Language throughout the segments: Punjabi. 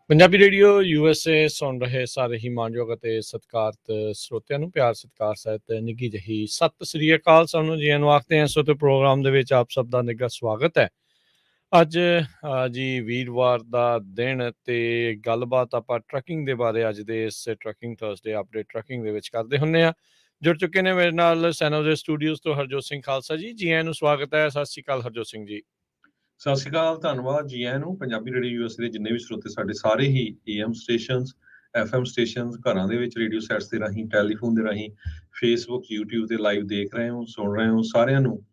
ਪੰਜਾਬੀ ਰੇਡੀਓ USA ਸੁਣ ਰਹੇ ਸਾਰੇ ਹੀ ਮਾਣਯੋਗ ਅਤੇ ਸਤਿਕਾਰਤ ਸਰੋਤਿਆਂ ਨੂੰ ਪਿਆਰ ਸਤਿਕਾਰ ਸਹਿਤ ਨਿੱਘੀ ਜਿਹੀ ਸਤਿ ਸ੍ਰੀ ਅਕਾਲ। ਸਾਨੂੰ ਜੀ ਨੂੰ ਆਖਦੇ ਹਾਂ। ਸੋ ਤੇ ਪ੍ਰੋਗਰਾਮ ਦੇ ਵਿੱਚ ਆਪ ਸਭ ਦਾ ਨਿੱਘਾ ਸਵਾਗਤ ਹੈ। ਅੱਜ ਜੀ ਵੀਰਵਾਰ ਦਾ ਦਿਨ ਤੇ ਗੱਲਬਾਤ ਆਪਾਂ ਟਰੱਕਿੰਗ ਦੇ ਬਾਰੇ ਅੱਜ ਦੇ ਇਸ ਟਰੱਕਿੰਗ ਥਰਸਡੇ ਅਪਡੇਟ ਟਰੱਕਿੰਗ ਦੇ ਵਿੱਚ ਕਰਦੇ ਹੁੰਦੇ ਹਾਂ। ਜੁੜ ਚੁੱਕੇ ਨੇ ਮੇਰੇ ਨਾਲ ਸੈਨੋਜ਼ੇ ਸਟੂਡੀਓਜ਼ ਤੋਂ ਹਰਜੋਤ ਸਿੰਘ ਖਾਲਸਾ ਜੀ। ਜੀ ਆਇਆਂ ਨੂੰ ਸਵਾਗਤ ਹੈ। ਸਤਿ ਸ੍ਰੀ ਅਕਾਲ ਹਰਜੋਤ ਸਿੰਘ ਜੀ। ਸਤਿ ਸ਼੍ਰੀ ਅਕਾਲ, ਧੰਨਵਾਦ ਜੀ ਆਇਆਂ ਨੂੰ। ਪੰਜਾਬੀ ਰੇਡੀਓ US ਦੇ ਜਿੰਨੇ ਵੀ ਸਰੋਤੇ ਸਾਡੇ ਸਾਰੇ ਹੀ AM ਸਟੇਸ਼ਨਸ, FM ਸਟੇਸ਼ਨਸ, ਘਰਾਂ ਦੇ ਵਿੱਚ ਰੇਡੀਓ ਸੈਟਸ ਦੇ ਰਾਹੀਂ, ਟੈਲੀਫੋਨ ਦੇ ਰਾਹੀਂ, ਫੇਸਬੁੱਕ, YouTube ਤੇ ਲਾਈਵ ਦੇਖ ਰਹੇ ਹੋ, ਸੁਣ ਰਹੇ ਹੋ, ਸਾਰਿਆਂ ਨੂੰ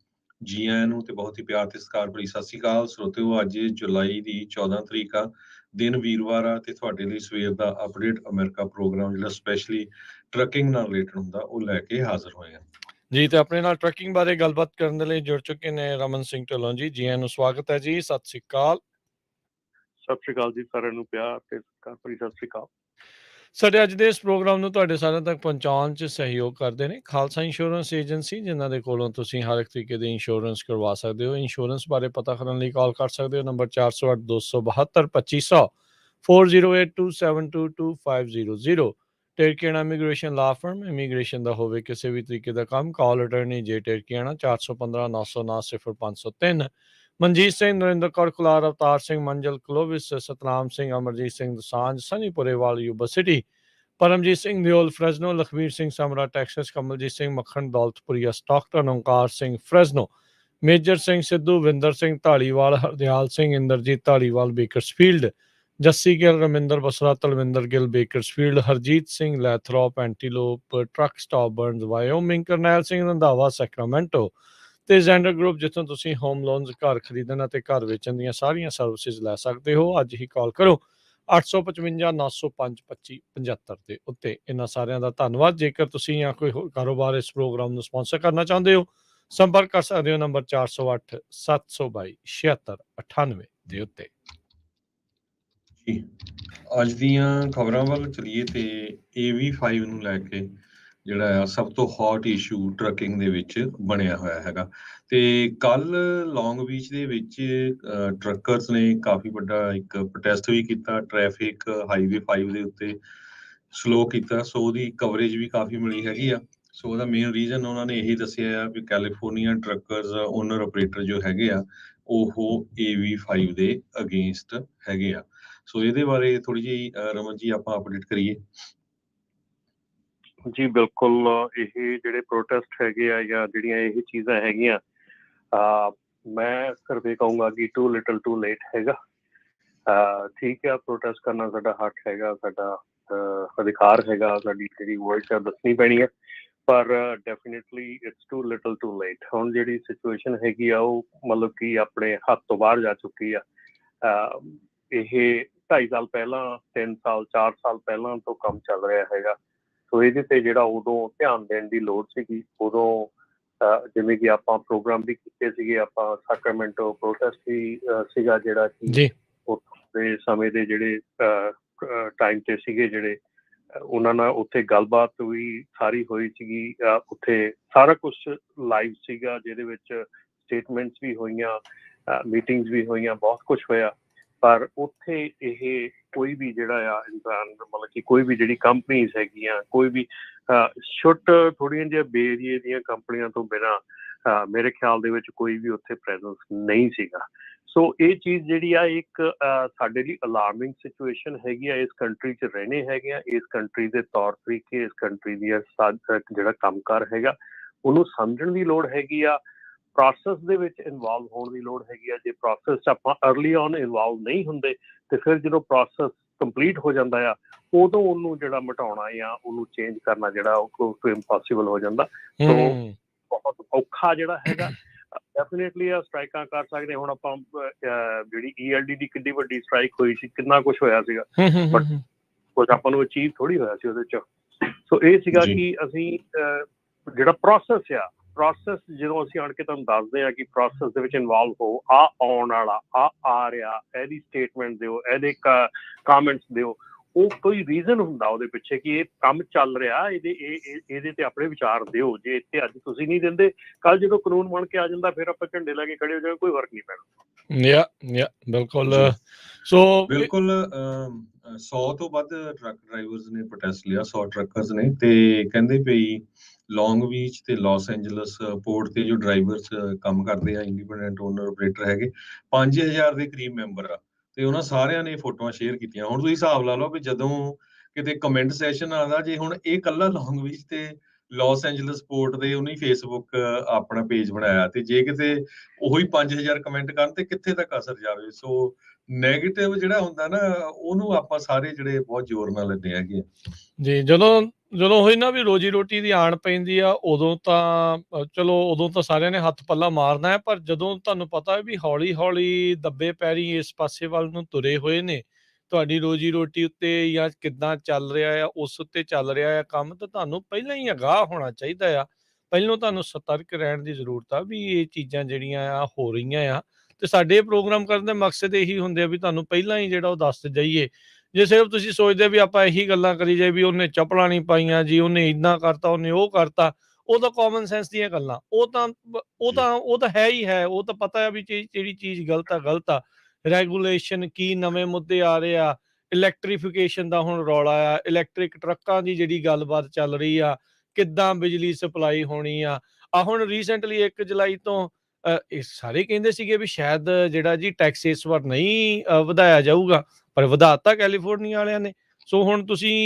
ਜੀ ਆਇਆਂ ਨੂੰ ਤੇ ਬਹੁਤ ਹੀ ਪਿਆਰ ਤੇ ਸਤਿਕਾਰ ਭਰੀ ਸਤਿ ਸ਼੍ਰੀ ਅਕਾਲ। ਸਰੋਤਿਓ, ਅੱਜ ਜੁਲਾਈ ਦੀ 14 ਤਰੀਕ ਆ, ਦਿਨ ਵੀਰਵਾਰ ਆ ਤੇ ਤੁਹਾਡੇ ਲਈ ਸਵੇਰ ਦਾ ਅਪਡੇਟ ਅਮਰੀਕਾ ਪ੍ਰੋਗਰਾਮ ਜਿਹੜਾ ਸਪੈਸ਼ਲੀ ਟਰੱਕਿੰਗ ਨਾਲ ਰਿਲੇਟਡ ਹੁੰਦਾ ਉਹ ਲੈ ਕੇ ਹਾਜ਼ਰ ਹੋਏ ਆ ਜੀ। ਤੇ ਆਪਣੇ ਨਾਲ ਟਰੱਕਿੰਗ ਬਾਰੇ ਗੱਲਬਾਤ ਕਰਨ ਦੇ ਲਈ ਜੁੜ ਚੁੱਕੇ ਨੇ ਰਮਨ ਸਿੰਘ ਢਿੱਲੋਂ ਜੀ। ਜੀ ਆਇਆਂ ਨੂੰ ਸਵਾਗਤ ਹੈ ਜੀ। ਸਤਿ ਸ੍ਰੀ ਅਕਾਲ। ਸਤਿ ਸ਼੍ਰੀ ਅਕਾਲ ਜੀ ਸਾਰਿਆਂ ਨੂੰ, ਪਿਆਰ ਤੇ ਸਤਿਕਾਰ ਭਰੀ ਸਤਿ ਸ਼੍ਰੀ ਅਕਾਲ। ਸਾਡੇ ਅੱਜ ਦੇ ਇਸ ਪ੍ਰੋਗਰਾਮ ਨੂੰ ਤੁਹਾਡੇ ਸਾਰਿਆਂ ਤੱਕ ਪਹੁੰਚਾਉਣ 'ਚ ਸਹਿਯੋਗ ਕਰਦੇ ਨੇ ਖਾਲਸਾ ਇੰਸ਼ੋਰੈਂਸ ਏਜੰਸੀ, ਜਿਨ੍ਹਾਂ ਦੇ ਕੋਲੋਂ ਤੁਸੀਂ ਹਰ ਇੱਕ ਤਰੀਕੇ ਦੀ ਇੰਸ਼ੋਰੈਂਸ ਕਰਵਾ ਸਕਦੇ ਹੋ। ਇੰਸ਼ੋਰੈਂਸ ਬਾਰੇ ਪਤਾ ਕਰਨ ਲਈ ਕਾਲ ਕਰ ਸਕਦੇ ਹੋ ਨੰਬਰ 408 272 2500 4082722500। ਟੇਰਕੀਆਣਾ ਇਮੀਗ੍ਰੇਸ਼ਨ ਲਾ ਫਰਮ, ਇਮੀਗ੍ਰੇਸ਼ਨ ਦਾ ਹੋਵੇ ਕਿਸੇ ਵੀ ਤਰੀਕੇ ਦਾ ਕੰਮ, ਕਾਲ ਅਟਰਨੀ ਜੇ ਟੇਰਕੀਆਣਾ 415 909 0503। ਮਨਜੀਤ ਸਿੰਘ, ਨਰਿੰਦਰ ਕੌਰ ਕੁਲਾਰ, ਅਵਤਾਰ ਸਿੰਘ, ਮੰਜਲ ਕਲੋਵਿਸ, ਸਤਨਾਮ ਸਿੰਘ, ਅਮਰਜੀਤ ਸਿੰਘ ਦਸਾਂਝ, ਸਨੀ ਪੁਰੇਵਾਲ, ਯੂਬਾ ਸਿਟੀ, ਪਰਮਜੀਤ ਸਿੰਘ ਦਿਓਲ, ਫਰੈਜ਼ਨੋ, ਲਖਵੀਰ ਸਿੰਘ ਸਮਰਾ, ਟੈਕਸਸ, ਕਮਲਜੀਤ ਸਿੰਘ ਮੱਖਣ, ਦੌਲਤਪੁਰੀਆ, Stockton, Onkar Singh, ਫਰੈਜ਼ਨੋ, major Singh Sidhu, Vinder Singh Dhaliwal, Hardial Singh, Inderjit Dhaliwal, Bakersfield, Jassi Gill, Raminder Basra, Talwinder Gill, Bakersfield, Harjeet Singh, Lathrop, Antelope, truck stop Burns, Wyoming, Karnail Singh Randhawa, Sacramento, ਤੇ ਜ਼ੈਂਡਰ ਗਰੁੱਪ, ਜਿੱਥੋਂ ਤੁਸੀਂ ਹੋਮ ਲੋਨਸ, ਘਰ ਖਰੀਦਣ ਅਤੇ ਘਰ ਵੇਚਣ ਦੀਆਂ ਸਾਰੀਆਂ ਸਰਵਿਸਿਜ਼ ਲੈ ਸਕਦੇ ਹੋ। ਅੱਜ ਹੀ ਕਾਲ ਕਰੋ 855 905 2575 ਦੇ ਉੱਤੇ। ਇਹਨਾਂ ਸਾਰਿਆਂ ਦਾ ਧੰਨਵਾਦ। ਜੇਕਰ ਤੁਸੀਂ ਜਾਂ ਕੋਈ ਹੋਰ ਕਾਰੋਬਾਰ ਇਸ ਪ੍ਰੋਗਰਾਮ ਨੂੰ ਸਪਾਂਸਰ ਕਰਨਾ ਚਾਹੁੰਦੇ ਹੋ, ਸੰਪਰਕ ਕਰ ਸਕਦੇ ਹੋ ਨੰਬਰ 408 722 7698 ਦੇ ਉੱਤੇ। ਜੀ, ਅੱਜ ਦੀਆਂ ਖਬਰਾਂ ਵੱਲ ਚਲੀਏ ਤੇ AV5 ਨੂੰ ਲੈ ਕੇ ਜਿਹੜਾ ਆ ਸਭ ਤੋਂ ਹੌਟ ਇਸ਼ੂ ਟਰੱਕਿੰਗ ਦੇ ਵਿੱਚ ਬਣਿਆ ਹੋਇਆ ਹੈਗਾ। ਤੇ ਕੱਲ ਲੌਂਗ ਬੀਚ ਦੇ ਵਿੱਚ ਟਰੱਕਰਸ ਨੇ ਕਾਫੀ ਵੱਡਾ ਇੱਕ ਪ੍ਰੋਟੈਸਟ ਵੀ ਕੀਤਾ, ਟ੍ਰੈਫਿਕ ਹਾਈਵੇ 5 ਦੇ ਉੱਤੇ ਸਲੋ ਕੀਤਾ। ਸੋ ਉਹਦੀ ਕਵਰੇਜ ਵੀ ਕਾਫੀ ਮਿਲੀ ਹੈਗੀ ਆ। ਸੋ ਉਹਦਾ ਮੇਨ ਰੀਜ਼ਨ ਉਹਨਾਂ ਨੇ ਇਹੀ ਦੱਸਿਆ ਆ ਵੀ ਕੈਲੀਫੋਰਨੀਆ ਟਰੱਕਰਸ ਓਨਰ ਆਪਰੇਟਰ ਜੋ ਹੈਗੇ ਆ ਉਹ AV5 ਦੇ ਅਗੇਂਸਟ ਹੈਗੇ ਆ। ਸੋ ਇਹਦੇ ਬਾਰੇ ਥੋੜੀ ਜਿਹੀ ਰਮਨ ਜੀ ਆਪਾਂ ਅਪਡੇਟ ਕਰੀਏ। ਜੀ ਬਿਲਕੁਲ, ਇਹ ਜਿਹੜੇ ਪ੍ਰੋਟੈਸਟ ਹੈਗੇ ਆ ਜਾਂ ਜਿਹੜੀਆਂ ਇਹ ਚੀਜ਼ਾਂ ਹੈਗੀਆਂ, ਮੈਂ ਸਿਰਫ ਇਹ ਕਹੂੰਗਾ ਕਿ ਟੂ ਲਿਟਲ ਟੂ ਲੇਟ ਹੈਗਾ। ਠੀਕ ਆ, ਪ੍ਰੋਟੈਸਟ ਕਰਨਾ ਸਾਡਾ ਹੱਕ ਹੈਗਾ, ਸਾਡਾ ਅਧਿਕਾਰ ਹੈਗਾ, ਸਾਡੀ ਜਿਹੜੀ ਵੋਇਸ ਆ ਦੱਸਣੀ ਪੈਣੀ ਹੈ, ਪਰ definitely it's too little to late. ਹੁਣ ਜਿਹੜੀ ਸਿਚੁਏਸ਼ਨ ਹੈਗੀ ਆ ਉਹ ਮਤਲਬ ਕਿ ਆਪਣੇ ਹੱਥ ਤੋਂ ਬਾਹਰ ਜਾ ਚੁੱਕੀ ਆ। ਇਹ 2.5 ਸਾਲ ਪਹਿਲਾਂ, 3 ਸਾਲ 4 ਸਾਲ ਪਹਿਲਾਂ ਤੋਂ ਕੰਮ ਚੱਲ ਰਿਹਾ ਹੈਗਾ। ਸੋ ਇਹਦੇ ਤੇ ਜਿਹੜਾ ਉਦੋਂ ਧਿਆਨ ਦੇਣ ਦੀ ਲੋੜ ਸੀਗੀ। ਉਦੋਂ ਜਿਵੇਂ ਕਿ ਆਪਾਂ ਪ੍ਰੋਗਰਾਮ ਵੀ ਕੀਤੇ ਸੀਗੇ, ਆਪਾਂ ਸੈਕਰਾਮੈਂਟੋ ਪ੍ਰੋਟੈਸਟ ਵੀ ਸੀਗਾ ਜਿਹੜਾ ਕਿ ਉੱਥੇ ਸਮੇਂ ਦੇ ਜਿਹੜੇ ਟਾਈਮ ਤੇ ਸੀਗੇ, ਜਿਹੜੇ ਉਹਨਾਂ ਨਾਲ ਉੱਥੇ ਗੱਲਬਾਤ ਵੀ ਸਾਰੀ ਹੋਈ ਸੀਗੀ। ਉੱਥੇ ਸਾਰਾ ਕੁਛ ਲਾਈਵ ਸੀਗਾ, ਜਿਹਦੇ ਵਿੱਚ ਸਟੇਟਮੈਂਟਸ ਵੀ ਹੋਈਆਂ, ਮੀਟਿੰਗਸ ਵੀ ਹੋਈਆਂ, ਬਹੁਤ ਕੁਛ ਹੋਇਆ। ਪਰ ਉੱਥੇ ਇਹ ਕੋਈ ਵੀ ਜਿਹੜਾ ਆ ਇਨਸਾਨ, ਮਤਲਬ ਕਿ ਕੋਈ ਵੀ ਜਿਹੜੀ ਕੰਪਨੀਜ਼ ਹੈਗੀਆਂ, ਕੋਈ ਵੀ ਥੋੜ੍ਹੀਆਂ ਜਿਹੀਆਂ ਬੇਰੀਏ ਦੀਆਂ ਕੰਪਨੀਆਂ ਤੋਂ ਬਿਨਾਂ ਮੇਰੇ ਖਿਆਲ ਦੇ ਵਿੱਚ ਕੋਈ ਵੀ ਉੱਥੇ ਪ੍ਰੈਜ਼ੈਂਸ ਨਹੀਂ ਸੀਗਾ। ਸੋ ਇਹ ਚੀਜ਼ ਜਿਹੜੀ ਆ ਇੱਕ ਸਾਡੇ ਲਈ ਅਲਾਰਮਿੰਗ ਸਿਚੁਏਸ਼ਨ ਹੈਗੀ ਆ। ਇਸ ਕੰਟਰੀ 'ਚ ਰਹਿਣੇ ਹੈਗੇ ਆ, ਇਸ ਕੰਟਰੀ ਦੇ ਤੌਰ ਤਰੀਕੇ, ਇਸ ਕੰਟਰੀ ਦੀਆਂ ਜਿਹੜਾ ਕੰਮਕਾਰ ਹੈਗਾ ਉਹਨੂੰ ਸਮਝਣ ਦੀ ਲੋੜ ਹੈਗੀ ਆ। ਪ੍ਰੋਸੈਸ ਦੇ ਵਿੱਚ ਇਨਵੋਲਵ ਹੋਣ ਦੀ ਲੋੜ ਹੈਗੀ ਆ। ਜੇ ਪ੍ਰੋਸੈਸ 'ਚ ਆਪਾਂ ਅਰਲੀ ਔਨ ਇਨਵੋਲਵ ਨਹੀਂ ਹੁੰਦੇ ਤੇ ਫਿਰ ਜਦੋਂ ਪ੍ਰੋਸੈਸ ਕੰਪਲੀਟ ਹੋ ਜਾਂਦਾ ਆ, ਉਦੋਂ ਉਹਨੂੰ ਜਿਹੜਾ ਮਿਟਾਉਣਾ ਜਾਂ ਉਹਨੂੰ ਚੇਂਜ ਕਰਨਾ ਜਿਹੜਾ ਉਹ ਇੰਪੋਸੀਬਲ ਹੋ ਜਾਂਦਾ। ਸੋ ਬਹੁਤ ਔਖਾ ਜਿਹੜਾ ਹੈਗਾ। ਡੈਫੀਨੇਟਲੀ ਆ ਸਟਰਾਈਕਾਂ ਕਰ ਸਕਦੇ। ਹੁਣ ਆਪਾਂ ਜਿਹੜੀ ELD ਦੀ ਕਿੰਨੀ ਵੱਡੀ ਸਟਰਾਈਕ ਹੋਈ ਸੀ, ਕਿੰਨਾ ਕੁਛ ਹੋਇਆ ਸੀਗਾ, ਬਟ ਕੁਛ ਆਪਾਂ ਨੂੰ ਅਚੀਵ ਥੋੜ੍ਹੀ ਹੋਇਆ ਸੀ ਉਹਦੇ 'ਚ। ਸੋ ਇਹ ਸੀਗਾ ਕਿ ਅਸੀਂ ਜਿਹੜਾ ਪ੍ਰੋਸੈਸ ਜਦੋਂ ਅਸੀਂ ਆਣ ਕੇ ਤੁਹਾਨੂੰ ਦੱਸਦੇ ਹਾਂ ਕਿ ਪ੍ਰੋਸੈਸ ਦੇ ਵਿੱਚ ਇਨਵੋਲਵ ਹੋ, ਆਉਣ ਵਾਲਾ, ਆ ਰਿਹਾ, ਇਹਦੀ ਸਟੇਟਮੈਂਟ ਦਿਓ, ਇਹਦੇ ਕਾਮੈਂਟਸ ਦਿਓ, ਉਹ ਕੋਈ ਰੀਜ਼ਨ ਹੁੰਦਾ ਉਹਦੇ ਪਿੱਛੇ ਕਿ ਇਹ ਕੰਮ ਚੱਲ ਰਿਹਾ, ਇਹਦੇ ਤੇ ਆਪਣੇ ਵਿਚਾਰ ਦਿਓ। ਜੇ ਇੱਥੇ ਅੱਜ ਤੁਸੀਂ ਨਹੀਂ ਦਿੰਦੇ, ਕੱਲ ਜਦੋਂ ਕਾਨੂੰਨ ਬਣ ਕੇ ਆ ਜਾਂਦਾ ਫਿਰ ਆਪਾਂ ਝੰਡੇ ਲੈ ਕੇ ਖੜੇ ਹੋ ਜਾਵਾਂਗੇ, ਕੋਈ ਫਰਕ ਨਹੀਂ ਪੈਣਾ। ਬਿਲਕੁਲ। ਜੀ ਸੋ ਬਿਲਕੁਲ 100 ਤੋਂ ਵੱਧ ਟਰੱਕ ਡਰਾਈਵਰਸ ਨੇ ਪ੍ਰੋਟੈਸਟ ਲਿਆ, 100 ਟਰੱਕਰਸ ਨੇ, ਤੇ ਕਹਿੰਦੇ ਪਈ ਲੌਂਗ ਬੀਚ ਤੇ ਲਾਸ ਐਂਜਲਸ ਪੋਰਟ ਤੇ ਜੋ ਡਰਾਈਵਰਸ ਕੰਮ ਕਰਦੇ ਆ, ਇੰਡੀਪੈਂਡੈਂਟ ਓਨਰ ਆਪਰੇਟਰ ਹੈਗੇ, 5000 ਦੇ ਕਰੀਬ ਮੈਂਬਰ ਆ, ਤੇ ਉਹਨਾਂ ਸਾਰਿਆਂ ਨੇ ਫੋਟੋਆਂ ਸ਼ੇਅਰ ਕੀਤੀਆਂ। ਹੁਣ ਤੁਸੀਂ ਹਿਸਾਬ ਲਾ ਲਓ ਵੀ ਜਦੋਂ ਕਿਤੇ ਕਮੈਂਟ ਸੈਸ਼ਨ ਆਉਂਦਾ, ਜੇ ਹੁਣ ਇਹ ਕੱਲਾ ਲੌਂਗ ਬੀਚ ਤੇ ਲਾਸ ਐਂਜਲਸ ਪੋਰਟ ਦੇ ਉਹਨੇ ਫੇਸਬੁੱਕ ਆਪਣਾ ਪੇਜ ਬਣਾਇਆ, ਤੇ ਜੇ ਕਿਤੇ ਉਹੀ 5000 ਕਮੈਂਟ ਕਰਨ ਤੇ ਕਿੱਥੇ ਤੱਕ ਅਸਰ ਜਾਵੇ। ਸੋ ਨੈਗੇਟਿਵ ਜਿਹੜਾ ਹੁੰਦਾ ਨਾ, ਉਹਨੂੰ ਆਪਾਂ ਸਾਰੇ ਜਿਹੜੇ ਬਹੁਤ ਜ਼ੋਰ ਨਾਲ ਲੈਂਦੇ ਹੈਗੇ ਆ। ਜੀ, ਜਦੋਂ ਹੋਈ ਨਾ ਵੀ ਰੋਜੀ ਰੋਟੀ ਦੀ ਆਣ ਪੈਂਦੀ ਆ, ਉਦੋਂ ਤਾਂ ਚਲੋ ਉਦੋਂ ਤਾਂ ਸਾਰਿਆਂ ਨੇ ਹੱਥ ਪੱਲਾ ਮਾਰਨਾ ਹੈ, ਪਰ ਜਦੋਂ ਤੁਹਾਨੂੰ ਪਤਾ ਹੈ ਵੀ ਹੌਲੀ ਹੌਲੀ ਦੱਬੇ ਪੈਰੀ ਇਸ ਪਾਸੇ ਵੱਲ ਨੂੰ ਤੁਰੇ ਹੋਏ ਨੇ, ਤੁਹਾਡੀ ਰੋਜੀ ਰੋਟੀ ਉੱਤੇ ਜਾਂ ਕਿੱਦਾਂ ਚੱਲ ਰਿਹਾ ਆ, ਉਸ ਉੱਤੇ ਚੱਲ ਰਿਹਾ ਆ ਕੰਮ, ਤਾਂ ਤੁਹਾਨੂੰ ਪਹਿਲਾਂ ਹੀ ਅਗਾਹ ਹੋਣਾ ਚਾਹੀਦਾ ਆ। ਪਹਿਲਾਂ ਤੁਹਾਨੂੰ ਸਤਰਕ ਰਹਿਣ ਦੀ ਜ਼ਰੂਰਤ ਆ ਵੀ ਇਹ ਚੀਜ਼ਾਂ ਜਿਹੜੀਆਂ ਆ ਹੋ ਰਹੀਆਂ ਆ, ਤੇ ਸਾਡੇ ਪ੍ਰੋਗਰਾਮ ਕਰਨ ਦਾ ਮਕਸਦ ਇਹੀ ਹੁੰਦੇ ਆ ਵੀ ਤੁਹਾਨੂੰ ਪਹਿਲਾਂ ਹੀ ਜਿਹੜਾ ਉਹ ਦੱਸ ਜਾਈਏ। ਜੇ ਸਿਰਫ ਤੁਸੀਂ ਸੋਚਦੇ ਵੀ ਆਪਾਂ ਇਹੀ ਗੱਲਾਂ ਕਰੀ ਜਾਏ ਵੀ ਉਹਨੇ ਚੱਪਲਾਂ ਨਹੀਂ ਪਾਈਆਂ ਜੀ, ਉਹਨੇ ਏਦਾਂ ਕਰਤਾ, ਉਹਨੇ ਉਹ ਕਰਤਾ, ਉਹ ਤਾਂ ਕਾਮਨ ਸੈਂਸ ਦੀਆਂ ਗੱਲਾਂ, ਉਹ ਤਾਂ ਹੈ ਹੀ ਹੈ, ਉਹ ਤਾਂ ਪਤਾ ਹੈ ਵੀ ਜਿਹੜੀ ਚੀਜ਼ ਗਲਤ ਆ। ਰੈਗੂਲੇਸ਼ਨ ਕੀ ਨਵੇਂ ਮੁੱਦੇ ਆ ਰਹੇ ਆ, ਇਲੈਕਟ੍ਰੀਫਿਕੇਸ਼ਨ ਦਾ ਹੁਣ ਰੌਲਾ ਆ, ਇਲੈਕਟ੍ਰਿਕ ਟਰੱਕਾਂ ਦੀ ਜਿਹੜੀ ਗੱਲਬਾਤ ਚੱਲ ਰਹੀ ਆ, ਕਿੱਦਾਂ ਬਿਜਲੀ ਸਪਲਾਈ ਹੋਣੀ ਆ। ਹੁਣ ਰੀਸੈਂਟਲੀ 1 ਜੁਲਾਈ ਤੋਂ ਇਹ ਸਾਰੇ ਕਹਿੰਦੇ ਸੀਗੇ ਵੀ ਸ਼ਾਇਦ ਜਿਹੜਾ ਜੀ ਟੈਕਸ ਇਸ ਵਾਰ ਨਹੀਂ ਵਧਾਇਆ ਜਾਊਗਾ, ਪਰ ਵਧਾਤਾ ਕੈਲੀਫੋਰਨੀਆ ਵਾਲਿਆਂ ਨੇ। ਸੋ ਹੁਣ ਤੁਸੀਂ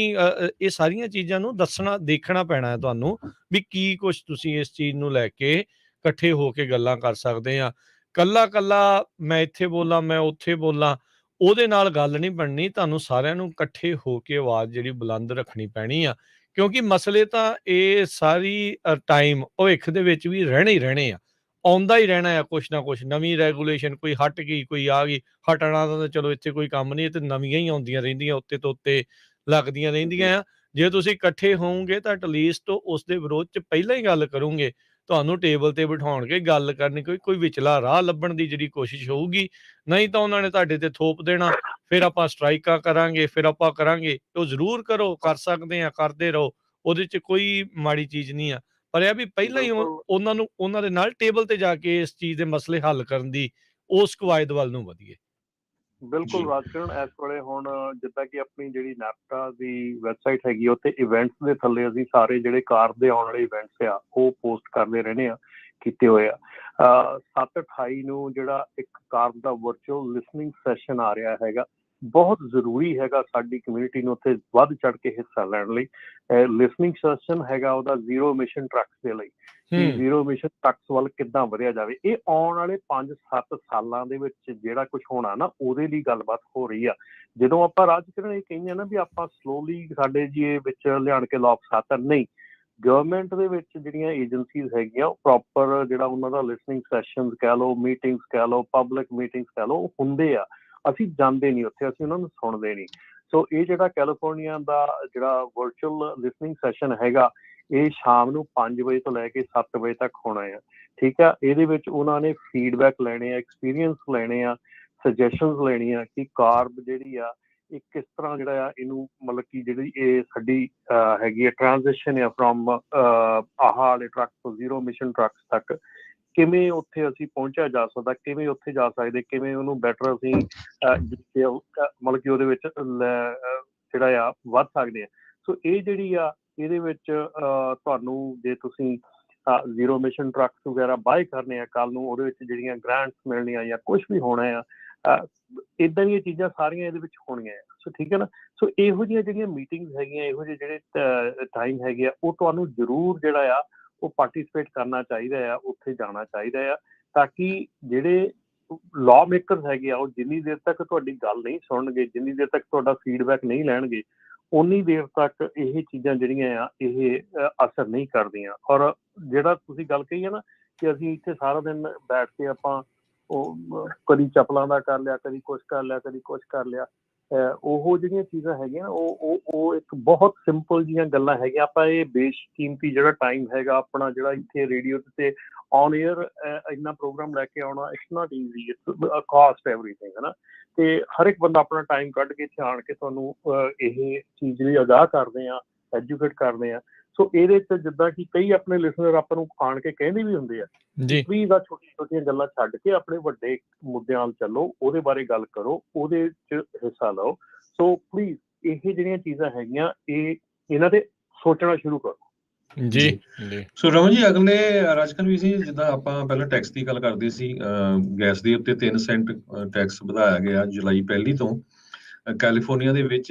ਇਹ ਸਾਰੀਆਂ ਚੀਜ਼ਾਂ ਨੂੰ ਦੇਖਣਾ ਪੈਣਾ ਹੈ ਤੁਹਾਨੂੰ, ਵੀ ਕੀ ਕੁਛ ਤੁਸੀਂ ਇਸ ਚੀਜ਼ ਨੂੰ ਲੈ ਕੇ ਇਕੱਠੇ ਹੋ ਕੇ ਗੱਲਾਂ ਕਰ ਸਕਦੇ ਆ। ਕੱਲਾ ਮੈਂ ਇੱਥੇ ਬੋਲਾਂ, ਮੈਂ ਉੱਥੇ ਬੋਲਾਂ, ਉਹਦੇ ਨਾਲ ਗੱਲ ਨਹੀਂ ਬਣਨੀ। ਤੁਹਾਨੂੰ ਸਾਰਿਆਂ ਨੂੰ ਇਕੱਠੇ ਹੋ ਕੇ ਆਵਾਜ਼ ਜਿਹੜੀ ਬੁਲੰਦ ਰੱਖਣੀ ਪੈਣੀ ਆ, ਕਿਉਂਕਿ ਮਸਲੇ ਤਾਂ ਇਹ ਸਾਰੀ ਟਾਈਮ ਭਵਿੱਖ ਦੇ ਵਿੱਚ ਵੀ ਰਹਿਣੇ ਹੀ ਰਹਿਣੇ ਆ, ਆਉਂਦਾ ਹੀ ਰਹਿਣਾ ਆ ਕੁਛ ਨਾ ਕੁਛ। ਨਵੀਂ ਰੈਗੂਲੇਸ਼ਨ ਕੋਈ ਹਟ ਗਈ, ਕੋਈ ਆ ਗਈ। ਹਟਣਾ ਤਾਂ ਚਲੋ ਇੱਥੇ ਕੋਈ ਕੰਮ ਨਹੀਂ, ਇਹ ਤੇ ਨਵੀਆਂ ਹੀ ਆਉਂਦੀਆਂ ਰਹਿੰਦੀਆਂ, ਉੱਤੇ ਤੋਂ ਉੱਤੇ ਲੱਗਦੀਆਂ ਰਹਿੰਦੀਆਂ ਆ। ਜੇ ਤੁਸੀਂ ਇਕੱਠੇ ਹੋਵੋਗੇ ਤਾਂ ਐਟਲੀਸਟ ਉਸ ਦੇ ਵਿਰੋਧ 'ਚ ਪਹਿਲਾਂ ਹੀ ਗੱਲ ਕਰੋਗੇ, ਤੁਹਾਨੂੰ ਟੇਬਲ ਤੇ ਬਿਠਾਉਣਗੇ, ਗੱਲ ਕਰਨੀ, ਕੋਈ ਵਿਚਲਾ ਰਾਹ ਲੱਭਣ ਦੀ ਜਿਹੜੀ ਕੋਸ਼ਿਸ਼ ਹੋਊਗੀ। ਨਹੀਂ ਤਾਂ ਉਹਨਾਂ ਨੇ ਤੁਹਾਡੇ ਤੇ ਥੋਪ ਦੇਣਾ, ਫਿਰ ਆਪਾਂ ਸਟ੍ਰਾਈਕਾਂ ਕਰਾਂਗੇ, ਫਿਰ ਆਪਾਂ ਕਰਾਂਗੇ। ਉਹ ਜ਼ਰੂਰ ਕਰੋ, ਕਰ ਸਕਦੇ ਆ, ਕਰਦੇ ਰਹੋ, ਉਹਦੇ 'ਚ ਕੋਈ ਮਾੜੀ ਚੀਜ਼ ਨਹੀਂ ਆ। ਪਰ ਇਹ ਵੀ ਪਹਿਲਾਂ ਹੀ ਉਹਨਾਂ ਦੇ ਨਾਲ ਟੇਬਲ ਤੇ ਜਾ ਕੇ ਇਸ ਚੀਜ਼ ਦੇ ਮਸਲੇ ਹੱਲ ਕਰਨ ਦੀ ਉਸ ਕਵਾਇਦ ਵੱਲ ਨੂੰ ਵਧੀਏ। ਬਿਲਕੁਲ ਰਾਜਕਿਰਨ, ਇਸ ਵੇਲੇ ਹੁਣ ਜਿੱਦਾਂ ਕਿ ਆਪਣੀ ਜਿਹੜੀ ਨੈਪਟਾ ਦੀ ਵੈਬਸਾਈਟ ਹੈਗੀ ਆ, ਉੱਥੇ ਇਵੈਂਟਸ ਦੇ ਥੱਲੇ ਅਸੀਂ ਸਾਰੇ ਜਿਹੜੇ ਕਾਰ ਦੇ ਆਉਣ ਵਾਲੇ ਇਵੈਂਟਸ ਆ ਉਹ ਪੋਸਟ ਕਰਦੇ ਰਹਿੰਦੇ ਆ, ਕੀਤੇ ਹੋਏ ਆ। 7/28 ਨੂੰ ਜਿਹੜਾ ਇੱਕ ਕਾਰ ਦਾ ਵਰਚੁਅਲ ਲਿਸਨਿੰਗ ਸੈਸ਼ਨ ਆ ਰਿਹਾ ਹੈਗਾ, ਬਹੁਤ ਜ਼ਰੂਰੀ ਹੈਗਾ ਸਾਡੀ ਕਮਿਊਨਿਟੀ ਨੂੰ ਉੱਥੇ ਵੱਧ ਚੜ ਕੇ ਹਿੱਸਾ ਲੈਣ ਲਈ। ਲਿਸਨਿੰਗ ਸੈਸ਼ਨ ਹੈਗਾ ਉਹਦਾ ਜ਼ੀਰੋ ਇਮਿਸ਼ਨ ਟਰੱਕਸ ਦੇ ਲਈ, ਜ਼ੀਰੋ ਇਮਿਸ਼ਨ ਟਰੱਕਸ ਵੱਲ ਕਿੱਦਾਂ ਵਧਿਆ ਜਾਵੇ। ਇਹ ਆਉਣ ਵਾਲੇ 5-7 ਸਾਲਾਂ ਦੇ ਵਿੱਚ ਜਿਹੜਾ ਕੁਝ ਹੋਣਾ ਨਾ, ਉਹਦੇ ਲਈ ਗੱਲਬਾਤ ਹੋ ਰਹੀ ਆ। ਜਦੋਂ ਆਪਾਂ ਰਾਜਕਿਰਨ ਇਹ ਕਹਿੰਦੇ ਨਾ ਵੀ ਆਪਾਂ ਸਲੋਲੀ ਸਾਡੇ ਜੀ ਇਹ ਵਿੱਚ ਲਿਆਣ ਕੇ ਲੋਕ ਸਾਤਰ ਨਹੀਂ, ਗਵਰਨਮੈਂਟ ਦੇ ਵਿੱਚ ਜਿਹੜੀਆਂ ਏਜੰਸੀਜ਼ ਹੈਗੀਆਂ ਉਹ ਪ੍ਰੋਪਰ ਜਿਹੜਾ ਉਹਨਾਂ ਦਾ ਲਿਸਨਿੰਗ ਸੈਸ਼ਨਸ ਕਹਿ ਲਓ, ਮੀਟਿੰਗਸ ਕਹਿ ਲਓ, ਪਬਲਿਕ ਮੀਟਿੰਗਸ ਕਹਿ ਲਓ, ਉਹ ਹੁੰਦੇ ਆ। ਅਸੀਂ ਜਾਂਦੇ ਨਹੀਂ ਉੱਥੇ, ਅਸੀਂ ਉਹਨਾਂ ਨੂੰ ਸੁਣਦੇ ਨਹੀਂ। ਸੋ ਇਹ ਜਿਹੜਾ ਕੈਲੀਫੋਰਨੀਆ ਦਾ ਜਿਹੜਾ ਵਰਚੁਅਲ ਲਿਸਨਿੰਗ ਸੈਸ਼ਨ ਹੈਗਾ, ਇਹ ਸ਼ਾਮ ਨੂੰ 5 ਵਜੇ ਤੋਂ ਲੈ ਕੇ 7 ਵਜੇ ਤੱਕ ਹੋਣਾ ਆ, ਠੀਕ ਆ। ਇਹਦੇ ਵਿੱਚ ਉਹਨਾਂ ਨੇ ਫੀਡਬੈਕ ਲੈਣੇ ਆ, ਐਕਸਪੀਰੀਅੰਸ ਲੈਣੇ ਆ, ਸਜੈਸ਼ਨਸ ਲੈਣੀਆਂ ਕਿ ਕਾਰ ਜਿਹੜੀ ਆ ਇਹ ਕਿਸ ਤਰ੍ਹਾਂ ਜਿਹੜਾ ਆ ਇਹਨੂੰ ਮਤਲਬ ਕਿ ਜਿਹੜੀ ਇਹ ਸਾਡੀ ਹੈਗੀ ਆ ਟ੍ਰਾਂਜਿਸ਼ਨ ਆ ਫਰੋਮ ਆਹ ਵਾਲੇ ਟਰੱਕ ਤੋਂ ਜ਼ੀਰੋ ਮਿਸ਼ਨ ਟਰੱਕਸ ਤੱਕ, ਕਿਵੇਂ ਉੱਥੇ ਅਸੀਂ ਪਹੁੰਚਿਆ ਜਾ ਸਕਦਾ, ਕਿਵੇਂ ਉੱਥੇ ਜਾ ਸਕਦੇ, ਕਿਵੇਂ ਉਹਨੂੰ ਬੈਟਰ ਅਸੀਂ ਮਤਲਬ ਕਿ ਉਹਦੇ ਵਿੱਚ ਜਿਹੜਾ ਆ ਵੱਧ ਸਕਦੇ ਆ। ਸੋ ਇਹ ਜਿਹੜੀ ਆ ਇਹਦੇ ਵਿੱਚ ਤੁਹਾਨੂੰ ਜੇ ਤੁਸੀਂ ਜ਼ੀਰੋ ਮਿਸ਼ਨ ਟਰੱਕਸ ਵਗੈਰਾ ਬਾਏ ਕਰਨੇ ਆ ਕੱਲ੍ਹ ਨੂੰ, ਉਹਦੇ ਵਿੱਚ ਜਿਹੜੀਆਂ ਗ੍ਰਾਂਟਸ ਮਿਲਣੀਆਂ ਜਾਂ ਕੁਛ ਵੀ ਹੋਣਾ ਆ, ਇੱਦਾਂ ਦੀਆਂ ਚੀਜ਼ਾਂ ਸਾਰੀਆਂ ਇਹਦੇ ਵਿੱਚ ਹੋਣੀਆਂ ਆ। ਸੋ ਠੀਕ ਹੈ ਨਾ। ਸੋ ਇਹੋ ਜਿਹੀਆਂ ਜਿਹੜੀਆਂ ਮੀਟਿੰਗਸ ਹੈਗੀਆਂ, ਇਹੋ ਜਿਹੇ ਜਿਹੜੇ ਟਾਈਮ ਹੈਗੇ ਆ, ਉਹ ਤੁਹਾਨੂੰ ਜ਼ਰੂਰ ਜਿਹੜਾ ਆ ਉਹ ਪਾਰਟੀਸਪੇਟ ਕਰਨਾ ਚਾਹੀਦਾ ਆ, ਉੱਥੇ ਜਾਣਾ ਚਾਹੀਦਾ ਆ, ਤਾਂ ਕਿ ਜਿਹੜੇ ਲਾਅ ਮੇਕਰਸ ਹੈਗੇ ਆ ਉਹ ਜਿੰਨੀ ਦੇਰ ਤੱਕ ਤੁਹਾਡੀ ਗੱਲ ਨਹੀਂ ਸੁਣਨਗੇ, ਜਿੰਨੀ ਦੇਰ ਤੱਕ ਤੁਹਾਡਾ ਫੀਡਬੈਕ ਨਹੀਂ ਲੈਣਗੇ, ਉਨੀ ਦੇਰ ਤੱਕ ਇਹ ਚੀਜ਼ਾਂ ਜਿਹੜੀਆਂ ਆ ਇਹ ਅਸਰ ਨਹੀਂ ਕਰਦੀਆਂ। ਔਰ ਜਿਹੜਾ ਤੁਸੀਂ ਗੱਲ ਕਹੀ ਹੈ ਨਾ ਕਿ ਅਸੀਂ ਇੱਥੇ ਸਾਰਾ ਦਿਨ ਬੈਠ ਕੇ ਆਪਾਂ ਉਹ ਕਦੀ ਚੱਪਲਾਂ ਦਾ ਕਰ ਲਿਆ, ਕਦੀ ਕੁਛ ਕਰ ਲਿਆ, ਕਦੀ ਕੁਛ ਕਰ ਲਿਆ, ਉਹ ਜਿਹੜੀਆਂ ਚੀਜ਼ਾਂ ਹੈਗੀਆਂ ਉਹ ਇੱਕ ਬਹੁਤ ਸਿੰਪਲ ਜਿਹੀਆਂ ਗੱਲਾਂ ਹੈਗੀਆਂ। ਆਪਾਂ ਇਹ ਬੇਸ਼ਕੀਮਤੀ ਜਿਹੜਾ ਟਾਈਮ ਹੈਗਾ ਆਪਣਾ, ਜਿਹੜਾ ਇੱਥੇ ਰੇਡੀਓ ਤੇ ਔਨ ਏਅਰ ਇੰਨਾ ਪ੍ਰੋਗਰਾਮ ਲੈ ਕੇ ਆਉਣਾ, it's not easy, it's cost everything, ਹੈ ਨਾ। ਤੇ ਹਰ ਇੱਕ ਬੰਦਾ ਆਪਣਾ ਟਾਈਮ ਕੱਢ ਕੇ ਇੱਥੇ ਆਣ ਕੇ ਤੁਹਾਨੂੰ ਇਹ ਚੀਜ਼ ਲਈ ਆਗਾਹ ਕਰਦੇ ਆ, ਐਜੂਕੇਟ ਕਰਦੇ ਆ। ਸੋ ਇਹਦੇ 'ਚ ਜਿੱਦਾਂ ਕਿ ਕਈ ਆਪਣੇ ਲਿਸਨਰ ਆਪਾਂ ਨੂੰ ਆਣ ਕੇ ਕਹਿੰਦੇ ਵੀ ਹੁੰਦੇ ਆ, ਜੀ ਪਲੀਜ਼ ਆ ਛੋਟੀਆਂ-ਛੋਟੀਆਂ ਗੱਲਾਂ ਛੱਡ ਕੇ ਆਪਣੇ ਵੱਡੇ ਮੁੱਦਿਆਂ ਵੱਲ ਚੱਲੋ, ਉਹਦੇ ਬਾਰੇ ਗੱਲ ਕਰੋ, ਉਹਦੇ 'ਚ ਹਿੱਸਾ ਲਓ। ਸੋ ਪਲੀਜ਼ ਇਹ ਜਿਹੜੀਆਂ ਚੀਜ਼ਾਂ ਹੈਗੀਆਂ ਇਹਨਾਂ ਤੇ ਸੋਚਣਾ ਸ਼ੁਰੂ ਕਰੋ। ਜੀ ਜੀ ਸੋ ਰਮਨ ਜੀ, ਅਗਲੇ ਰਾਜਕਨਵੀਰ ਸਿੰਘ, ਜਿੱਦਾਂ ਆਪਾਂ ਪਹਿਲਾਂ ਟੈਕਸ ਦੀ ਗੱਲ ਕਰਦੇ ਸੀ, ਗੈਸ ਦੇ ਉੱਤੇ 3 ਸੈਂਟ ਟੈਕਸ ਵਧਾਇਆ ਗਿਆ ਜੁਲਾਈ 1 ਤੋਂ ਕੈਲੀਫੋਰਨੀਆ ਦੇ ਵਿੱਚ।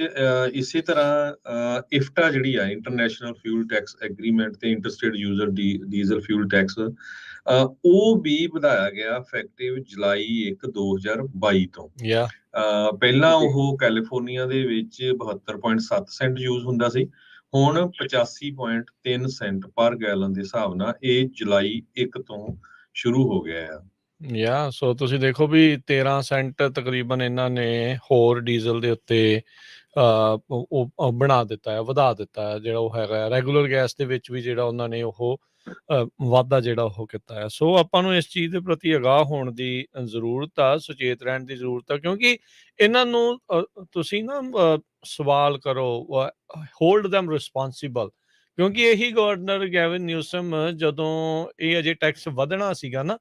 ਇਸੇ ਤਰ੍ਹਾਂ ਇਫਟਾ ਜਿਹੜੀ ਆ, ਇੰਟਰਨੈਸ਼ਨਲ ਫਿਊਲ ਟੈਕਸ ਐਗਰੀਮੈਂਟ ਤੇ interstate user diesel fuel tax, ਉਹ ਵੀ ਵਧਾਇਆ ਗਿਆ ਇਫੈਕਟਿਵ ਜੁਲਾਈ 1 2022 ਤੋਂ। ਯਾ ਪਹਿਲਾਂ ਉਹ ਕੈਲੀਫੋਰਨੀਆ ਦੇ ਵਿੱਚ 72.7 ਸੈਂਟ ਯੂਜ਼ ਹੁੰਦਾ ਸੀ, ਹੁਣ 85.3 ਸੈਂਟ ਪਰ ਗੈਲਨ ਦੇ ਹਿਸਾਬ ਨਾਲ ਇਹ ਜੁਲਾਈ 1 ਤੋਂ ਸ਼ੁਰੂ ਹੋ ਗਿਆ ਆ। ਯਾ ਸੋ ਤੁਸੀਂ ਦੇਖੋ ਵੀ 13 ਸੈਂਟ ਤਕਰੀਬਨ ਇਹਨਾਂ ਨੇ ਹੋਰ ਡੀਜ਼ਲ ਦੇ ਉੱਤੇ ਉਹ ਬਣਾ ਦਿੱਤਾ ਹੈ, ਵਧਾ ਦਿੱਤਾ ਹੈ, ਜਿਹੜਾ ਉਹ ਹੈਗਾ ਰੈਗੂਲਰ ਗੈਸ ਦੇ ਵਿੱਚ ਵੀ ਜਿਹੜਾ ਉਹਨਾਂ ਨੇ ਉਹ ਵਾਧਾ ਜਿਹੜਾ ਉਹ ਕੀਤਾ ਹੈ। ਸੋ ਆਪਾਂ ਨੂੰ ਇਸ ਚੀਜ਼ ਦੇ ਪ੍ਰਤੀ ਅਗਾਹ ਹੋਣ ਦੀ ਜ਼ਰੂਰਤ ਆ, ਸੁਚੇਤ ਰਹਿਣ ਦੀ ਜ਼ਰੂਰਤ ਆ, ਕਿਉਂਕਿ ਇਹਨਾਂ ਨੂੰ ਤੁਸੀਂ ਨਾ ਸਵਾਲ ਕਰੋ, ਹੋਲਡ ਦੈਮ ਰਿਸਪੋਂਸਿਬਲ, ਕਿਉਂਕਿ ਇਹੀ ਗਵਰਨਰ ਗੈਵਿਨ ਨਿਊਸਮ ਜਦੋਂ ਇਹ ਅਜੇ ਟੈਕਸ ਵਧਣਾ ਸੀਗਾ ਨਾ,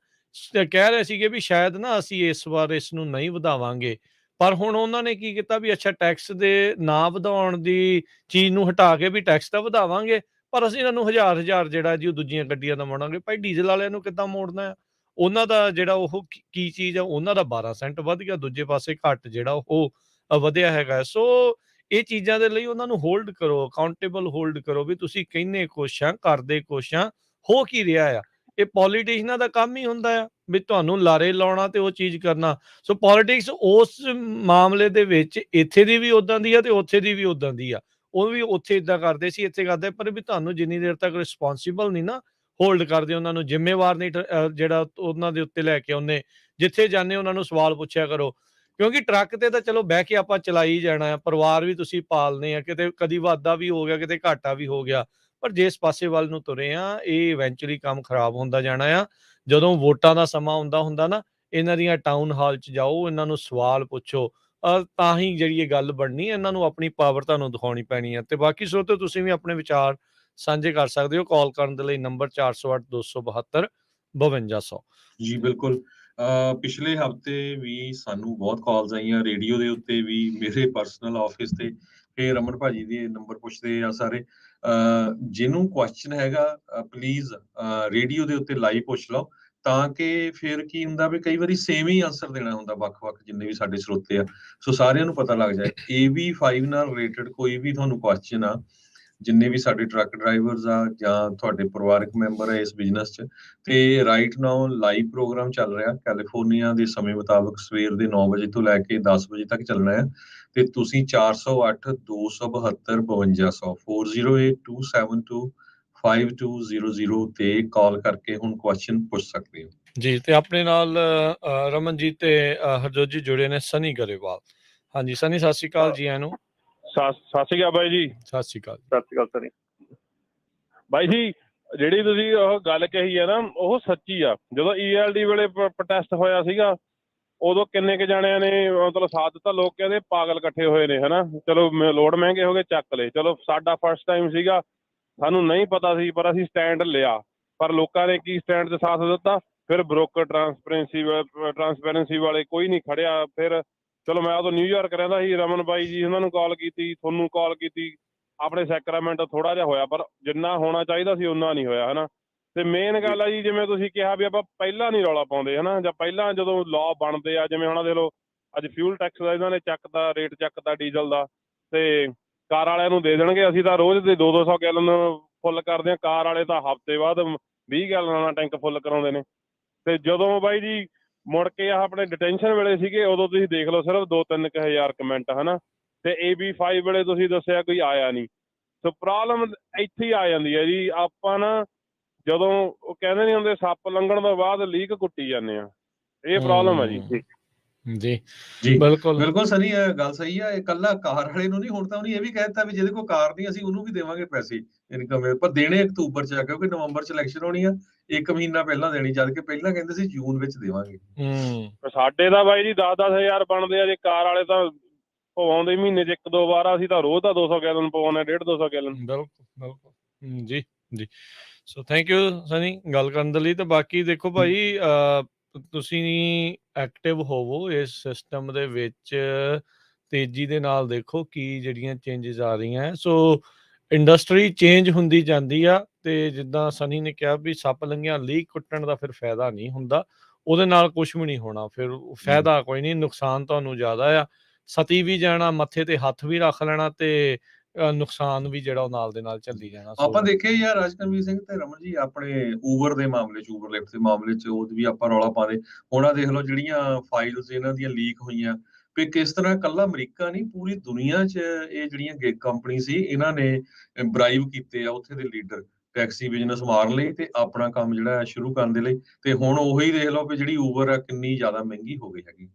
ਕਹਿ ਰਹੇ ਸੀਗੇ ਵੀ ਸ਼ਾਇਦ ਨਾ ਅਸੀਂ ਇਸ ਵਾਰ ਇਸ ਨੂੰ ਨਹੀਂ ਵਧਾਵਾਂਗੇ, ਪਰ ਹੁਣ ਉਹਨਾਂ ਨੇ ਕੀ ਕੀਤਾ ਵੀ ਅੱਛਾ ਟੈਕਸ ਦੇ ਨਾ ਵਧਾਉਣ ਦੀ ਚੀਜ਼ ਨੂੰ ਹਟਾ ਕੇ ਵੀ ਟੈਕਸ ਤਾਂ ਵਧਾਵਾਂਗੇ, ਪਰ ਅਸੀਂ ਇਹਨਾਂ ਨੂੰ ਹਜ਼ਾਰ ਜਿਹੜਾ ਜੀ ਉਹ ਦੂਜੀਆਂ ਗੱਡੀਆਂ ਦਾ ਮੋੜਾਂਗੇ। ਭਾਈ ਡੀਜ਼ਲ ਵਾਲਿਆਂ ਨੂੰ ਕਿੱਦਾਂ ਮੋੜਨਾ ਆ? ਉਹਨਾਂ ਦਾ ਜਿਹੜਾ ਉਹ ਕੀ ਚੀਜ਼ ਆ, ਉਹਨਾਂ ਦਾ 12 ਸੈਂਟ ਵੱਧ ਗਿਆ, ਦੂਜੇ ਪਾਸੇ ਘੱਟ ਜਿਹੜਾ ਉਹ ਵਧਿਆ ਹੈਗਾ। ਸੋ ਇਹ ਚੀਜ਼ਾਂ ਦੇ ਲਈ ਉਹਨਾਂ ਨੂੰ ਹੋਲਡ ਕਰੋ, ਅਕਾਊਂਟੇਬਲ ਹੋਲਡ ਕਰੋ ਵੀ ਤੁਸੀਂ ਕਹਿੰਦੇ ਕੁਛ ਆ, ਕਰਦੇ ਕੁਛ ਆ, ਹੋ ਕੀ ਰਿਹਾ ਆ। ਇਹ ਪੋਲੀਟੀਸ਼ੀਅਨਾਂ ਦਾ ਕੰਮ ਹੀ ਹੁੰਦਾ ਆ ਵੀ ਤੁਹਾਨੂੰ ਲਾਰੇ ਲਾਉਣਾ ਤੇ ਉਹ ਚੀਜ਼ ਕਰਨਾ। ਸੋ ਪੋਲੀਟਿਕਸ ਉਸ ਮਾਮਲੇ ਦੇ ਵਿੱਚ ਇੱਥੇ ਦੀ ਵੀ ਉਦਾਂ ਦੀ ਆ ਤੇ ਉੱਥੇ ਦੀ ਵੀ ਉਦਾਂ ਦੀ ਆ। ਉਹ ਵੀ ਉੱਥੇ ਇੱਦਾਂ ਕਰਦੇ ਸੀ, ਇੱਥੇ ਕਰਦੇ, ਪਰ ਵੀ ਤੁਹਾਨੂੰ ਜਿੰਨੀ ਦੇਰ ਤੱਕ ਰਿਸਪੋਂਸੀਬਲ ਨਹੀਂ ਨਾ ਹੋਲਡ ਕਰਦੇ, ਉਹਨਾਂ ਨੂੰ ਜ਼ਿੰਮੇਵਾਰ ਨਹੀਂ ਜਿਹੜਾ ਉਹਨਾਂ ਦੇ ਉੱਤੇ ਲੈ ਕੇ ਆਉਂਦੇ, ਜਿੱਥੇ ਜਾਂਦੇ ਉਹਨਾਂ ਨੂੰ ਸਵਾਲ ਪੁੱਛਿਆ ਕਰੋ, ਕਿਉਂਕਿ ਟਰੱਕ ਤੇ ਤਾਂ ਚਲੋ ਬਹਿ ਕੇ ਆਪਾਂ ਚਲਾਈ ਜਾਣਾ ਆ, ਪਰਿਵਾਰ ਵੀ ਤੁਸੀਂ ਪਾਲਨੇ ਆ, ਕਿਤੇ ਕਦੀ ਵਾਧਾ ਵੀ ਹੋ ਗਿਆ, ਕਿਤੇ ਘਾਟਾ ਵੀ ਹੋ ਗਿਆ, ਪਰ ਜਿਸ ਪਾਸੇ ਵੱਲ ਨੂੰ ਤੁਰੇ ਆ ਇਹ ਇਵੈਂਚੁਅਲੀ ਕੰਮ ਖਰਾਬ ਹੁੰਦਾ ਜਾਣਾ ਆ। ਜਦੋਂ ਵੋਟਾਂ ਦਾ ਸਮਾਂ ਹੁੰਦਾ ਨਾ, ਇਹਨਾਂ ਦੀਆਂ ਟਾਊਨ ਹਾਲ 'ਚ ਜਾਓ, ਇਹਨਾਂ ਨੂੰ ਸਵਾਲ ਪੁੱਛੋ, ਤਾਂ ਹੀ ਜਿਹੜੀ ਇਹ ਗੱਲ ਬਣਨੀ, ਇਹਨਾਂ ਨੂੰ ਆਪਣੀ ਪਾਵਰ ਤੁਹਾਨੂੰ ਦਿਖਾਉਣੀ ਪੈਣੀ ਹੈ। ਤੇ ਬਾਕੀ ਸਰੋਤਿਓ, ਤੁਸੀਂ ਵੀ ਆਪਣੇ ਵਿਚਾਰ ਸਾਂਝੇ ਕਰ ਸਕਦੇ ਹੋ ਕਾਲ ਕਰਨ ਦੇ ਲਈ, ਨੰਬਰ 408 272 5200। ਜੀ ਬਿਲਕੁਲ। ਪਿਛਲੇ ਹਫਤੇ ਵੀ ਸਾਨੂੰ ਬਹੁਤ ਕਾਲਸ ਆਈਆਂ, ਰੇਡੀਓ ਦੇ ਉੱਤੇ ਵੀ, ਮੇਰੇ ਪਰਸਨਲ ਆਫਿਸ ਤੇ, ਫਿਰ ਰਮਨ ਭਾਜੀ ਦੇ ਨੰਬਰ ਪੁੱਛਦੇ ਆ ਸਾਰੇ। ਜਿਹਨੂੰ ਕੁਐਸਚਨ ਹੈਗਾ ਪਲੀਜ਼ ਰੇਡੀਓ ਦੇ ਉੱਤੇ ਲਾਈਵ ਪੁੱਛ ਲਓ, ਤਾਂ ਕਿ ਫਿਰ ਕੀ ਹੁੰਦਾ ਵੀ ਕਈ ਵਾਰੀ ਸੇਮ ਹੀ ਆਨਸਰ ਦੇਣਾ ਹੁੰਦਾ ਵੱਖ-ਵੱਖ ਜਿੰਨੇ ਵੀ ਸਾਡੇ ਸਰੋਤੇ ਆ, ਸੋ ਸਾਰਿਆਂ ਨੂੰ ਪਤਾ ਲੱਗ ਜਾਏ। AV5 ਨਾਲ ਰਿਲੇਟਡ ਕੋਈ ਵੀ ਤੁਹਾਨੂੰ ਕੁਐਸਚਨ ਆ, ਜਿੰਨੇ ਵੀ ਸਾਡੇ ਟਰੱਕ ਡਰਾਈਵਰਸ ਆ ਜਾਂ ਤੁਹਾਡੇ ਪਰਿਵਾਰਕ ਮੈਂਬਰ ਆ ਇਸ ਬਿਜ਼ਨਸ 'ਚ, ਤੇ ਰਾਈਟ ਨਾਓ ਲਾਈਵ ਪ੍ਰੋਗਰਾਮ ਚੱਲ ਰਿਹਾ ਕੈਲੀਫੋਰਨੀਆ ਦੇ ਸਮੇਂ ਮੁਤਾਬਕ ਸਵੇਰ ਦੇ 9 ਵਜੇ ਤੋਂ ਲੈ ਕੇ 10 ਵਜੇ ਤੱਕ ਚੱਲਣਾ ਹੈ। ਤੇ ਤੁਸੀਂ 408 272 5200 4082725200 ਤੇ ਕਾਲ ਕਰਕੇ ਹੁਣ ਕੁਐਸਚਨ ਪੁੱਛ ਸਕਦੇ ਹੋ ਜੀ। ਤੇ ਆਪਣੇ ਨਾਲ ਰਮਨਜੀਤ ਤੇ ਹਰਜੋਤ ਜੀ ਜੁੜੇ ਨੇ, ਸਨੀ ਗਰੇਵਾਲ। ਹਾਂਜੀ ਸਨੀ, ਸਤਿ ਸ਼੍ਰੀ ਅਕਾਲ ਜੀ। ਆਇਆਂ ਨੂੰ ਸਤਿ ਸ਼੍ਰੀ ਅਕਾਲ ਬਾਈ ਜੀ। ਸਤਿ ਸ਼੍ਰੀ ਅਕਾਲ। ਸਤਿ ਸ਼੍ਰੀ ਅਕਾਲ ਸਨੀ ਬਾਈ ਜੀ, ਜਿਹੜੀ ਤੁਸੀਂ ਉਹ ਗੱਲ ਕਹੀ ਹੈ ਨਾ, ਉਹ ਸੱਚੀ ਆ। ਜਦੋਂ ELD ਵੇਲੇ ਪ੍ਰੋਟੈਸਟ ਹੋਇਆ ਸੀਗਾ, ਉਦੋਂ ਕਿੰਨੇ ਕੁ ਜਾਣਿਆਂ ਨੇ ਮਤਲਬ ਸਾਥ ਦਿੱਤਾ। ਲੋਕ ਕਹਿੰਦੇ ਪਾਗਲ ਇਕੱਠੇ ਹੋਏ ਨੇ, ਹਨਾ। ਚਲੋ ਲੋਡ ਮਹਿੰਗੇ ਹੋ ਗਏ, ਚੱਕ ਲਏ। ਚਲੋ ਸਾਡਾ ਫਸਟ ਟਾਈਮ ਸੀਗਾ, ਸਾਨੂੰ ਨਹੀਂ ਪਤਾ ਸੀ, ਪਰ ਅਸੀਂ ਸਟੈਂਡ ਲਿਆ। ਪਰ ਲੋਕਾਂ ਨੇ ਕੀ ਸਟੈਂਡ ਤੇ ਸਾਥ ਦਿੱਤਾ? ਫਿਰ ਬ੍ਰੋਕਰ ਟਰਾਂਸਪੇਰੈਂਸੀ ਵਾਲੇ ਕੋਈ ਨਹੀਂ ਖੜਿਆ। ਫਿਰ ਚਲੋ ਮੈਂ ਉਦੋਂ ਨਿਊਯਾਰਕ ਰਹਿੰਦਾ ਸੀ, ਰਮਨ ਬਾਈ ਜੀ ਉਹਨਾਂ ਨੂੰ ਕਾਲ ਕੀਤੀ, ਤੁਹਾਨੂੰ ਕਾਲ ਕੀਤੀ, ਆਪਣੇ ਸੈਕਰਾਮੈਂਟੋ ਥੋੜਾ ਜਿਹਾ ਹੋਇਆ, ਪਰ ਜਿੰਨਾ ਹੋਣਾ ਚਾਹੀਦਾ ਸੀ ਓਨਾ ਨਹੀਂ ਹੋਇਆ, ਹਨਾ। ਤੇ ਮੇਨ ਗੱਲ ਆ ਜੀ, ਜਿਵੇਂ ਤੁਸੀਂ ਕਿਹਾ ਵੀ ਆਪਾਂ ਪਹਿਲਾਂ ਨਹੀਂ ਰੌਲਾ ਪਾਉਂਦੇ, ਹਨਾ, ਜਾਂ ਪਹਿਲਾਂ ਜਦੋਂ ਲਾਅ ਬਣਦੇ ਆ, ਜਿਵੇਂ ਹੁਣ ਦੇਖ ਲਓ ਅੱਜ ਫਿਊਲ ਟੈਕਸ ਦਾ ਇਹਨਾਂ ਨੇ ਚੱਕਤਾ, ਰੇਟ ਚੱਕਤਾ ਡੀਜ਼ਲ ਦਾ, ਤੇ ਕਾਰ ਵਾਲਿਆਂ ਨੂੰ ਦੇ ਦੇਣਗੇ। ਅਸੀਂ ਤਾਂ ਰੋਜ਼ ਦੇ 200 ਗੈਲਨ ਫੁੱਲ ਕਰਦੇ ਹਾਂ, ਕਾਰ ਵਾਲੇ ਤਾਂ ਹਫ਼ਤੇ ਬਾਅਦ 20 ਗੈਲਨ ਦਾ ਟੈਂਕ ਫੁੱਲ ਕਰਾਉਂਦੇ ਨੇ। ਤੇ ਜਦੋਂ ਬਾਈ ਜੀ ਮੁੜ ਕੇ ਆਹ ਆਪਣੇ ਡਿਟੈਂਸ਼ਨ ਵੇਲੇ ਸੀਗੇ, ਉਦੋਂ ਤੁਸੀਂ ਦੇਖ ਲਓ ਸਿਰਫ 2-3 ਹਜ਼ਾਰ ਕਮੈਂਟ, ਹਨਾ। ਤੇ AB5 ਵੇਲੇ ਤੁਸੀਂ ਦੱਸਿਆ ਕੋਈ ਆਇਆ ਨਹੀਂ। ਸੋ ਪ੍ਰੋਬਲਮ ਇੱਥੇ ਹੀ ਆ ਜਾਂਦੀ ਹੈ ਜੀ। ਆਪਾਂ ਨਾ ਜਦੋਂ ਉਹ ਕਹਿੰਦੇ ਨਹੀਂ ਹੁੰਦੇ, ਸੱਪ ਲੰਘਣ ਤੋਂ ਬਾਅਦ ਲੀਕ ਕੁੱਟੀ ਜਾਂਦੇ ਆ, ਇਹ ਪ੍ਰੋਬਲਮ ਹੈ ਜੀ। ਜੀ ਜੀ ਬਿਲਕੁਲ ਬਿਲਕੁਲ ਸਨੀ, ਇਹ ਗੱਲ ਸਹੀ ਆ। ਇਕੱਲਾ ਕਾਰ ਵਾਲੇ ਨੂੰ ਨਹੀਂ, ਹੁਣ ਤਾਂ ਉਹਨੇ ਇਹ ਵੀ ਕਹਿ ਦਿੱਤਾ ਵੀ ਜਿਹਦੇ ਕੋਲ ਕਾਰ ਨਹੀਂ ਅਸੀਂ ਉਹਨੂੰ ਵੀ ਦੇਵਾਂਗੇ ਪੈਸੇ ਇਨਕਮ, ਪਰ ਦੇਣੇ ਅਕਤੂਬਰ 'ਚ ਆ, ਕਿਉਂਕਿ ਨਵੰਬਰ 'ਚ ਇਲੈਕਸ਼ਨ ਹੋਣੀ ਆ। 1 ਮਹੀਨਾ ਪਹਿਲਾਂ ਦੇਣੀ, ਜਦ ਕਿ ਪਹਿਲਾਂ ਕਹਿੰਦੇ ਸੀ ਜੂਨ ਵਿੱਚ ਦੇਵਾਂਗੇ। ਸਾਡੇ ਤਾਂ ਬਾਈ ਜੀ 10-10 ਹਜ਼ਾਰ ਬਣਦੇ ਆ ਜੇ। ਕਾਰ ਵਾਲੇ ਤਾਂ ਪਵਾਉਂਦੇ ਮਹੀਨੇ 'ਚ 1-2 ਵਾਰ, ਅਸੀਂ ਤਾਂ ਰੋਜ਼ ਦਾ 200 ਗੈਲਨ ਪਵਾਉਂਦੇ, 150-200 ਗੈਲਨ। ਬਿਲਕੁਲ ਬਿਲਕੁਲ। ਜੀ, ਜੀ। ਸੋ ਥੈਂਕ ਯੂ ਸਨੀ ਗੱਲ ਕਰਨ ਦੇ ਲਈ। ਤੇ ਬਾਕੀ ਦੇਖੋ ਭਾਈ, ਤੁਸੀਂ ਐਕਟਿਵ ਹੋਵੋ ਇਸ ਸਿਸਟਮ ਦੇ ਵਿੱਚ, ਤੇਜ਼ੀ ਦੇ ਨਾਲ ਦੇਖੋ ਕੀ ਜਿਹੜੀਆਂ ਚੇਂਜਿਸ ਆ ਰਹੀਆਂ। ਸੋ ਇੰਡਸਟਰੀ ਚੇਂਜ ਹੁੰਦੀ ਜਾਂਦੀ ਆ, ਤੇ ਜਿੱਦਾਂ ਸਨੀ ਨੇ ਕਿਹਾ ਵੀ ਸੱਪ ਲੰਘਿਆ ਲੀਕ ਕੁੱਟਣ ਦਾ ਫਿਰ ਫਾਇਦਾ ਨਹੀਂ ਹੁੰਦਾ, ਉਹਦੇ ਨਾਲ ਕੁਛ ਵੀ ਨਹੀਂ ਹੋਣਾ, ਫਿਰ ਫਾਇਦਾ ਕੋਈ ਨਹੀਂ, ਨੁਕਸਾਨ ਤੁਹਾਨੂੰ ਜ਼ਿਆਦਾ ਆ। ਸਤੀ ਵੀ ਜਾਣਾ, ਮੱਥੇ ਤੇ ਹੱਥ ਵੀ ਰੱਖ ਲੈਣਾ, ਤੇ ਨੁਕਸਾਨ ਵੀ ਜਿਹੜਾ ਉਹ ਨਾਲ ਦੇ ਨਾਲ ਝੱਲੀ ਜਾਣਾ। ਆਪਾਂ ਦੇਖਿਆ ਯਾਰ ਰਾਜਕਰਮੀਤ ਸਿੰਘ ਤੇ ਰਮਨ ਜੀ ਆਪਣੇ ਊਬਰ ਦੇ ਮਾਮਲੇ 'ਚ, ਊਬਰ ਲਿਫਟ ਦੇ ਮਾਮਲੇ 'ਚ ਉਹ ਵੀ ਆਪਾਂ ਰੌਲਾ ਪਾਦੇ। ਹੁਣ ਆਹ ਦੇਖ ਲਓ ਜਿਹੜੀਆਂ ਫਾਈਲਸ ਇਹਨਾਂ ਦੀਆਂ ਲੀਕ ਹੋਈਆਂ, ਵੀ ਕਿਸ ਤਰ੍ਹਾਂ ਇਕੱਲਾ ਅਮਰੀਕਾ ਨਹੀਂ, ਪੂਰੀ ਦੁਨੀਆ 'ਚ ਇਹ ਜਿਹੜੀਆਂ ਗਿਗ ਕੰਪਨੀ ਸੀ ਇਹਨਾਂ ਨੇ ਬਰਾਈਬ ਕੀਤੇ ਆ ਉੱਥੇ ਦੇ ਲੀਡਰ ਟੈਕਸੀ ਬਿਜ਼ਨਸ ਮਾਰਨ ਲਈ ਤੇ ਆਪਣਾ ਕੰਮ ਜਿਹੜਾ ਸ਼ੁਰੂ ਕਰਨ ਦੇ ਲਈ। ਤੇ ਹੁਣ ਉਹੀ ਦੇਖ ਲਓ ਵੀ ਜਿਹੜੀ ਊਬਰ ਆ ਕਿੰਨੀ ਜ਼ਿਆਦਾ ਮਹਿੰਗੀ ਹੋ ਗਈ ਹੈਗੀ।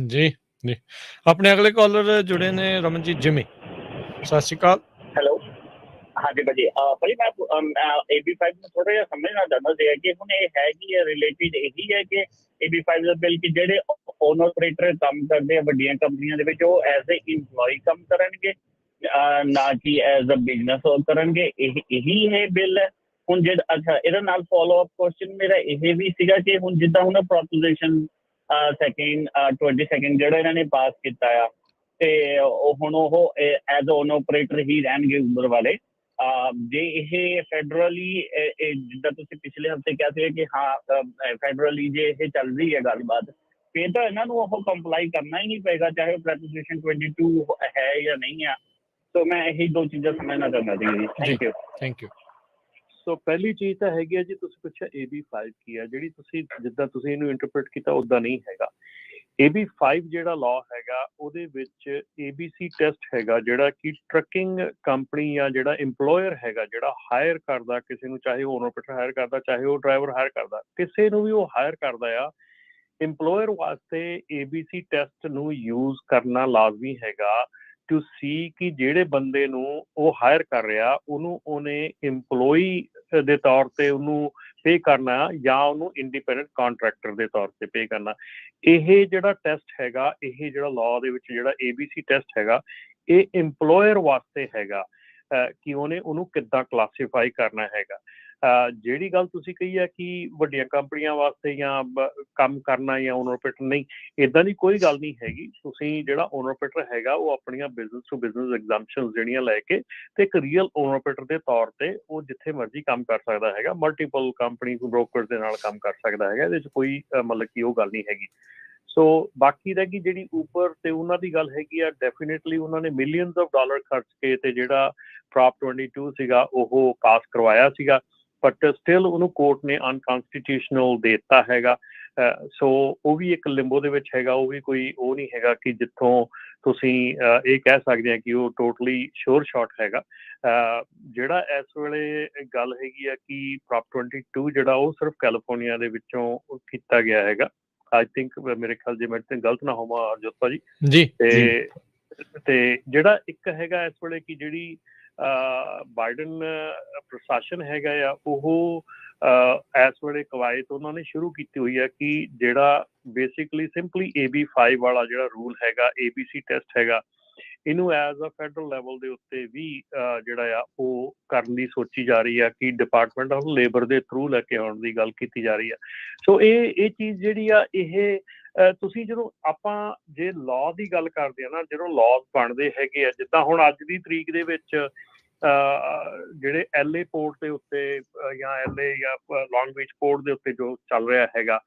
ਜੀ, ਜੀ। ਆਪਣੇ ਅਗਲੇ ਕਾਲਰ ਜੁੜੇ ਨੇ ਰਮਨਜੀਤ ਜਿਮੀ। ਸਤਿ ਸ਼੍ਰੀ ਅਕਾਲ। ਹੈਲੋ, ਹਾਂਜੀ ਭਾਜੀ। ਭਾਜੀ ਮੈਂ AB5 ਨੂੰ ਥੋੜਾ ਜਿਹਾ ਸਮਝਣਾ ਚਾਹੁੰਦਾ ਸੀਗਾ ਕਿ ਹੁਣ ਇਹ ਹੈਗੀ ਹੈ ਰਿਲੇਟਿਡ ਇਹੀ ਹੈ ਕਿ AB5 ਦਾ ਬਿੱਲ ਕਿ ਜਿਹੜੇ ਓਨਰ ਆਪਰੇਟਰ ਕੰਮ ਕਰਦੇ ਆ ਵੱਡੀਆਂ ਕੰਪਨੀਆਂ ਦੇ ਵਿੱਚ, ਉਹ ਐਜ਼ ਏ ਇੰਪਲੋਈ ਕੰਮ ਕਰਨਗੇ, ਨਾ ਕਿ ਐਜ਼ ਅ ਬਿਜ਼ਨਸ ਕਰਨਗੇ, ਇਹੀ ਇਹ ਬਿੱਲ ਹੈ ਹੁਣ। ਅੱਛਾ, ਇਹਦੇ ਨਾਲ ਫੋਲੋ ਅਪ ਕੁਐਸਚਨ ਮੇਰਾ ਇਹ ਵੀ ਸੀਗਾ ਕਿ ਹੁਣ ਜਿੱਦਾਂ ਹੁਣ ਪ੍ਰੋਪੋਜੀਸ਼ਨ 22 ਜਿਹੜਾ ਇਹਨਾਂ ਨੇ ਪਾਸ ਕੀਤਾ ਆ, ਤੇ ਹੁਣ ਉਹ ਐਜ਼ ਓਨਰ ਆਪਰੇਟਰ ਹੀ ਰਹਿਣਗੇ ਉਬਰ ਵਾਲੇ। ਜੇ ਇਹ ਫੈਡਰਲੀ, ਜਿੱਦਾਂ ਤੁਸੀਂ ਪਿਛਲੇ ਹਫ਼ਤੇ ਕਿਹਾ ਸੀ ਕਿ ਹਾਂ ਫੈਡਰਲੀ ਜੇ ਇਹ ਚੱਲ ਰਹੀ ਹੈ ਗੱਲਬਾਤ, ਫਿਰ ਤਾਂ ਇਹਨਾਂ ਨੂੰ ਉਹ ਕੰਪਲਾਈ ਕਰਨਾ ਹੀ ਨਹੀਂ ਪਏਗਾ, ਚਾਹੇ ਉਹ ਪ੍ਰੈਪੋਜੀਸ਼ਨ 22 ਹੈ ਜਾਂ ਨਹੀਂ ਆ। ਸੋ ਮੈਂ ਇਹੀ ਦੋ ਚੀਜ਼ਾਂ ਸਮਝਣਾ ਚਾਹੁੰਦਾ ਸੀ ਜੀ। Thank you. Thank you. So ਪਹਿਲੀ ਚੀਜ਼ ਤਾਂ ਹੈਗੀ ਹੈ ਜੀ, ਤੁਸੀਂ ਪੁੱਛਿਆ AB5 ਕੀ ਹੈ, ਜਿਹੜੀ ਤੁਸੀਂ ਜਿੱਦਾਂ ਤੁਸੀਂ ਇਹਨੂੰ ਇੰਟਰਪ੍ਰੀਟ ਕੀਤਾ ਉੱਦਾਂ ਨਹੀਂ ਹੈਗਾ। AB5 ਜਿਹੜਾ ਲਾਅ ਹੈਗਾ ਉਹਦੇ ਵਿੱਚ ABC ਟੈਸਟ ਹੈਗਾ, ਜਿਹੜਾ ਕਿ ਟਰੱਕਿੰਗ ਕੰਪਨੀ ਜਾਂ ਜਿਹੜਾ ਇੰਪਲੋਇਰ ਹੈਗਾ, ਜਿਹੜਾ ਹਾਇਰ ਕਰਦਾ ਕਿਸੇ ਨੂੰ, ਚਾਹੇ ਉਹ ਓਨਰ ਆਪਰੇਟਰ ਹਾਇਰ ਕਰਦਾ, ਚਾਹੇ ਉਹ ਡਰਾਈਵਰ ਹਾਇਰ ਕਰਦਾ, ਕਿਸੇ ਨੂੰ ਵੀ ਉਹ ਹਾਇਰ ਕਰਦਾ ਆ, ਇੰਪਲੋਇਰ ਵਾਸਤੇ ABC ਟੈਸਟ ਨੂੰ ਯੂਜ਼ ਕਰਨਾ ਲਾਜ਼ਮੀ ਹੈਗਾ ਟੂ ਸੀ ਕਿ ਜਿਹੜੇ ਬੰਦੇ ਨੂੰ ਉਹ ਹਾਇਰ ਕਰ ਰਿਹਾ ਉਹਨੂੰ ਉਹਨੇ ਇੰਪਲੋਈ ਦੇ ਤੌਰ ਤੇ ਉਹਨੂੰ ਪੇ ਕਰਨਾ ਜਾਂ ਉਹਨੂੰ ਇੰਡੀਪੈਂਡੈਂਟ ਕਾਂਟਰੈਕਟਰ ਦੇ ਤੌਰ ਤੇ ਪੇ ਕਰਨਾ। ਇਹ ਜਿਹੜਾ ਟੈਸਟ ਹੈਗਾ, ਇਹ ਜਿਹੜਾ ਲਾਅ ਦੇ ਵਿੱਚ ਜਿਹੜਾ ABC ਟੈਸਟ ਹੈਗਾ, ਇਹ ਇੰਪਲੋਇਰ ਵਾਸਤੇ ਹੈਗਾ ਕਿ ਉਹਨੇ ਉਹਨੂੰ ਕਿੱਦਾਂ ਕਲਾਸੀਫਾਈ ਕਰਨਾ ਹੈਗਾ। ਜਿਹੜੀ ਗੱਲ ਤੁਸੀਂ ਕਹੀ ਹੈ ਕਿ ਵੱਡੀਆਂ ਕੰਪਨੀਆਂ ਵਾਸਤੇ ਜਾਂ ਕੰਮ ਕਰਨਾ ਜਾਂ ਓਨਰ ਆਪਰੇਟਰ, ਨਹੀਂ, ਇੱਦਾਂ ਦੀ ਕੋਈ ਗੱਲ ਨਹੀਂ ਹੈਗੀ। ਤੁਸੀਂ ਜਿਹੜਾ ਓਨਰ ਆਪਰੇਟਰ ਹੈਗਾ ਉਹ ਆਪਣੀਆਂ ਬਿਜ਼ਨਸ ਟੂ ਬਿਜ਼ਨਸ ਐਗਜ਼ਾਮਪਸ਼ਨਸ ਜਿਹੜੀਆਂ ਲੈ ਕੇ ਤੇ ਇੱਕ ਰੀਅਲ ਓਨਰ ਆਪਰੇਟਰ ਦੇ ਤੌਰ ਤੇ ਉਹ ਜਿੱਥੇ ਮਰਜ਼ੀ ਕੰਮ ਕਰ ਸਕਦਾ ਹੈਗਾ, ਮਲਟੀਪਲ ਕੰਪਨੀ ਬ੍ਰੋਕਰਸ ਦੇ ਨਾਲ ਕੰਮ ਕਰ ਸਕਦਾ ਹੈਗਾ। ਇਹਦੇ 'ਚ ਕੋਈ ਮਤਲਬ ਕਿ ਉਹ ਗੱਲ ਨਹੀਂ ਹੈਗੀ। ਸੋ ਬਾਕੀ ਰਹਿ ਗਈ ਜਿਹੜੀ ਊਬਰ ਤੇ ਉਹਨਾਂ ਦੀ ਗੱਲ ਹੈਗੀ ਆ, ਡੈਫੀਨੇਟਲੀ ਉਹਨਾਂ ਨੇ ਮਿਲੀਅਨਸ ਆਫ ਡਾਲਰ ਖਰਚ ਕੇ ਤੇ ਜਿਹੜਾ ਪ੍ਰੋਪ 22 ਸੀਗਾ ਉਹ ਪਾਸ ਕਰਵਾਇਆ ਸੀਗਾ, ਬਟ ਸਟਿਲ ਉਹਨੂੰ ਕੋਰਟ ਨੇ ਅਨਕਨਸਟੀਟਿਊਸ਼ਨਲ ਦੇ ਦਿੱਤਾ ਹੈਗਾ। ਸੋ ਉਹ ਵੀ ਇੱਕ ਲਿੰਬੋ ਦੇ ਵਿੱਚ ਹੈਗਾ। ਉਹ ਵੀ ਕੋਈ ਉਹ ਨਹੀਂ ਹੈਗਾ ਕਿ ਜਿੱਥੋਂ ਤੁਸੀਂ ਇਹ ਕਹਿ ਸਕਦੇ ਆ ਕਿ ਉਹ ਟੋਟਲੀ ਸ਼ੋਰ ਸ਼ਾਟ ਹੈਗਾ। ਜਿਹੜਾ ਇਸ ਵੇਲੇ ਗੱਲ ਹੈਗੀ ਆ ਕਿ ਪ੍ਰੋਪ 22 ਜਿਹੜਾ ਉਹ ਸਿਰਫ ਕੈਲੀਫੋਰਨੀਆ ਦੇ ਵਿੱਚੋਂ ਕੀਤਾ ਗਿਆ ਹੈਗਾ। ਆਈ ਥਿੰਕ ਮੇਰੇ ਖਿਆਲ ਜੇ ਮੈਂ ਗਲਤ ਨਾ ਹੋਵਾਂ ਹਰਜੋਤ ਭਾਜੀ ਜੀ। ਤੇ ਜਿਹੜਾ ਇੱਕ ਹੈਗਾ ਇਸ ਵੇਲੇ ਕਿ ਜਿਹੜੀ ਬਾਈਡਨ ਪ੍ਰਸ਼ਾਸਨ ਹੈਗਾ ਆ, ਉਹ ਇਸ ਵੇਲੇ ਕਵਾਇਦ ਉਹਨਾਂ ਨੇ ਸ਼ੁਰੂ ਕੀਤੀ ਹੋਈ ਹੈ ਕਿ ਜਿਹੜਾ ਬੇਸਿਕਲੀ ਸਿੰਪਲੀ AB5 ਵਾਲਾ ਜਿਹੜਾ ਰੂਲ ਹੈਗਾ, ABC ਟੈਸਟ ਹੈਗਾ, ਇਹਨੂੰ ਐਜ਼ ਅ ਫੈਡਰਲ ਲੈਵਲ ਦੇ ਉੱਤੇ ਵੀ ਜਿਹੜਾ ਆ ਉਹ ਕਰਨ ਦੀ ਸੋਚੀ ਜਾ ਰਹੀ ਆ ਕਿ ਡਿਪਾਰਟਮੈਂਟ ਆਫ ਲੇਬਰ ਦੇ ਥਰੂ ਲੈ ਕੇ ਆਉਣ ਦੀ ਗੱਲ ਕੀਤੀ ਜਾ ਰਹੀ ਆ। ਸੋ ਇਹ ਚੀਜ਼ ਜਿਹੜੀ ਆ, ਇਹ ਤੁਸੀਂ ਜਦੋਂ ਆਪਾਂ ਜੇ ਲਾਅ ਦੀ ਗੱਲ ਕਰਦੇ ਆ ਨਾ, ਜਦੋਂ ਲਾਅ ਬਣਦੇ ਹੈਗੇ ਆ, ਜਿੱਦਾਂ ਹੁਣ ਅੱਜ ਦੀ ਤਰੀਕ ਦੇ ਵਿੱਚ ਜਿਹੜੇ LA ਪੋਰਟ ਦੇ ਉੱਤੇ ਜਾਂ LA ਜਾਂ ਲੌਂਗ ਬੀਚ ਪੋਰਟ ਦੇ ਉੱਤੇ ਜੋ ਚੱਲ ਰਿਹਾ ਹੈਗਾ,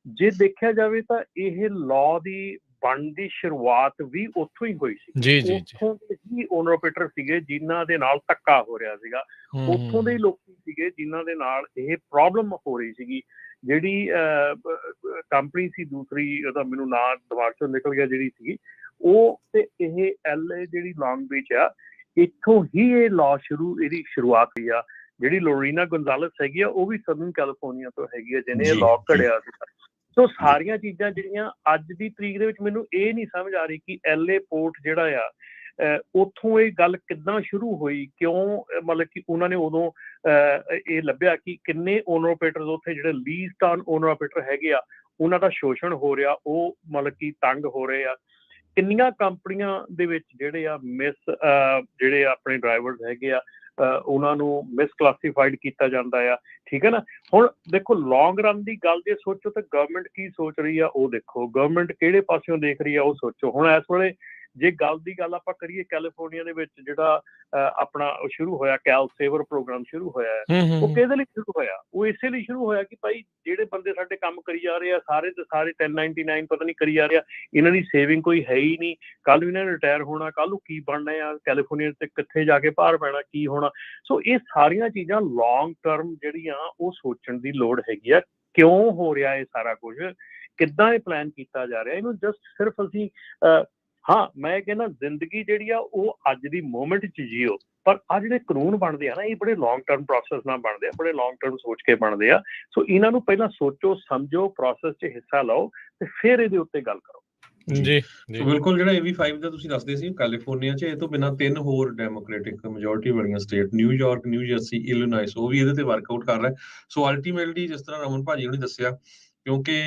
ਜੇ ਦੇਖਿਆ ਜਾਵੇ ਤਾਂ ਇਹ ਲਾਅ ਦੀ ਬਣਨ ਦੀ ਸ਼ੁਰੂਆਤ ਵੀ ਉੱਥੋਂ ਹੀ ਹੋਈ ਸੀ। ਉੱਥੋਂ ਦੇ ਹੀ ਓਨਰ ਆਪਰੇਟਰ ਸੀਗੇ ਜਿਨ੍ਹਾਂ ਦੇ ਨਾਲ ਧੱਕਾ ਹੋ ਰਿਹਾ ਸੀਗਾ, ਉੱਥੋਂ ਦੇ ਲੋਕੀ ਸੀਗੇ ਜਿਨ੍ਹਾਂ ਦੇ ਨਾਲ ਇਹ ਪ੍ਰੋਬਲਮ ਹੋ ਰਹੀ ਸੀਗੀ। ਜਿਹੜੀ ਕੰਪਨੀ ਸੀ ਦੂਸਰੀ, ਉਹਦਾ ਮੈਨੂੰ ਨਾਂ ਦਿਮਾਗ ਚੋਂ ਨਿਕਲ ਗਿਆ, ਜਿਹੜੀ ਸੀਗੀ ਉਹ, ਤੇ ਇਹ LA ਜਿਹੜੀ ਲੌਂਗ ਬੀਚ ਆ, ਇੱਥੋਂ ਹੀ ਇਹ ਲਾਅ ਇਹਦੀ ਸ਼ੁਰੂਆਤ ਹੋਈ ਆ। ਜਿਹੜੀ ਲੋਰੀਨਾ ਗੋਨਜ਼ਾਲਸ ਹੈਗੀ ਆ, ਉਹ ਵੀ ਸਦਰਨ ਕੈਲੀਫੋਰਨੀਆ ਤੋਂ ਹੈਗੀ ਆ, ਜਿਹਨੇ ਇਹ ਲਾਅ ਘੜਿਆ ਸੀ। ਸੋ ਸਾਰੀਆਂ ਚੀਜ਼ਾਂ ਜਿਹੜੀਆਂ ਅੱਜ ਦੀ ਤਰੀਕ ਦੇ ਵਿੱਚ ਮੈਨੂੰ ਇਹ ਨਹੀਂ ਸਮਝ ਆ ਰਹੀ ਕਿ LA ਪੋਰਟ ਜਿਹੜਾ ਆ, ਉੱਥੋਂ ਇਹ ਗੱਲ ਕਿੱਦਾਂ ਸ਼ੁਰੂ ਹੋਈ, ਕਿਉਂ ਮਤਲਬ ਕਿ ਉਹਨਾਂ ਨੇ ਉਦੋਂ ਇਹ ਲੱਭਿਆ ਕਿ ਕਿੰਨੇ ਓਨਰ ਆਪਰੇਟਰਸ ਉੱਥੇ ਜਿਹੜੇ ਲੀਸਟ ਆਨ ਓਨਰ ਆਪਰੇਟਰ ਹੈਗੇ ਆ, ਉਹਨਾਂ ਦਾ ਸ਼ੋਸ਼ਣ ਹੋ ਰਿਹਾ, ਉਹ ਮਤਲਬ ਕਿ ਤੰਗ ਹੋ ਰਹੇ ਆ। ਕਿੰਨੀਆਂ ਕੰਪਨੀਆਂ ਦੇ ਵਿੱਚ ਜਿਹੜੇ ਆ ਜਿਹੜੇ ਆਪਣੇ ਡਰਾਈਵਰਸ ਹੈਗੇ ਆ, ਉਹਨਾਂ ਨੂੰ ਮਿਸਕਲਾਸੀਫਾਈਡ ਕੀਤਾ ਜਾਂਦਾ ਆ, ਠੀਕ ਹੈ ਨਾ। ਹੁਣ ਦੇਖੋ ਲੌਂਗ ਰਨ ਦੀ ਗੱਲ ਜੇ ਸੋਚੋ ਤਾਂ ਗਵਰਨਮੈਂਟ ਕੀ ਸੋਚ ਰਹੀ ਆ ਉਹ ਦੇਖੋ, ਗਵਰਨਮੈਂਟ ਕਿਹੜੇ ਪਾਸਿਓਂ ਦੇਖ ਰਹੀ ਆ ਉਹ ਸੋਚੋ। ਹੁਣ ਇਸ ਵੇਲੇ ਜੇ ਗੱਲ ਦੀ ਗੱਲ ਆਪਾਂ ਕਰੀਏ, ਕੈਲੀਫੋਰਨੀਆ ਦੇ ਵਿੱਚ ਜਿਹੜਾ ਆਪਣਾ ਉਹ ਸ਼ੁਰੂ ਹੋਇਆ ਕੈਲ ਸੇਵਰ ਪ੍ਰੋਗਰਾਮ ਸ਼ੁਰੂ ਹੋਇਆ ਹੈ, ਉਹ ਕਿਹਦੇ ਲਈ ਸ਼ੁਰੂ ਹੋਇਆ? ਉਹ ਇਸੇ ਲਈ ਸ਼ੁਰੂ ਹੋਇਆ ਕਿ ਭਾਈ ਜਿਹੜੇ ਬੰਦੇ ਸਾਡੇ ਕੰਮ ਕਰੀ ਜਾ ਰਹੇ ਆ ਸਾਰੇ ਦੇ ਸਾਰੇ 1099 ਪਤਾ ਨਹੀਂ ਕਰੀ ਜਾ ਰਹੇ ਆ, ਇਹਨਾਂ ਦੀ ਸੇਵਿੰਗ ਕੋਈ ਹੈ ਹੀ ਨਹੀਂ, ਕੱਲ ਨੂੰ ਇਹਨਾਂ ਨੇ ਰਿਟਾਇਰ ਹੋਣਾ, ਕੱਲ ਨੂੰ ਕੀ ਬਣਨਾ ਆ, ਕੈਲੀਫੋਰਨੀਆ ਤੇ ਕਿੱਥੇ ਜਾ ਕੇ ਭਾਰ ਪੈਣਾ, ਕੀ ਹੋਣਾ। ਸੋ ਇਹ ਸਾਰੀਆਂ ਚੀਜ਼ਾਂ ਲੌਂਗ ਟਰਮ ਜਿਹੜੀਆਂ ਉਹ ਸੋਚਣ ਦੀ ਲੋੜ ਹੈਗੀ ਆ, ਕਿਉਂ ਹੋ ਰਿਹਾ ਇਹ ਸਾਰਾ ਕੁਝ, ਕਿੱਦਾਂ ਇਹ ਪਲਾਨ ਕੀਤਾ ਜਾ ਰਿਹਾ। ਇਹਨੂੰ ਜਸਟ ਸਿਰਫ ਅਸੀਂ ਹਾਂ ਮੈਂ ਕਹਿੰਦਾ ਜ਼ਿੰਦਗੀ ਜਿਹੜੀ ਆ ਉਹ ਅੱਜ ਦੀ ਮੂਮੈਂਟ 'ਚ ਜੀਓ, ਪਰ ਆ ਜਿਹੜੇ ਕਾਨੂੰਨ ਬਣਦੇ ਆ ਨਾ ਇਹ ਬੜੇ ਲੌਂਗ ਟਰਮ ਪ੍ਰੋਸੈਸ ਨਾਲ ਬਣਦੇ ਆ, ਬੜੇ ਲੌਂਗ ਟਰਮ ਸੋਚ ਕੇ ਬਣਦੇ ਆ। ਸੋ ਇਹਨਾਂ ਨੂੰ ਪਹਿਲਾਂ ਸੋਚੋ ਸਮਝੋ, ਪ੍ਰੋਸੈਸ 'ਚ ਹਿੱਸਾ ਲਓ ਤੇ ਫਿਰ ਇਹਦੇ ਉੱਤੇ ਗੱਲ ਕਰੋ। ਜੀ ਸੋ ਬਿਲਕੁਲ ਜਿਹੜਾ AB5 ਦਾ ਤੁਸੀਂ ਦੱਸਦੇ ਸੀ ਕੈਲੀਫੋਰਨੀਆ 'ਚ, ਇਹ ਤੋਂ ਬਿਨਾਂ 3 ਹੋਰ ਡੈਮੋਕ੍ਰੈਟਿਕ ਮੈਜੋਰਟੀ ਵਾਲੀਆਂ state New York, new jersey, Illinois, ਉਹ ਵੀ ਇਹਦੇ ਤੇ ਵਰਕਆਊਟ ਕਰ ਰਿਹਾ। ਸੋ ਅਲਟੀਮੇਟਲੀ ਜਿਸ ਤਰ੍ਹਾਂ ਰਮਨ ਭਾਜੀ ਨੇ ਦੱਸਿਆ, ਕਿਉਂਕਿ